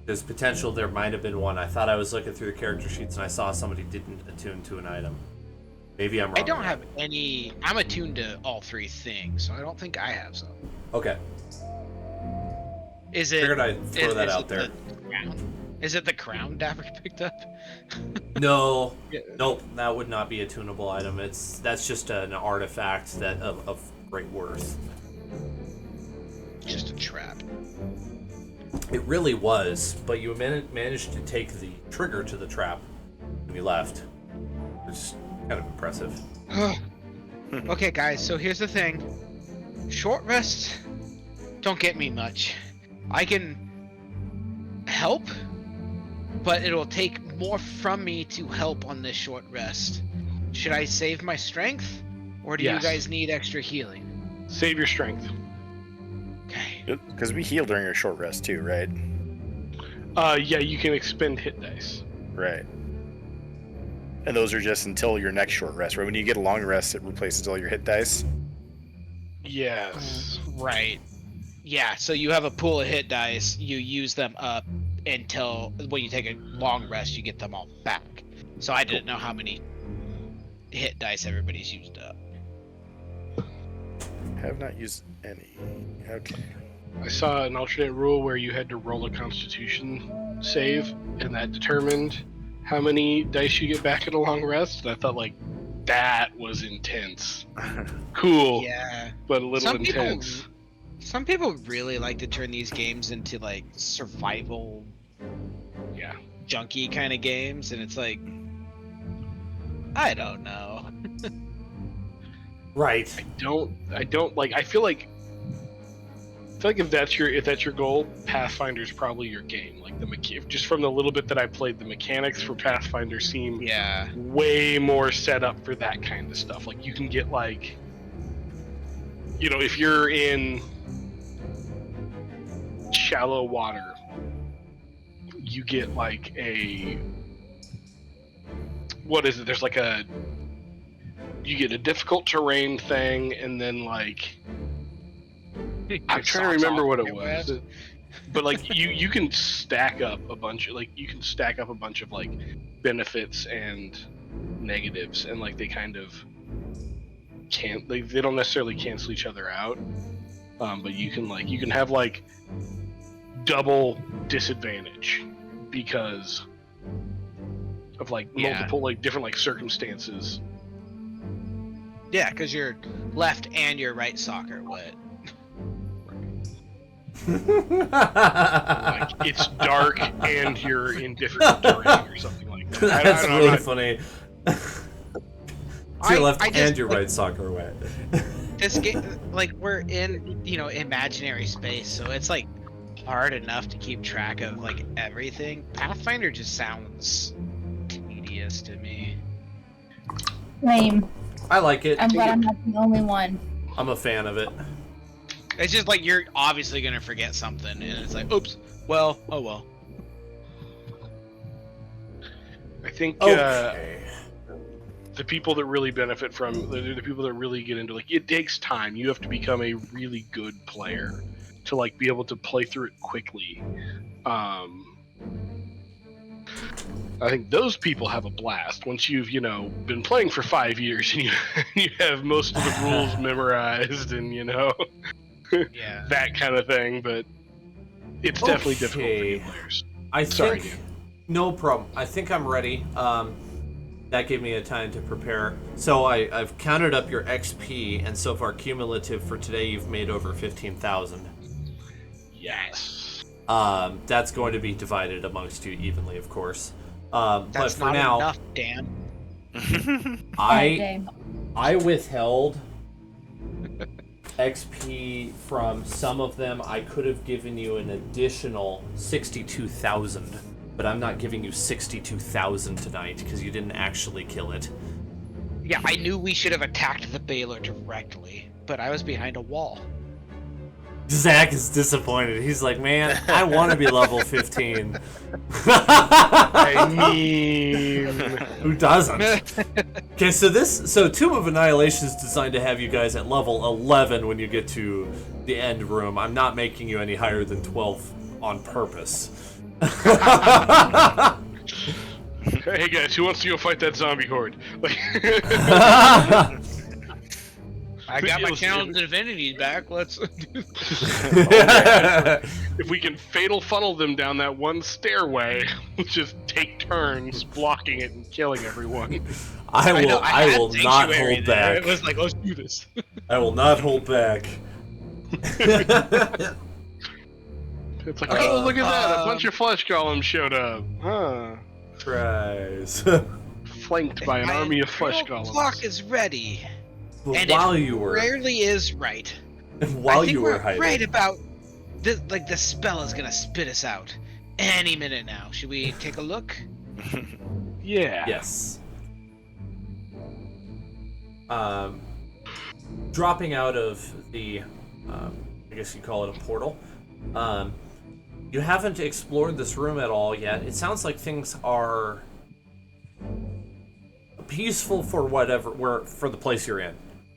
There's potential there might have been one. I thought I was looking through the character sheets and I saw somebody didn't attune to an item. Maybe I'm wrong. I don't have any. I'm attuned to all three things, so I don't think I have some. Okay. Is it? Figured I'd throw that out it there. The crown? Is it the crown Davik picked up? No. Yeah. Nope. That would not be a tunable item. That's just an artifact that of great worth. Just a trap. It really was, but you managed to take the trigger to the trap when you left. It's kind of impressive. Okay, guys. So here's the thing. Short rests don't get me much. I can help, but it'll take more from me to help on this short rest. Should I save my strength, or do Yes. you guys need extra healing? Save your strength. Okay. Because we heal during our short rest too, right? Yeah, you can expend hit dice. Right. And those are just until your next short rest, right? When you get a long rest, it replaces all your hit dice. Yes. Right. Yeah, so you have a pool of hit dice, you use them up until when you take a long rest, you get them all back. So I didn't know how many hit dice everybody's used up. Have not used any. Okay. I saw an alternate rule where you had to roll a Constitution save, and that determined how many dice you get back at a long rest. And I thought, like, that was intense. Cool, Yeah. but a little Some people- intense. Some people really like to turn these games into like survival Yeah. junky kind of games, and it's like, I don't know. Right. I don't like. I feel like if that's your goal, Pathfinder's probably your game. Like just from the little bit that I played, the mechanics for Pathfinder seem Yeah. way more set up for that kind of stuff. Like you can get like, if you're in shallow water, you get like there's like you get a difficult terrain thing, and then like I'm trying to remember what it was, but like you can stack up a bunch of like benefits and negatives, and like they kind of they don't necessarily cancel each other out, but you can have like double disadvantage because of like multiple like different like circumstances. Yeah, because your left and your right sock are wet. Like it's dark and you're in different terrain or something like that. That's I don't really know. funny. So your left I just- and your right sock are wet. This game, like, we're in, imaginary space, so it's like hard enough to keep track of like everything. Pathfinder just sounds tedious to me. Same. I like it. I'm glad I'm not the only one. I'm a fan of it. It's just like you're obviously gonna forget something, and it's like, oops. Well, oh well. I think Okay. the people that really benefit from the people that really get into like it takes time. You have to become a really good player to like be able to play through it quickly. I think those people have a blast once you've been playing for 5 years and you have most of the rules memorized and Yeah. that kind of thing. But it's definitely difficult for Okay. new players. Sorry, Dan. No problem. I think I'm ready. That gave me a time to prepare. So I've counted up your XP, and so far cumulative for today, you've made over 15,000. Yes. That's going to be divided amongst you evenly, of course. But That's for not now, enough, Dan. I withheld XP from some of them. I could have given you an additional 62,000, but I'm not giving you 62,000 tonight because you didn't actually kill it. Yeah, I knew we should have attacked the Baylor directly, but I was behind a wall. Zach is disappointed. He's like, man, I want to be level 15. I mean, Who doesn't? Okay, so Tomb of Annihilation is designed to have you guys at level 11 when you get to the end room. I'm not making you any higher than 12 on purpose. Hey guys, who wants to go fight that zombie horde? Like, I got my Listen. Challenge Divinities back. Let's. if we can fatal funnel them down that one stairway, we'll just take turns blocking it and killing everyone. I will. I had will not Sanctuary hold there. back. It was like, let's do this. I will not hold back. It's like, oh, look at that! A bunch Um, of flesh golems showed up. Huh. Tries. Flanked by an My army of flesh Imperial golems. clock is ready. And while it you were rarely is right. while I think you we're were hiding, right about this. Like the spell is gonna spit us out any minute now. Should we take a look? Yeah. yes. Dropping out of the, I guess you call it a portal. You haven't explored this room at all yet. It sounds like things are peaceful for for the place you're in.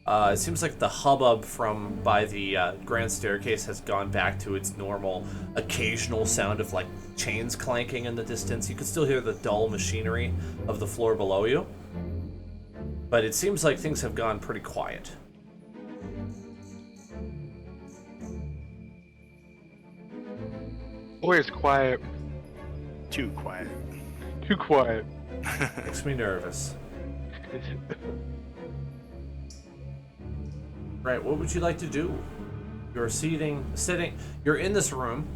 It seems like the hubbub from by the grand staircase has gone back to its normal occasional sound of like chains clanking in the distance. You can still hear the dull machinery of the floor below you. But it seems like things have gone pretty quiet. Boy, it's quiet. Too quiet. Too quiet. Makes me nervous. Right, what would you like to do? You're sitting, you're in this room.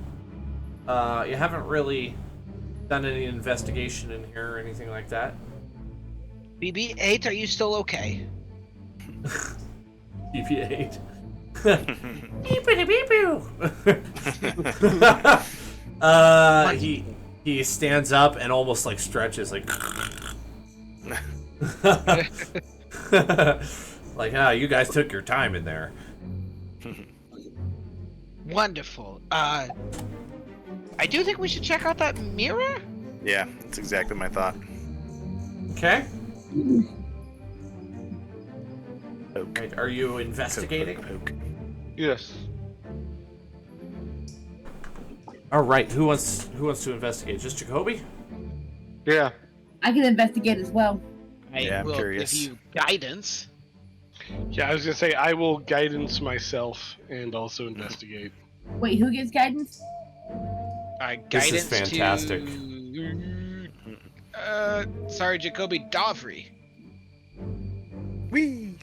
You haven't really done any investigation in here or anything like that. BB-8, are you still okay? BB-8. He stands up and almost like stretches like like, you guys took your time in there. Wonderful. I do think we should check out that mirror. Yeah, that's exactly my thought. Okay. Poke. Right, are you investigating? Poke. Yes. All right. Who wants to investigate? Just Jacoby? Yeah. I can investigate as well. I Yeah, I'm will curious. give you guidance. Yeah, I was gonna say I will guidance myself and also investigate. Wait, who gives guidance? This Guidance is fantastic. Sorry, Jacoby Dovry. Whee!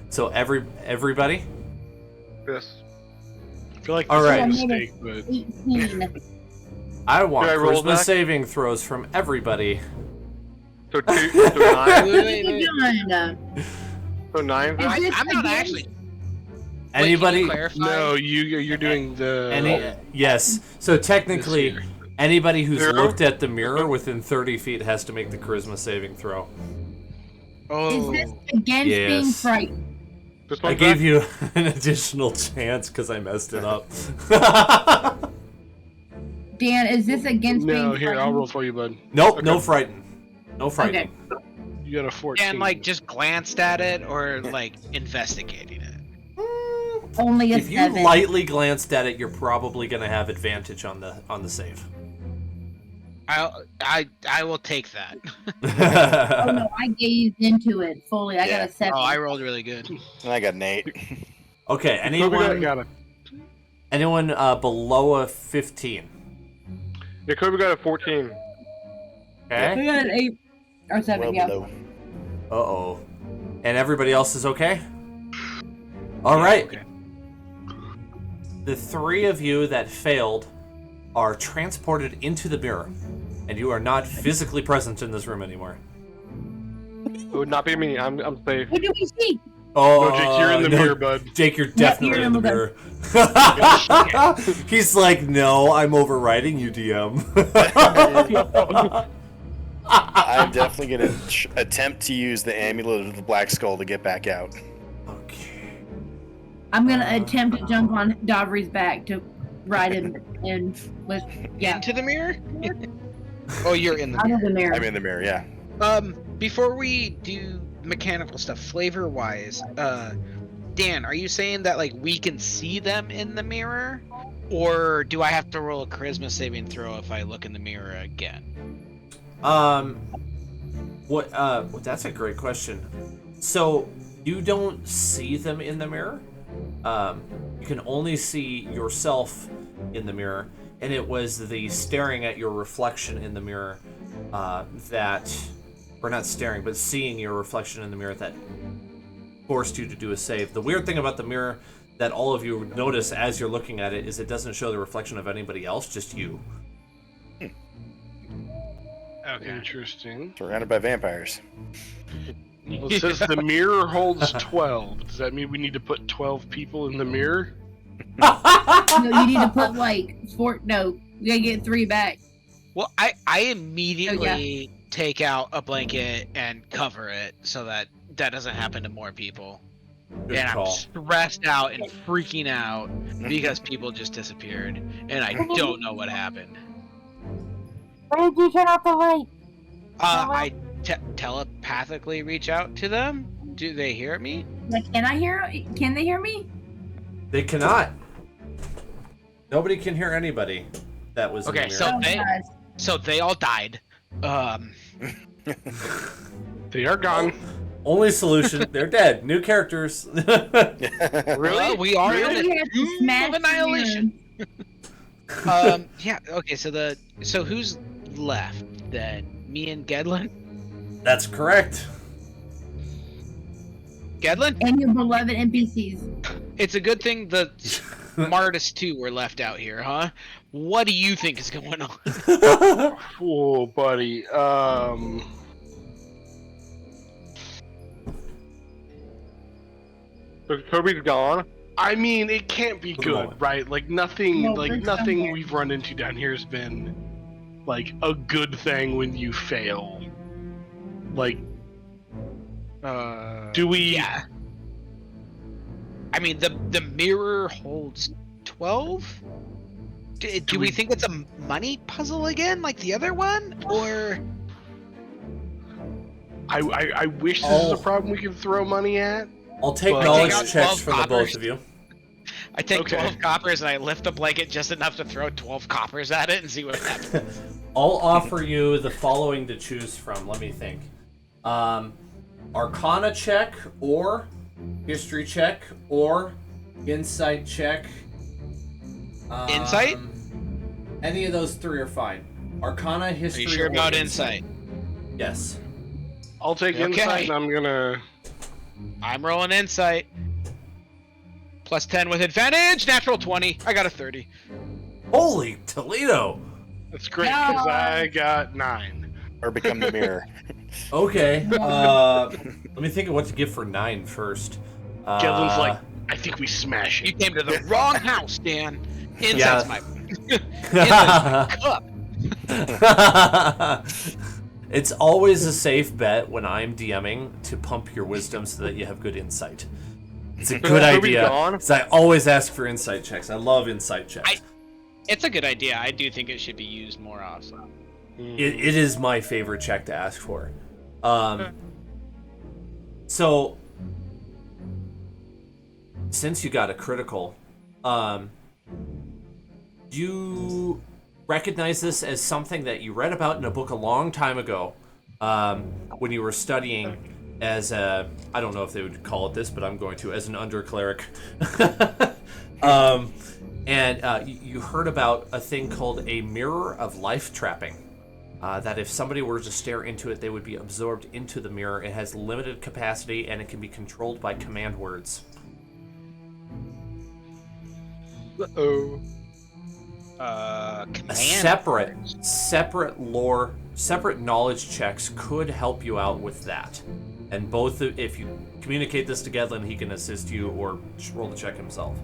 So everybody? Yes. I feel like All this right. is a mistake, but 18. I want Should I roll charisma back? saving throws from everybody. So 2, so 9, Done. so 9. Is this I'm not again? actually. Anybody? Wait, can you clarify? no, you're doing the Yes. So technically, This year. anybody who's 0? looked at the mirror within 30 feet has to make the charisma saving throw. Is this against being Yes. frightened? This I one's gave back? you an additional chance because I messed it up. Dan, is this against being No, frightened? here I'll roll for you, bud. Nope, no frighten. No frighten. Okay. You got a 14. And like just glanced at it or like investigating it. Only a If you 7. lightly glanced at it, you're probably going to have advantage on the save. I will take that. Oh no, I gazed into it fully. I Yeah. got a 7. Oh, I rolled really good. And I got an 8. Okay, Kobe anyone got a anyone below a 15? Yeah, Kobe got a 14. Okay. We got an 8 or 7, Well yeah. below. Uh-oh. And everybody else is okay? All right. Okay. The three of you that failed are transported into the mirror, and you are not physically present in this room anymore. It would not be me. I'm safe. What do we see? Oh, No, Jake, you're in the no, mirror, bud. Jake, you're definitely you're in the in mirror. He's like, no, I'm overriding you, DM. I'm definitely going to attempt to use the amulet of the Black Skull to get back out. Okay. I'm gonna attempt to jump on Davri's back to ride him in with Into the mirror? Oh, you're in the out mirror. of the mirror. I'm in the mirror, yeah. Before we do mechanical stuff, flavor wise, Dan, are you saying that like we can see them in the mirror? Or do I have to roll a charisma saving throw if I look in the mirror again? That's a great question. So you don't see them in the mirror. You can only see yourself in the mirror, and it was the staring at your reflection in the mirror or not staring, but seeing your reflection in the mirror that forced you to do a save. The weird thing about the mirror that all of you notice as you're looking at it is it doesn't show the reflection of anybody else, just you. Okay. Interesting. Surrounded by vampires. Well, it says the mirror holds 12. Does that mean we need to put 12 people in the mirror? No, you need to put like 4. No, you gotta get 3 back. Well, I immediately take out a blanket and cover it so that doesn't happen to more people. Good and call. I'm stressed out and freaking out because people just disappeared and I don't know what happened. Why did you turn off the light? I telepathically reach out to them. Do they hear me? Like, can they hear me? They cannot. Nobody can hear anybody that was Okay, in the so mirror. so they all died. They are gone. Only solution, they're dead. New characters. Really? We are Really? in You a have to tomb smash of the annihilation. Yeah. Okay. So who's left then? Me and Gedlin. That's correct. Gedlin. And your beloved NPCs. It's a good thing the smartest 2 were left out here, huh? What do you think is going on? Oh, buddy. So Toby's gone. I mean, it can't be For the good, moment. right? Like nothing, No, like there's nothing somewhere. we've run into down here has been like a good thing when you fail. Like, do we? Yeah. I mean, the mirror holds 12. Do we think it's a money puzzle again, like the other one, or? I wish this is Oh. a problem we could throw money at. I'll take But- knowledge Take out checks 12 from the both coppers. of you. I take Okay. 12 coppers and I lift the blanket just enough to throw 12 coppers at it and see what happens. I'll offer you the following to choose from. Let me think. Arcana check or history check or insight check. Insight? Any of those 3 are fine. Arcana, Are history, you sure or about insight? Yes. I'll take Okay. insight, and I'm gonna. I'm rolling insight. Plus 10 with advantage. Natural 20. I got a 30. Holy Toledo! That's great because No. I got 9. Or become the mirror. Okay. Let me think of what to give for 9 first. Gedlin's like, I think we smash You it. came to the wrong house, Dan. Insight's Yeah. my insight's my cup. It's always a safe bet when I'm DMing to pump your wisdom so that you have good insight. It's a good Toby's idea. gone. 'Cause I always ask for insight checks. I love insight checks. It's a good idea. I do think it should be used more often. It is my favorite check to ask for. So, since you got a critical, you recognize this as something that you read about in a book a long time ago when you were studying as a, I don't know if they would call it this, but I'm going to, as an under cleric. You heard about a thing called a mirror of life trapping. That if somebody were to stare into it, they would be absorbed into the mirror. It has limited capacity and it can be controlled by command words. Oh. A Command. separate lore, separate knowledge checks could help you out with that. And both, if you communicate this to Gedlin, he can assist you or roll the check himself.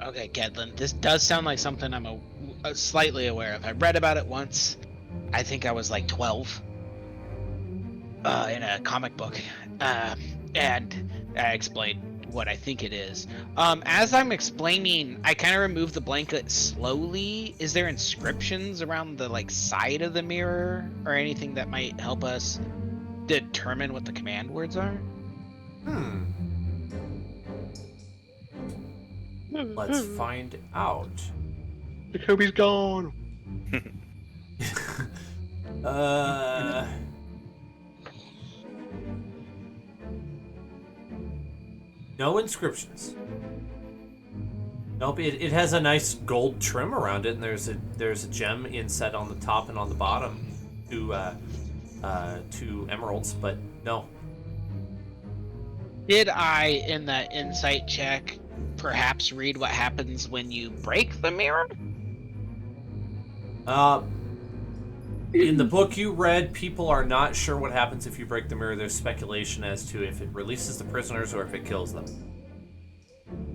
Okay, Gedlin, this does sound like something I'm slightly aware of. I read about it once. I think I was like 12 in a comic book, and I explained what I think it is. As I'm explaining, I kind of remove the blanket slowly. Is there inscriptions around the side of the mirror or anything that might help us determine what the command words are? Let's find out. Jacoby's gone. No inscriptions. Nope, it has a nice gold trim around it, and there's a gem inset on the top and on the bottom, two emeralds, but no. Did I, in that insight check, perhaps read what happens when you break the mirror? In the book you read, people are not sure what happens if you break the mirror. There's speculation as to if it releases the prisoners or if it kills them.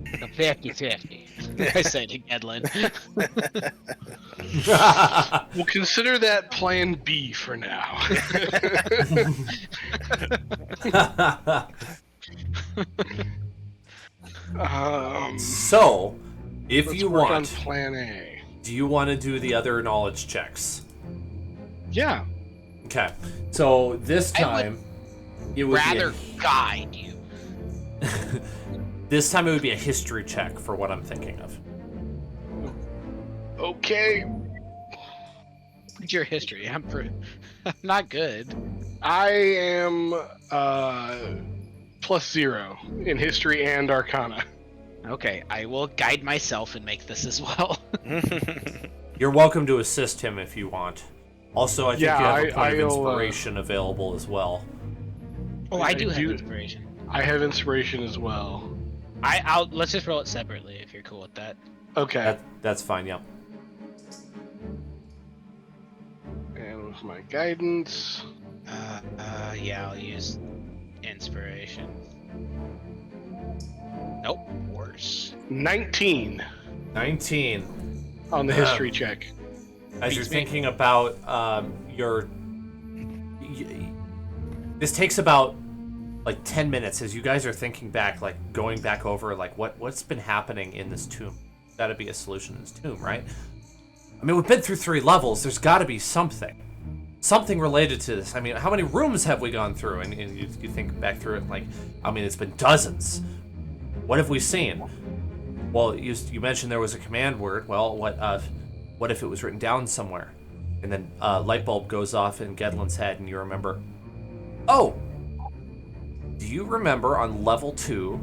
50-50. I say to Gedlin. We'll consider that plan B for now. So, if let's you work on want, plan A. do you want to do the other knowledge checks? Yeah. Okay. So this I would time, it would Rather be guide you. this time it would be a history check for what I'm thinking of. Okay. What's your history? I'm not good. I am +0 in history and arcana. Okay, I will guide myself and make this as well. You're welcome to assist him if you want. Also, I think Yeah, you have a point of I'll, inspiration available as well. Oh, I I do have do- inspiration. I have inspiration as well. I'll let's just roll it separately if you're cool with that. Okay. That's fine, yeah. And with my guidance. Yeah, I'll use inspiration. Nope, worse. 19 19. on the history check. As you're Beats me. thinking about this takes about like 10 minutes as you guys are thinking back, like going back over like what's been happening in this tomb. Gotta be a solution in this tomb, right? I mean, we've been through 3 levels. There's got to be something related to this. I mean, how many rooms have we gone through? And you think back through it, like, I mean, it's been dozens. What have we seen? Well, you mentioned there was a command word. Well, what if it was written down somewhere? And then light bulb goes off in Gedlin's head, and you remember. Oh, do you remember on level 2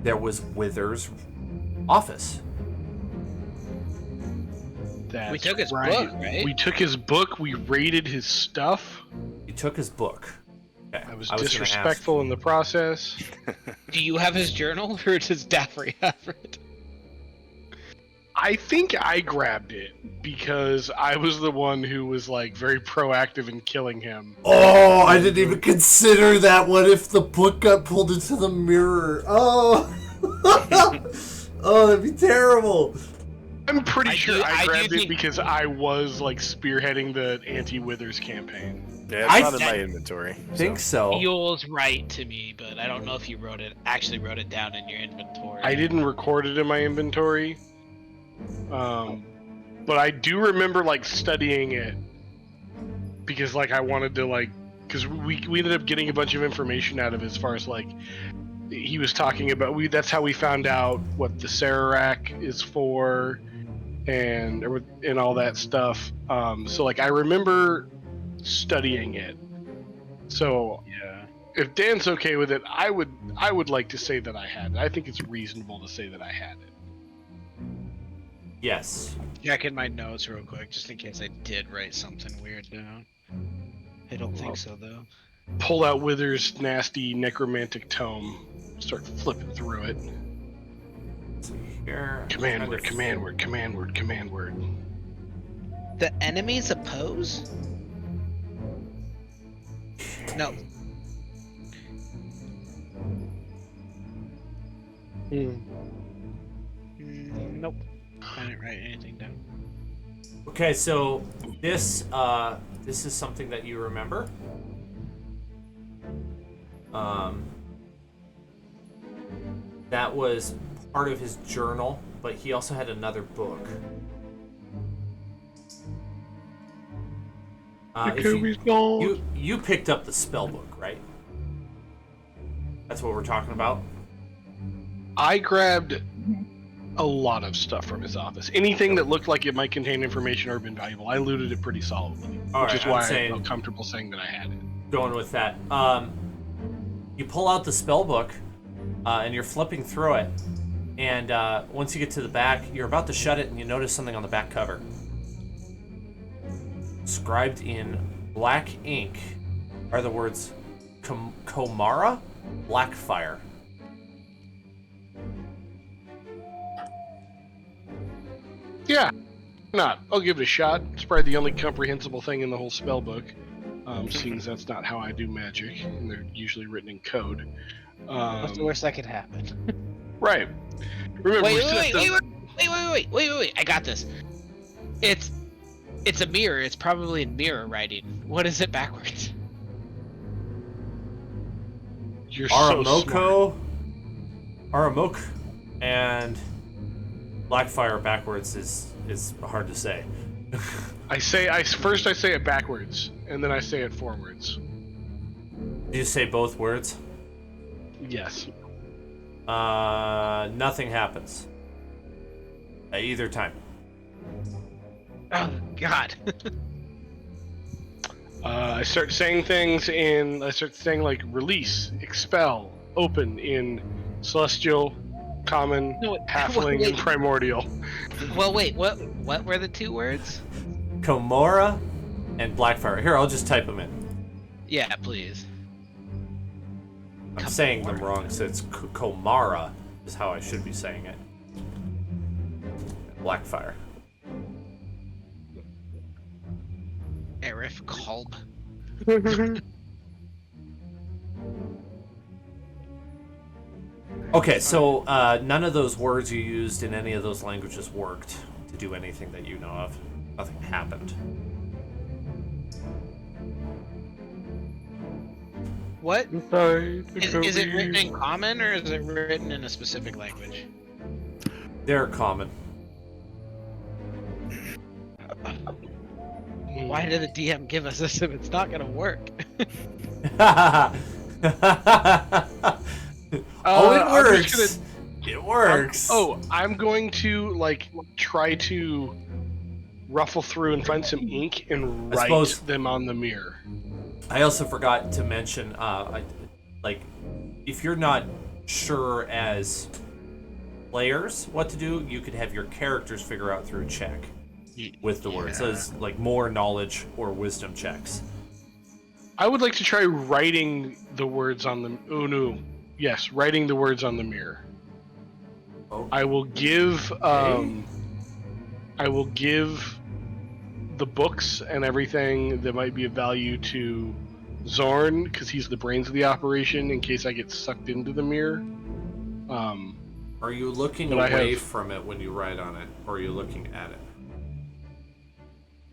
there was Wither's office? That's We took his right. book, right? We took his book. We raided his stuff. You took his book. Okay. I was gonna disrespectful in the process. Do you have his journal, or does Daffrey have it? I think I grabbed it because I was the one who was like very proactive in killing him. Oh, I didn't even consider that. What if the book got pulled into the mirror? Oh, oh, that'd be terrible. I'm pretty sure I do grabbed it think- because I was like spearheading the anti-Withers campaign. Yeah, I it's not in th- my inventory. I think so. Feels right to me, but I don't know if you actually wrote it down in your inventory. I didn't record it in my inventory, but I do remember like studying it because like I wanted to like because we ended up getting a bunch of information out of it as far as like he was talking about that's how we found out what the Sararak is for and all that stuff. So like I remember studying it. So Yeah. if Dan's okay with it, I would like to say that I had it. I think it's reasonable to say that I had it. Yes. Checking my notes real quick, just in case I did write something weird down. I don't think so, though. Pull out Wither's nasty necromantic tome. Start flipping through it. So here. Command word, command word, command word, command word. The enemies oppose? No. Nope. I didn't write anything down. Okay, so this is something that you remember. That was part of his journal, but he also had another book. Jacoby's gone. You picked up the spell book, right? That's what we're talking about. I grabbed a lot of stuff from his office. Anything that looked like it might contain information or been valuable, I looted it pretty solidly. All which right, is why I'm saying- I felt comfortable saying that I had it. Going with that. You pull out the spell book, and you're flipping through it. And once you get to the back, you're about to shut it, and you notice something on the back cover. Scribed in black ink are the words Komara Blackfire. Yeah, not. I'll give it a shot. It's probably the only comprehensible thing in the whole spell book, seeing as that's not how I do magic, and they're usually written in code. What's the worst that could happen? Right. Remember, we Wait, set wait! I got this. It's a mirror. It's probably in mirror writing. What is it backwards? You're so smart. Aramok, and Blackfire backwards is hard to say. I say it backwards, and then I say it forwards. Do you say both words? Yes. Nothing happens. At either time. Oh God. I start saying things like release, expel, open in celestial, common, No, halfling, wait. and primordial. Well, wait. What were the two words? Komora and Blackfire. Here, I'll just type them in. Yeah, please. I'm saying them wrong, so it's Komara is how I should be saying it. Blackfire. Arif Kolb. Okay, so none of those words you used in any of those languages worked to do anything that you know of. Nothing happened. What? Inside the Is it written in cubby. common or is it written in a specific language? They're common. Why did the DM give us this if it's not gonna work? Oh, it I'm works. just It works. I'm going to try to ruffle through and find some ink and I write suppose- them on the mirror. I also forgot to mention, if you're not sure as players what to do, you could have your characters figure out through a check with the words. So it's like more knowledge or wisdom checks. I would like to try writing the words on the. Oh no! Yes, writing the words on the mirror. Oh. I will give. I will give the books and everything that might be of value to Zorn because he's the brains of the operation. In case I get sucked into the mirror. Are you looking But I away have- from it when you write on it, or are you looking at it?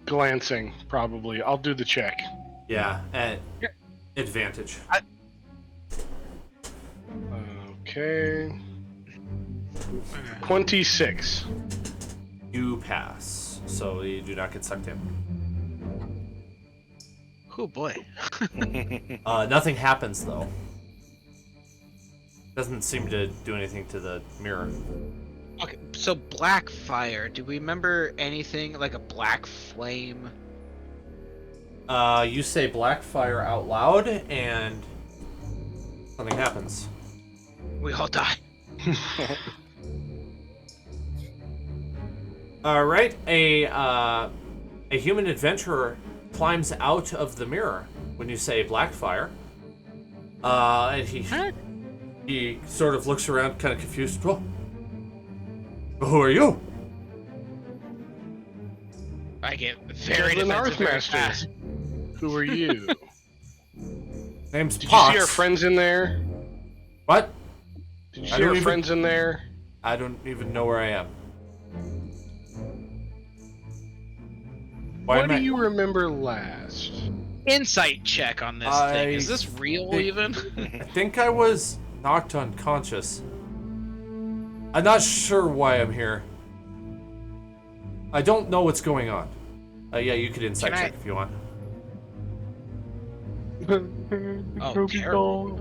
Glancing, probably. I'll do the check. Yeah, at advantage. Okay. 26. You pass, so you do not get sucked in. Oh boy. Nothing happens though. Doesn't seem to do anything to the mirror. Okay, so black fire. Do we remember anything like a black flame? You say black fire out loud, and something happens. We all die. All right, a human adventurer climbs out of the mirror when you say black fire. And he sort of looks around, kind of confused. Oh, who are you? I get very Devlin defensive very Arthmaster. fast. Who are you? Name's Did you Pox. see our friends in there? What? Did you I see don't our even- friends in there? I don't even know where I am. Why What am do I- you remember last? Insight check on this thing. Is this real think- even? I think I was knocked unconscious. I'm not sure why I'm here. I don't know what's going on. Yeah, you could insight Can I- check if you want. Oh, terrible.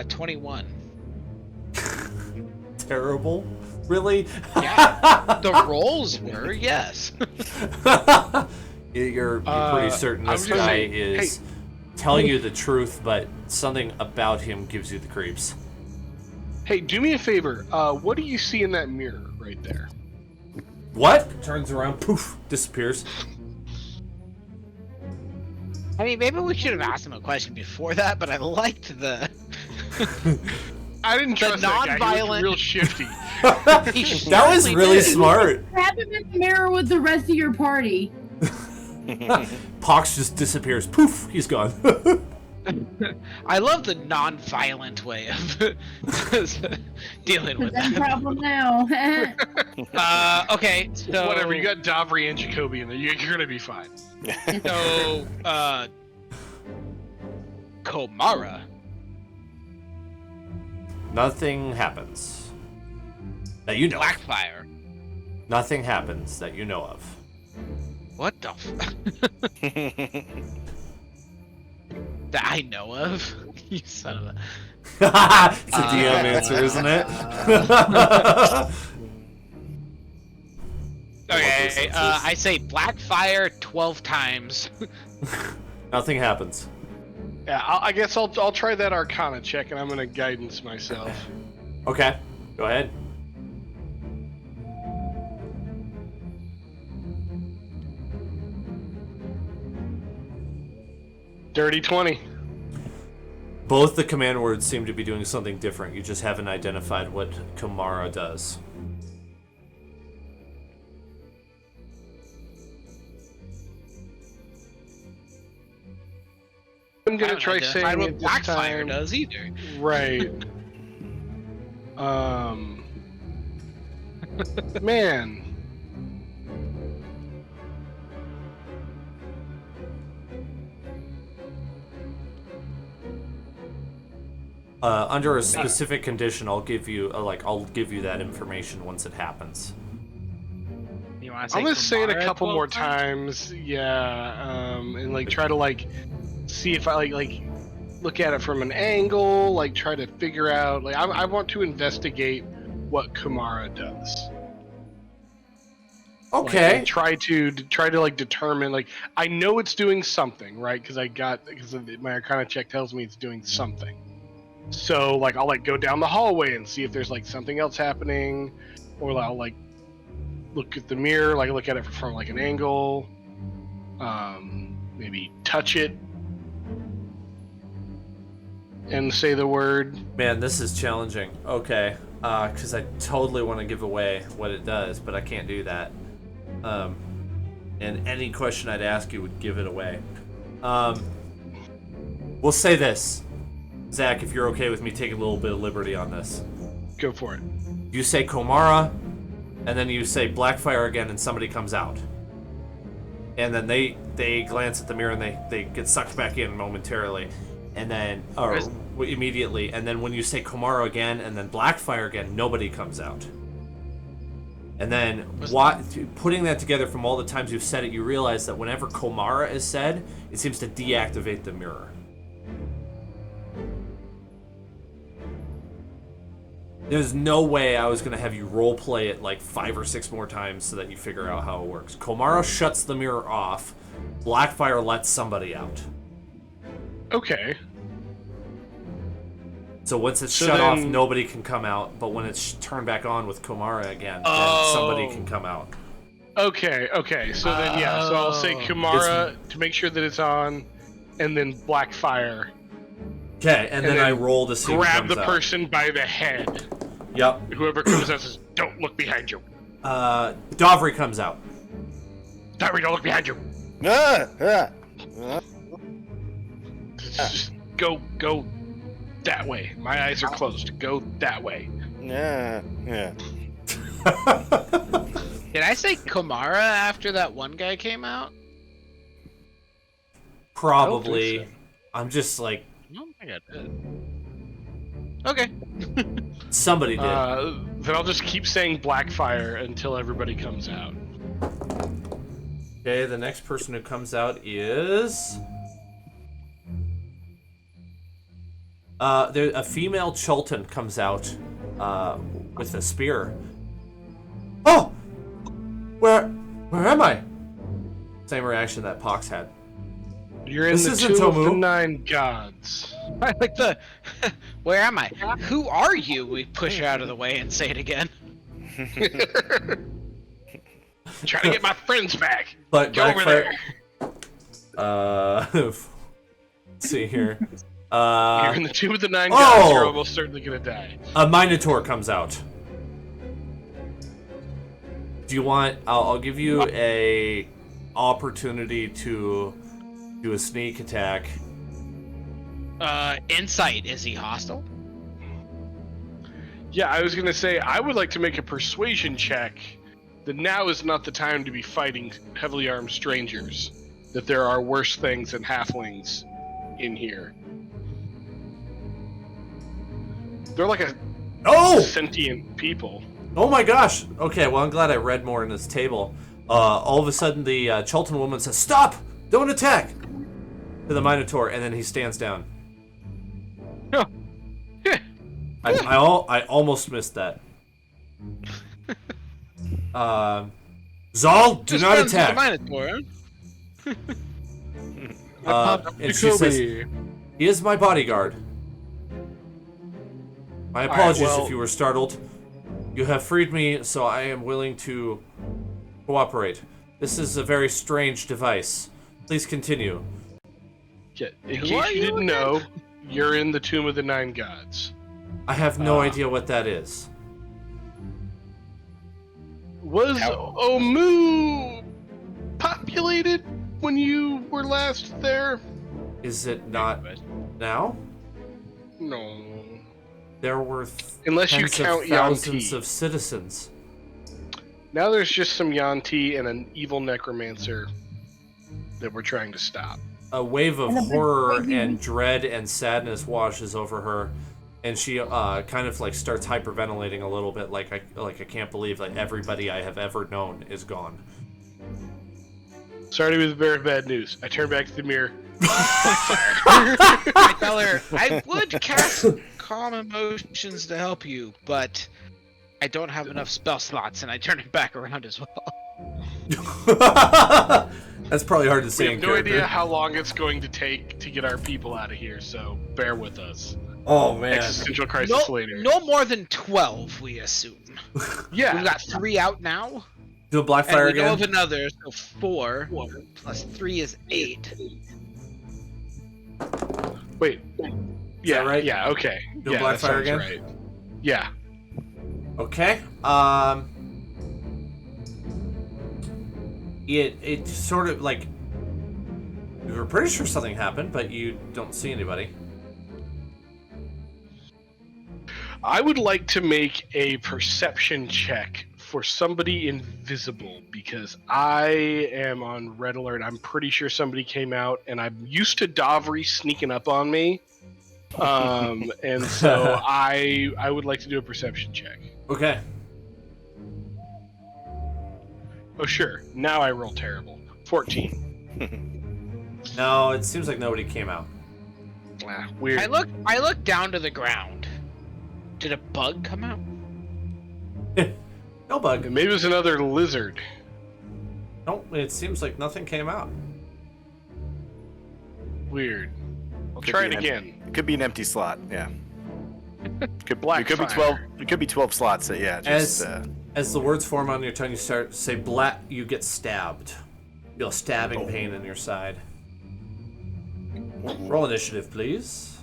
21. Terrible. Really? Yeah, the rolls were, yes. You're pretty certain I this was gonna guy say, is telling you the truth, but something about him gives you the creeps. Hey, do me a favor. What do you see in that mirror right there? What? Turns around, poof, disappears. I mean, maybe we should have asked him a question before that, but I liked the. I didn't trust that guy. He non-violent- looked real shifty. That was really smart. Grab him in the mirror with the rest of your party. Pox just disappears. Poof, he's gone. I love the non-violent way of dealing with That's a that. problem now. Okay, so Whatever, you got Davri and Jacoby in there. You're gonna be fine. So, Komara. Nothing happens that you know of. Blackfire. Nothing happens that you know of. What the that I know of? You son of a... It's a DM answer, isn't it? Okay, I say Blackfire 12 times. Nothing happens. Yeah, I guess I'll try that Arcana check, and I'm gonna guidance myself. Okay, go ahead. Dirty 20. Both the command words seem to be doing something different. You just haven't identified what Komara does. I'm gonna try saying what it this Blackfire time. does either. Right. Man. Under a specific condition, I'll give you I'll give you that information once it happens. You want to say I'm gonna say it a Komara couple 12 more times? times. Yeah. And like try to like see if I like look at it from an angle, like try to figure out like I want to investigate what Komara does. Okay. Like, try to like determine like I know it's doing something, right? Because my Arcana check tells me it's doing something. So like I'll like go down the hallway and see if there's like something else happening, or I'll like look at the mirror, like look at it from like an angle, maybe touch it and say the word. Man, this is challenging. Okay. Because I totally want to give away what it does, but I can't do that. And any question I'd ask you would give it away. We'll say this. Zach, if you're okay with me taking a little bit of liberty on this. Go for it. You say Komara, and then you say Blackfire again, and somebody comes out. And then they glance at the mirror, and they get sucked back in momentarily. And then, immediately. And then when you say Komara again, and then Blackfire again, nobody comes out. And then, putting that together from all the times you've said it, you realize that whenever Komara is said, it seems to deactivate the mirror. There's no way I was going to have you roleplay it like 5 or 6 more times so that you figure out how it works. Komara shuts the mirror off. Blackfire lets somebody out. Okay. So once it's shut off, nobody can come out. But when it's turned back on with Komara again, then somebody can come out. Okay. So then so I'll say Komara to make sure that it's on, and then Blackfire. Okay, and then I roll to see who grab comes the out. person by the head. Yep. Whoever comes out says, "Don't look behind you." Davri comes out. Davri, don't look behind you. Just go that way. My eyes are closed. Go that way. Yeah. Did I say Komara after that one guy came out? Probably. I don't think I'm just like, I don't think I did. Okay. somebody did. Then I'll just keep saying Blackfire until everybody comes out. Okay, the next person who comes out is... a female Chultan comes out with a spear, Where am I? Same reaction that Pox had. You're in This the isn't Tomb of the Tomu. 9 Gods. I like the. Where am I? Who are you? We push her out of the way and say it again. Trying to get my friends back. But Go over there. Let's see here. You're in the Tomb of the 9 Gods. oh! You're almost certainly gonna die. A Minotaur comes out. Do you want? I'll give you a opportunity to do a sneak attack. Insight. Is he hostile? Yeah, I was gonna say I would like to make a persuasion check that now is not the time to be fighting heavily armed strangers. That there are worse things than halflings in here. They're like a sentient people. Oh my gosh! Okay, well I'm glad I read more in this table. All of a sudden the Chultan woman says, "Stop! Don't attack!" to the Minotaur, and then he stands down. I almost missed that. Zal, do Just not friends with attack. the Minotaur, huh? And she says, "He is my bodyguard. My apologies well- if you were startled. You have freed me, so I am willing to cooperate. This is a very strange device. Please continue." Yeah, in Who case are you you didn't again? know, you're in the Tomb of the 9 Gods. I have no idea what that is. Was Omu populated when you were last there? Is it not now? No. There were Unless you tens of count thousands Yanti. of citizens. Now there's just some Yanti and an evil necromancer that we're trying to stop. A wave of And a big horror baby. and dread and sadness washes over her, and she kind of like starts hyperventilating a little bit, like I can't believe like everybody I have ever known is gone. Sorry to be the bearer of bad news. I turn back to the mirror. I tell her I would cast Calm Emotions to help you, but I don't have enough spell slots, and I turn it back around as well. That's probably hard to We say have in no character. idea how long it's going to take to get our people out of here, so bear with us. Oh man. Existential crisis No, later. no more than 12, we assume. Yeah. We've got 3 out now, Do a black fire and we know of again. another, so 4 plus 3 is 8. Wait. Yeah, that right? Yeah, okay. Do a yeah, black that fire sounds again? right. Yeah. Okay. It sort of like you were pretty sure something happened, but you don't see anybody. I would like to make a perception check for somebody invisible because I am on red alert. I'm pretty sure somebody came out, and I'm used to Davri sneaking up on me. And so I would like to do a perception check. Okay. Oh sure. Now I roll terrible. 14. No, it seems like nobody came out. Ah, weird. I look down to the ground. Did a bug come out? No bug. Maybe it was another lizard. No, it seems like nothing came out. Weird. I'll Could try be it an again. It could be an empty slot. Yeah. It Black could be fire. 12. It could be 12 slots. Yeah. Just As the words form on your tongue, you start to say "blat." You get stabbed. You feel stabbing pain in your side. Roll initiative, please.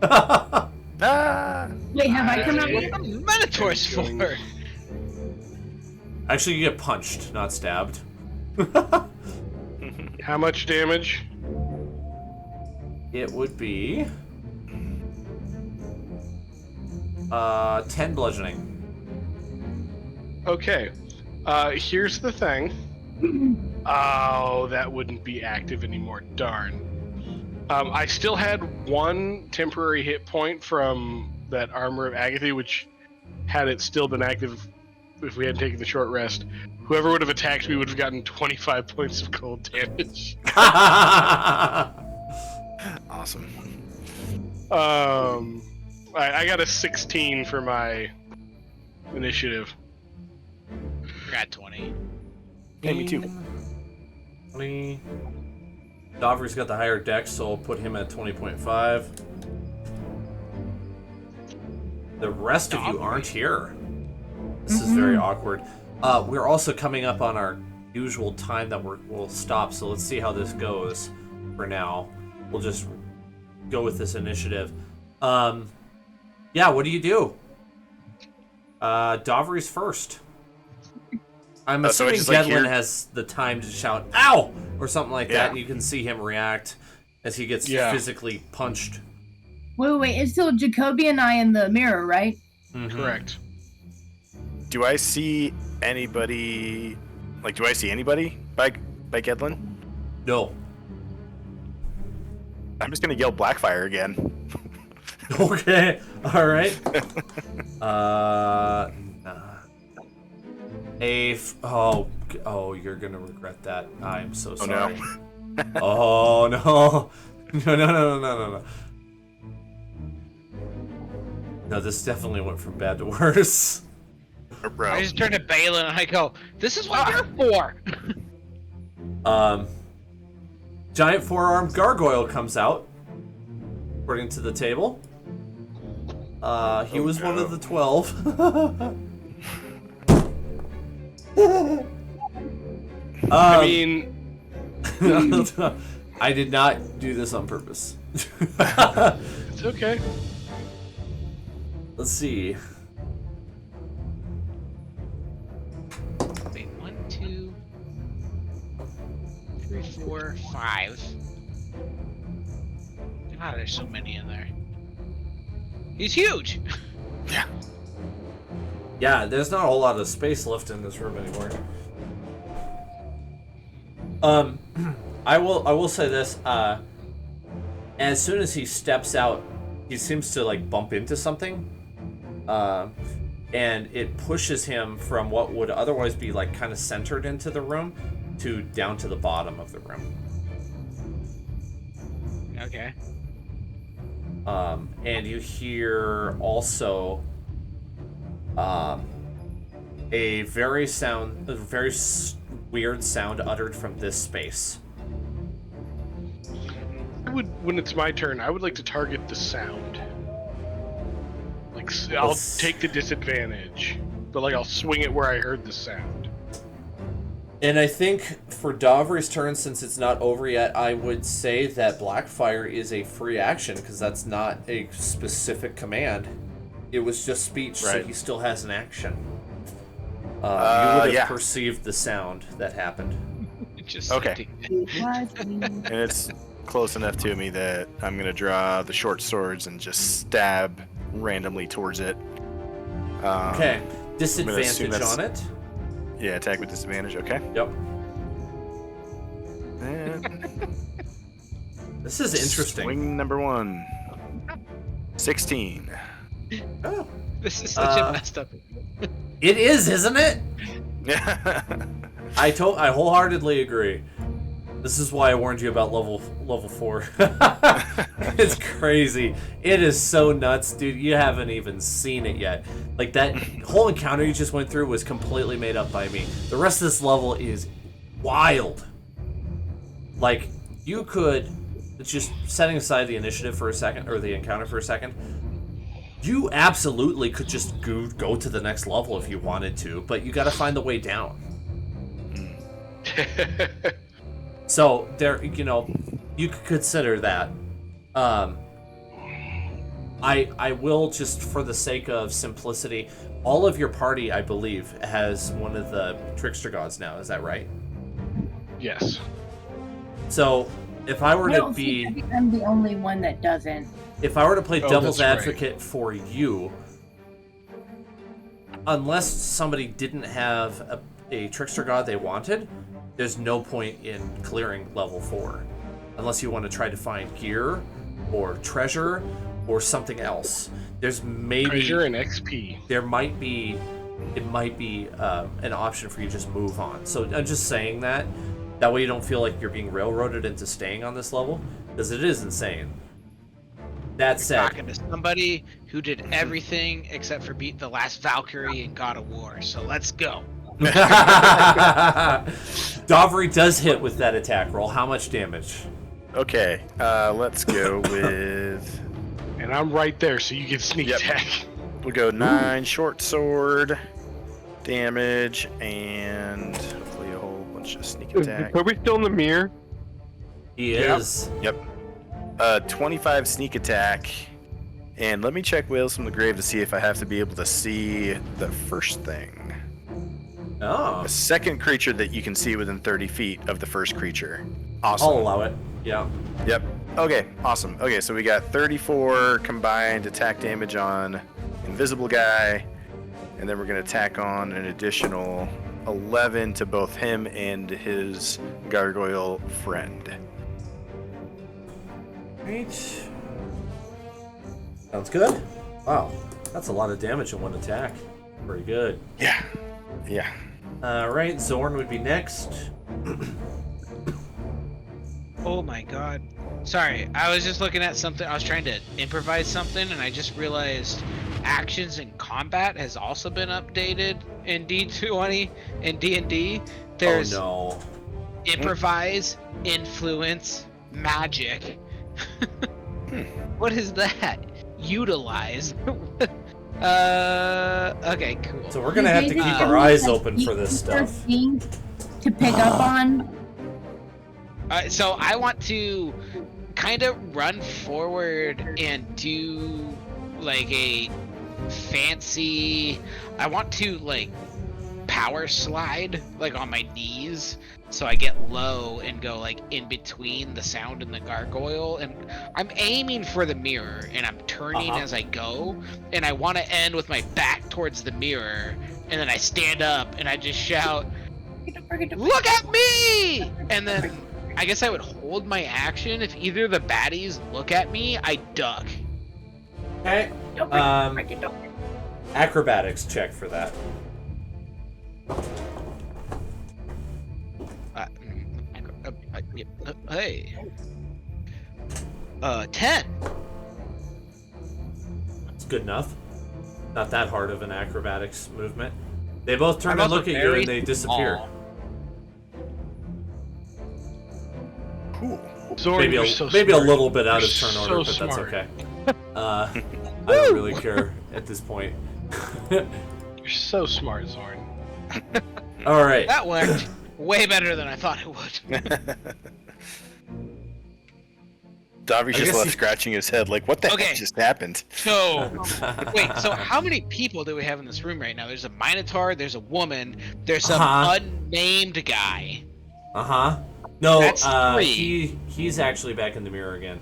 ah! Wait, have I come out What with are Minotaurs for? Actually, you get punched, not stabbed. How much damage? It would be 10 bludgeoning. Okay. Here's the thing. Oh, that wouldn't be active anymore. Darn. I still had 1 temporary hit point from that Armor of Agatha, which, had it still been active if we hadn't taken the short rest, whoever would have attacked me would have gotten 25 points of cold damage. Awesome. I got a 16 for my initiative. Got 20. Hey, me too. 20. Dovry's got the higher dex, so I'll put him at 20.5. The rest of you aren't here. This is very awkward. We're also coming up on our usual time that we'll stop, so let's see how this goes for now. We'll just go with this initiative. Yeah, what do you do? Dovry's first. I'm assuming so Gedlin has the time to shout, "Ow!" or something like that, and you can see him react as he gets physically punched. Wait, it's still Jacoby and I in the mirror, right? Mm-hmm. Correct. Do I see anybody? Like, do I see anybody by Gedlin? No. I'm just gonna yell Blackfire again. Okay. All right. Oh, you're gonna regret that. I'm so sorry. No. Oh no. No. No, this definitely went from bad to worse. Oh, bro. I just turn to Balin and I go, "This is what you're for." Giant four-armed gargoyle comes out, according to the table. He was one of the 12. I mean, I did not do this on purpose. it's okay. Let's see. Wait, 1, 2, 3, 4, 5. God, there's so many in there. He's huge. Yeah, there's not a whole lot of space left in this room anymore. I will say this. As soon as he steps out, he seems to like bump into something, and it pushes him from what would otherwise be like kind of centered into the room to down to the bottom of the room. Okay. And you hear also a very weird sound uttered from this space. When it's my turn, I would like to target the sound. Like, I'll take the disadvantage, but like I'll swing it where I heard the sound. And I think for Dovry's turn, since it's not over yet, I would say that Blackfire is a free action because that's not a specific command. It was just speech, so he still has an action. You would have perceived the sound that happened. Just okay. And it's close enough to me that I'm gonna draw the short swords and just stab randomly towards it. Okay. Disadvantage on it. Yeah, attack with disadvantage, okay. Yep. And this is interesting. Swing number 1. 16. Oh. This is such a messed up. It is, isn't it? Yeah. I wholeheartedly agree. This is why I warned you about level 4. It's crazy. It is so nuts, dude. You haven't even seen it yet. Like, that whole encounter you just went through was completely made up by me. The rest of this level is wild. Like, you could, just setting aside the initiative for a second, or the encounter for a second, you absolutely could just go to the next level if you wanted to, but you gotta find the way down. So there, you could consider that. I will, just for the sake of simplicity, all of your party, I believe, has one of the trickster gods now. Is that right? Yes. So if I were to be, I think I'm the only one that doesn't. If I were to play devil's that's advocate for you, unless somebody didn't have a trickster god they wanted, there's no point in clearing level 4. Unless you want to try to find gear, or treasure, or something else. There's maybe... Treasure and XP. It might be an option for you to just move on. So I'm just saying that. That way you don't feel like you're being railroaded into staying on this level. Because it is insane. That said... Talking to somebody who did everything except for beat the last Valkyrie in God of War. So let's go. Dovry does hit with that attack roll. How much damage? Okay, let's go with. And I'm right there, so you get sneak Yep. attack. We'll go 9 short sword damage and hopefully a whole bunch of sneak Is attack. Toby still in the mirror? He Yep. is. Yep. 25 sneak attack. And let me check Whales from the Grave to see if I have to be able to see the first thing. Oh. A second creature that you can see within 30 feet of the first creature. Awesome. I'll allow it. Yeah. Yep. Okay, awesome. Okay, so we got 34 combined attack damage on Invisible Guy, and then we're going to tack on an additional 11 to both him and his gargoyle friend. Right. Sounds good. Wow. That's a lot of damage in one attack. Pretty good. Yeah. Yeah. Alright, Zorn would be next. Oh my god. Sorry, I was just looking at something. I was trying to improvise something, and I just realized actions in combat has also been updated in D20 and D&D. There's Oh improvise, influence, magic. What is that? Utilize. Okay, cool. no. So we're gonna have to keep our eyes open for this stuff. Thing to pick up on. So I want to kind of run forward and do like a fancy. I want to like power slide like on my knees, so I get low and go like in between the sound and the gargoyle, and I'm aiming for the mirror and I'm turning as I go, and I want to end with my back towards the mirror, and then I stand up and I just shout, "Look at me!" And then I guess I would hold my action. If either of the baddies look at me, I duck. Okay. Acrobatics check for that. Hey. 10. It's good enough. Not that hard of an acrobatics movement. They both turn I'm and also look at you very and they disappear. small. Cool. Zorn, Maybe, you're so maybe a smart. little bit out of You're turn so order, but that's smart. okay. I don't really care at this point. You're so smart, Zorn. All right. That worked way better than I thought it would. Davi's just guess left he- scratching his head like, what the Okay. heck just happened? So, wait, so how many people do we have in this room right now? There's a Minotaur, there's a woman, there's some unnamed guy. Uh-huh. No, That's 3. he's actually back in the mirror again.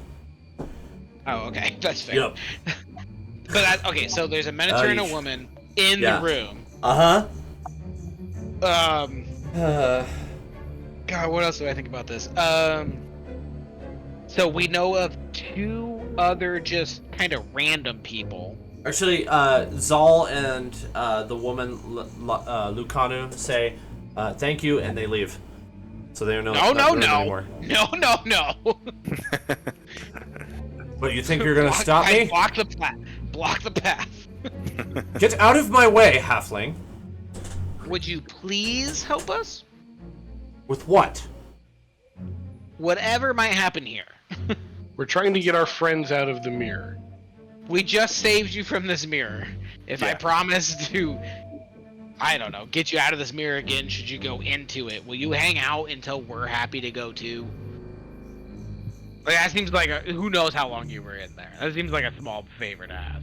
Oh, okay, that's fair. Yep. But okay, so there's a Minotaur and a Yeesh. woman in Yeah. the room. Uh-huh. God, what else do I think about this? So we know of 2 other just kind of random people. Actually, Zal and the woman Lucanu say thank you, and they leave. So they're not in the room anymore. No. But you think you're gonna stop me? Block the path. Get out of my way, halfling. Would you please help us? With what? Whatever might happen here. We're trying to get our friends out of the mirror. We just saved you from this mirror. If I promise to, I don't know, get you out of this mirror again should you go into it, will you hang out until we're happy to go too? Like, that seems like who knows how long you were in there. That seems like a small favor to ask.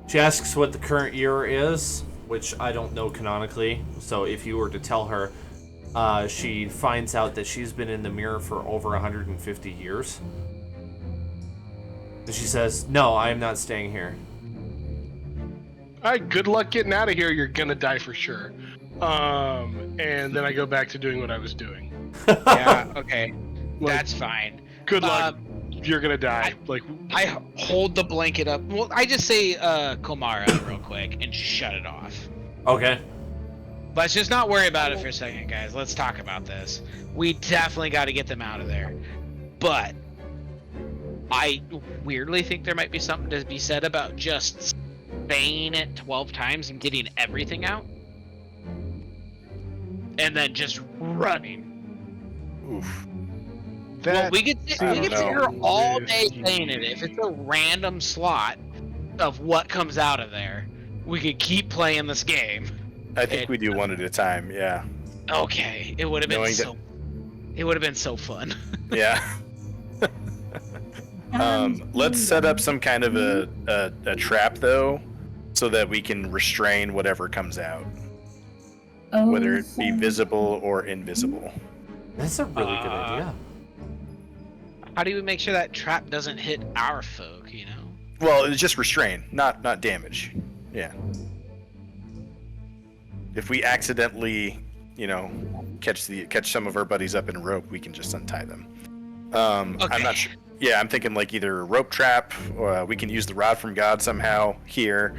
She asks what the current year is, which I don't know canonically. So if you were to tell her, she finds out that she's been in the mirror for over 150 years. And she says, "No, I am not staying here." Alright, good luck getting out of here. You're gonna die for sure. And then I go back to doing what I was doing. Yeah, okay. Like, That's fine. Good luck. You're gonna die. I hold the blanket up. Well, I just say Komara real quick and shut it off. Okay. Let's just not worry about it for a second, guys. Let's talk about this. We definitely got to get them out of there. But I weirdly think there might be something to be said about just saying it 12 times and getting everything out. And then just running. Oof. Well, we could sit here all day Risky. saying it. If it's a random slot of what comes out of there, we could keep playing this game. I think we do one at a time. Yeah. Okay, it would have been Knowing so. It would have been so fun. Yeah. Let's set up some kind of a trap though, so that we can restrain whatever comes out, whether it be visible or invisible. That's a really good idea. How do we make sure that trap doesn't hit our folk? You know. Well, it's just restrain, not damage. Yeah. If we accidentally, catch some of our buddies up in a rope, we can just untie them. I'm not sure. Yeah, I'm thinking like either a rope trap, or we can use the rod from God somehow here.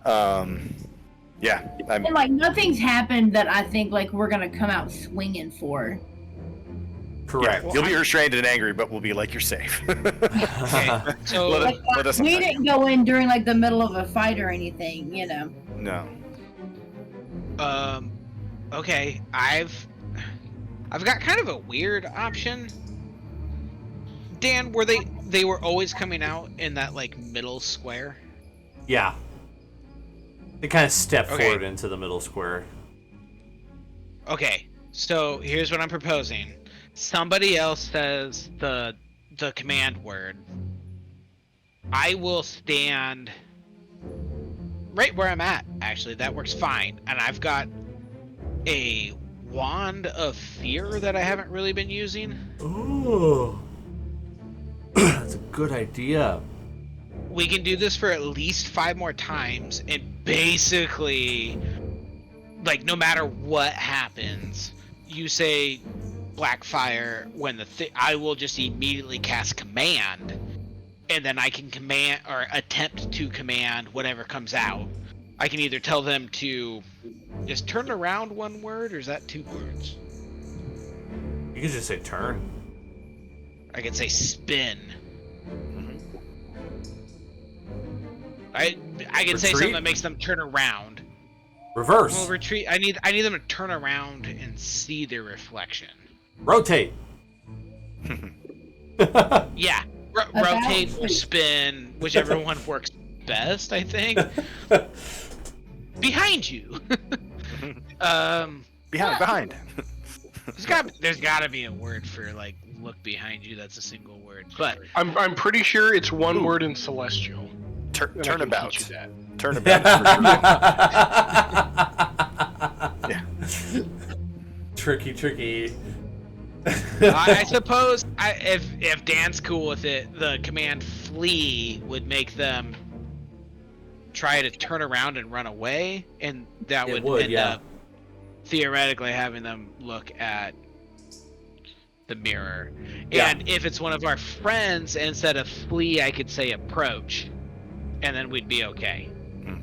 Yeah. And like nothing's happened that I think like we're gonna come out swinging for. Correct. Yeah, you'll be restrained and angry, but we'll be like, you're safe. Okay, so let us We untie didn't go in during like the middle of a fight or anything, you know. No. okay, I've got kind of a weird option. Dan, were they were always coming out in that like middle square? Yeah. They kind of step Okay. forward into the middle square. Okay, so here's what I'm proposing. Somebody else says the command word. I will stand right where I'm at, actually. That works fine. And I've got a wand of fear that I haven't really been using. Ooh. That's a good idea. We can do this for at least 5 more times, and basically, like, no matter what happens, you say Blackfire when I will just immediately cast command, and then I can command or attempt to command whatever comes out. I can either tell them to just turn around one word, or is that 2 words? You can just say turn. I can say spin. I can say Retreat? something that makes them turn around. Reverse. Well, retreat. I need them to turn around and see their reflection. Rotate. Yeah, rotate or spin, whichever one works best. I think. Behind you. Behind. There's gotta be a word for like look behind you. That's a single word. But I'm pretty sure it's one word in Celestial. and I can Turnabout. teach you that. Turnabout. Yeah. Tricky. I suppose if Dan's cool with it, the command flee would make them try to turn around and run away, and that would end up theoretically having them look at the mirror. Yeah. And if it's one of our friends, instead of flee, I could say approach, and then we'd be okay.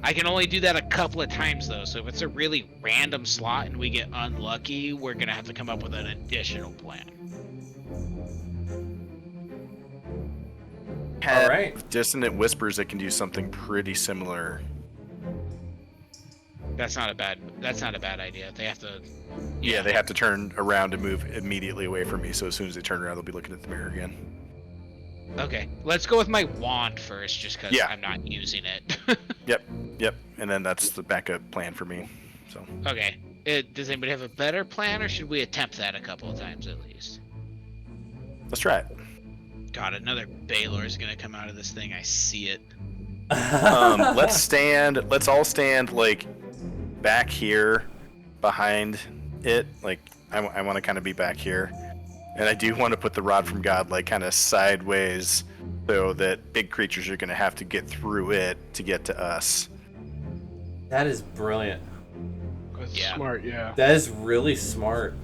I can only do that a couple of times though, so if it's a really random slot and we get unlucky, we're gonna have to come up with an additional plan. All right. Dissonant whispers that can do something pretty similar. That's not a bad idea. They have to. Yeah, they have to turn around and move immediately away from me. So as soon as they turn around, they'll be looking at the mirror again. Okay, let's go with my wand first, just because Yeah. I'm not using it. Yep. And then that's the backup plan for me. So Okay. Does anybody have a better plan, or should we attempt that a couple of times at least? let's try it. God, another Baylor is gonna come out of this thing. I see it. Let's all stand like back here behind it. Like I want to kind of be back here. And I do want to put the rod from God like kind of sideways so that big creatures are going to have to get through it to get to us. That is brilliant. That's Yeah. smart, yeah. That is really smart.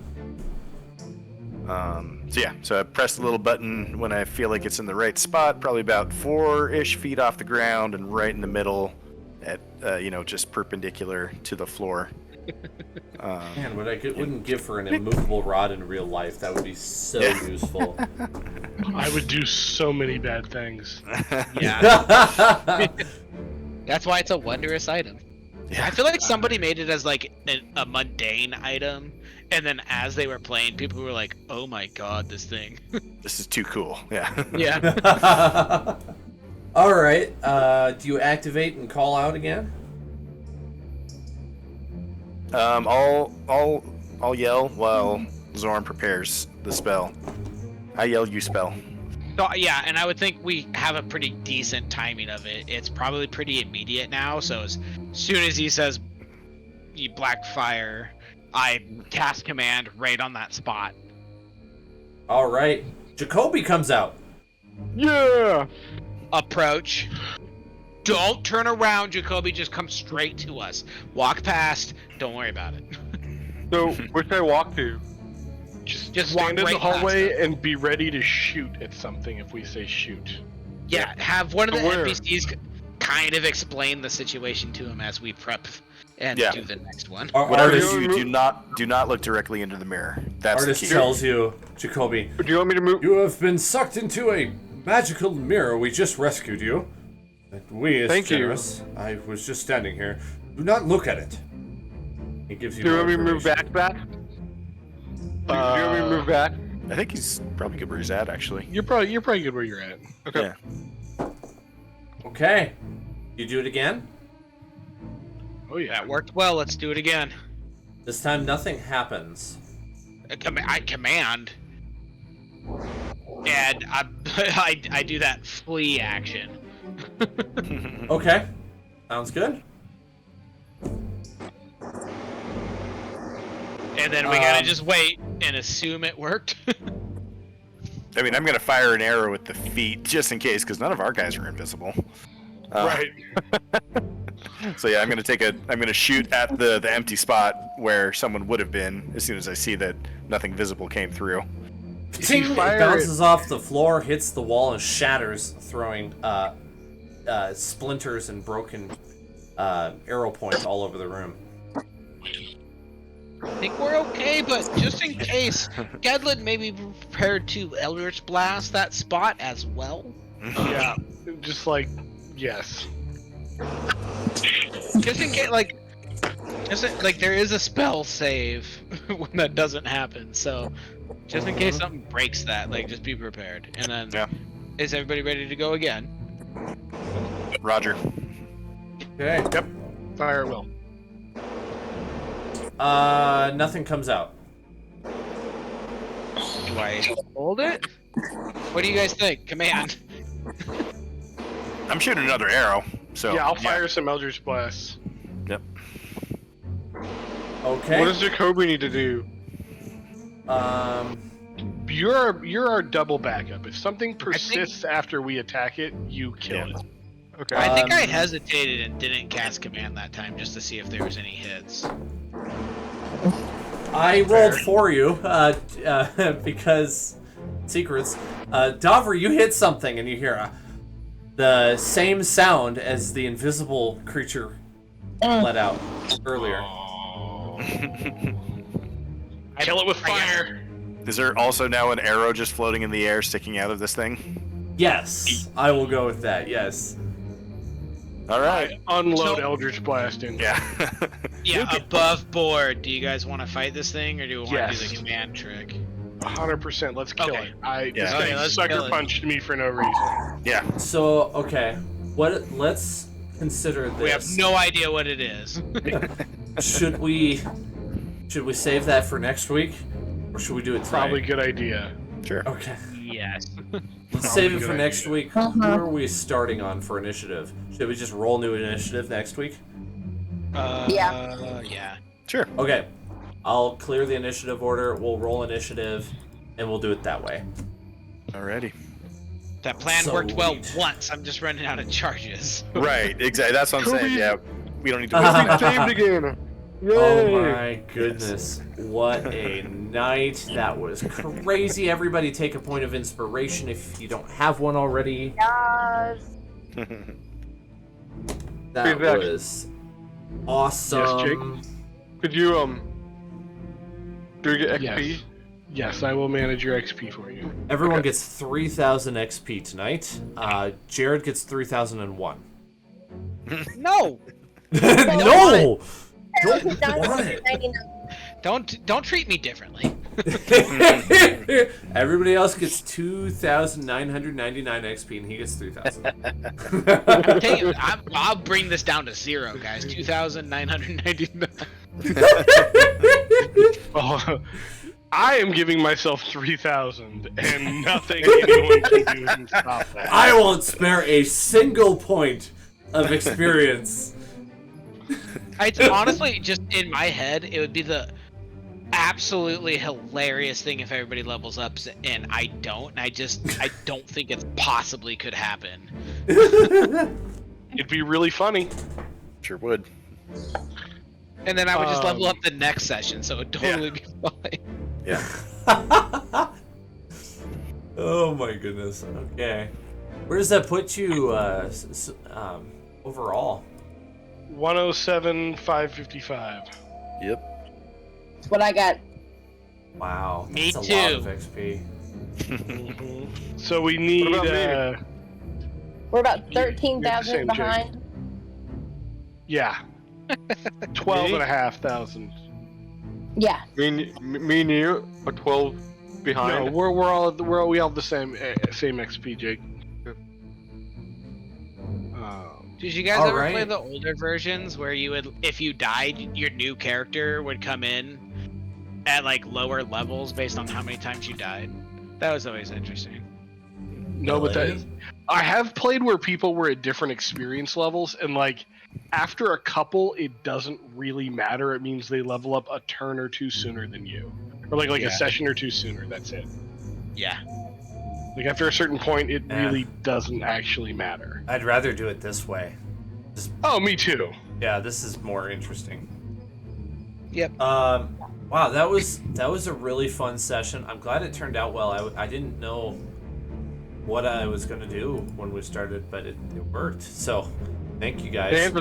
So I press the little button when I feel like it's in the right spot, probably about 4-ish feet off the ground and right in the middle at, just perpendicular to the floor. Man, what I wouldn't give for an immovable rod in real life. That would be so useful. I would do so many bad things. Yeah. That's why it's a wondrous item. Yeah. I feel like somebody made it as like a mundane item, and then as they were playing, people were like, "Oh my god, this thing!" This is too cool. Yeah. Yeah. All right. Do you activate and call out again? I'll yell while Zorn prepares the spell. I yell, you spell. So yeah, and I would think we have a pretty decent timing of it. It's probably pretty immediate now, so as soon as he says you black fire, I cast command right on that spot. All right. Jacoby comes out. Yeah. Approach. Don't turn around, Jacoby, just come straight to us. Walk past, don't worry about it. So where should I walk to? Just walk stand in right the past hallway it. and be ready to shoot at something if we say shoot. Yeah, have one of the Where? NPCs kind of explain the situation to him as we prep and Yeah. do the next one. Whatever Artist, you do not look directly into the mirror. That's Artist the key. tells you, Jacoby, Do you want me to move? you have been sucked into a magical mirror. We just rescued you. And we, as Thank you. generous, I was just standing here. Do not look at it. He gives you Do you more want me to move information. back? Do you want me to move back? I think he's probably good where he's at, actually. You're probably good where you're at. Okay. Yeah. Okay. You do it again? Oh yeah. That worked well, let's do it again. This time nothing happens. I command. And I do that flee action. Okay. Sounds good. And then we gotta just wait and assume it worked. I mean, I'm gonna fire an arrow at the feet just in case, because none of our guys are invisible. Right. So yeah, I'm gonna shoot at the empty spot where someone would have been as soon as I see that nothing visible came through. Ting! It fire bounces off the floor, hits the wall, and shatters, throwing splinters and broken arrow points all over the room. I think we're okay, but just in case, Gedlin may be prepared to Eldritch Blast that spot as well. Yeah. Just like yes. Just in case, like there is a spell save when that doesn't happen, so just in case something breaks that, like just be prepared. And then, Yeah. is everybody ready to go again? Roger. Okay. Yep. Fire at will. Nothing comes out. Do I hold it? What do you guys think? Command. I'm shooting another arrow. So Yeah, I'll fire some Eldritch Blasts. Yep. Okay. What does Jacoby need to do? You're our double backup. If something persists after we attack it, you kill Yeah. it. Okay. I think I hesitated and didn't cast command that time just to see if there was any hits. I rolled for you because secrets. Dover, you hit something and you hear the same sound as the invisible creature let out earlier. Kill it with fire. Is there also now an arrow just floating in the air sticking out of this thing? Yes, I will go with that. Yes. All right. Unload So- Eldritch Blast in. Yeah. Yeah, above board. Do you guys want to fight this thing, or do you want to do Yes. the command trick? 100%. Let's kill Okay. it. This Yeah. guy Okay, let's sucker kill it. punched me for no reason. Yeah. So okay, let's consider this. We have no idea what it is. Should we save that for next week, or should we do it tonight? Probably good idea. Sure. Okay. Yes. Let's save it good for next idea. week. Who are we starting on for initiative? Should we just roll new initiative next week? Yeah. Sure. Okay. I'll clear the initiative order, we'll roll initiative, and we'll do it that way. Alrighty. That plan worked well Sweet. once. I'm just running out of charges. Right. Exactly. That's what I'm saying. Kobe- Yeah. We don't need to waste We saved again. Yay! Oh my goodness. What a night. That was crazy. Everybody take a point of inspiration if you don't have one already. Yes. That Hey, Zach. was awesome. Yes, Jake? Could you do we get XP? Yes. Yes, I will manage your XP for you. Everyone gets 3,000 XP tonight. Jared gets 3,001. No. No! Don't treat me differently. Everybody else gets 2,999 XP, and he gets 3,000. I'll bring this down to 0, guys. 2,999. Oh, I am giving myself 3,000, and nothing anyone can do can stop that. I won't spare a single point of experience. It's honestly just in my head. It would be the absolutely hilarious thing if everybody levels up and I don't. And I don't think it possibly could happen. It'd be really funny. Sure would. And then I would just level up the next session, so it would totally be fine. Yeah. Oh my goodness. Okay. Where does that put you overall? 107,555. Yep. That's what I got. Wow. Me That's too. a lot of XP. So we need. What about me? We're about You're the 13,000 same, behind. Yeah. 12,500. Yeah. Me and you are 12 behind. No, we all have the same XP, Jake. Did you guys All ever play right. the older versions where you would, if you died, your new character would come in at like lower levels based on how many times you died? That was always interesting. No, but that I have played where people were at different experience levels, and like after a couple, it doesn't really matter. It means they level up a turn or two sooner than you, or like a session or two sooner. That's it. Yeah. Like after a certain point, it Yeah. really doesn't actually matter. I'd rather do it this way. Oh, me too. Yeah, this is more interesting. Yep. Wow, that was a really fun session. I'm glad it turned out well. I didn't know what I was gonna do when we started, but it worked. So, thank you guys. Dan is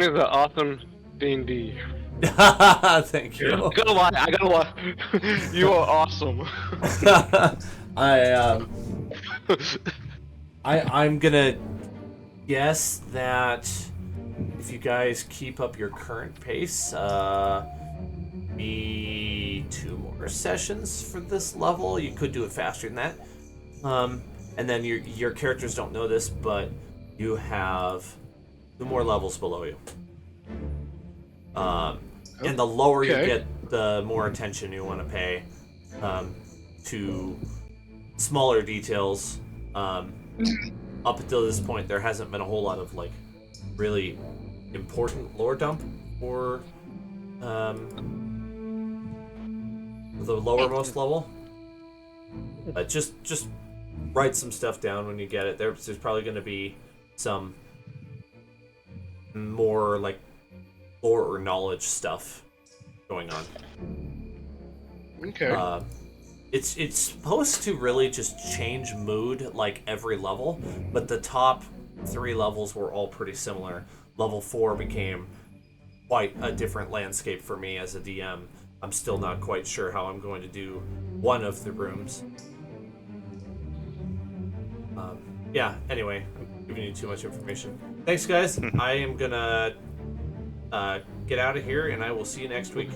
an awesome D&D. Thank you. I gotta lie. You are awesome. I'm gonna guess that if you guys keep up your current pace, be 2 more sessions for this level. You could do it faster than that. And then your characters don't know this, but you have 2 more levels below you. And the lower you get, the more attention you want to pay to smaller details. Up until this point, there hasn't been a whole lot of like really important lore dump for the lowermost level. Just write some stuff down when you get it. There's probably going to be some more like lore or knowledge stuff going on. Okay. It's supposed to really just change mood like every level, but the top 3 levels were all pretty similar. Level 4 became quite a different landscape for me as a DM. I'm still not quite sure how I'm going to do one of the rooms. Yeah, anyway, I'm giving you too much information. Thanks, guys. I am gonna get out of here, and I will see you next week.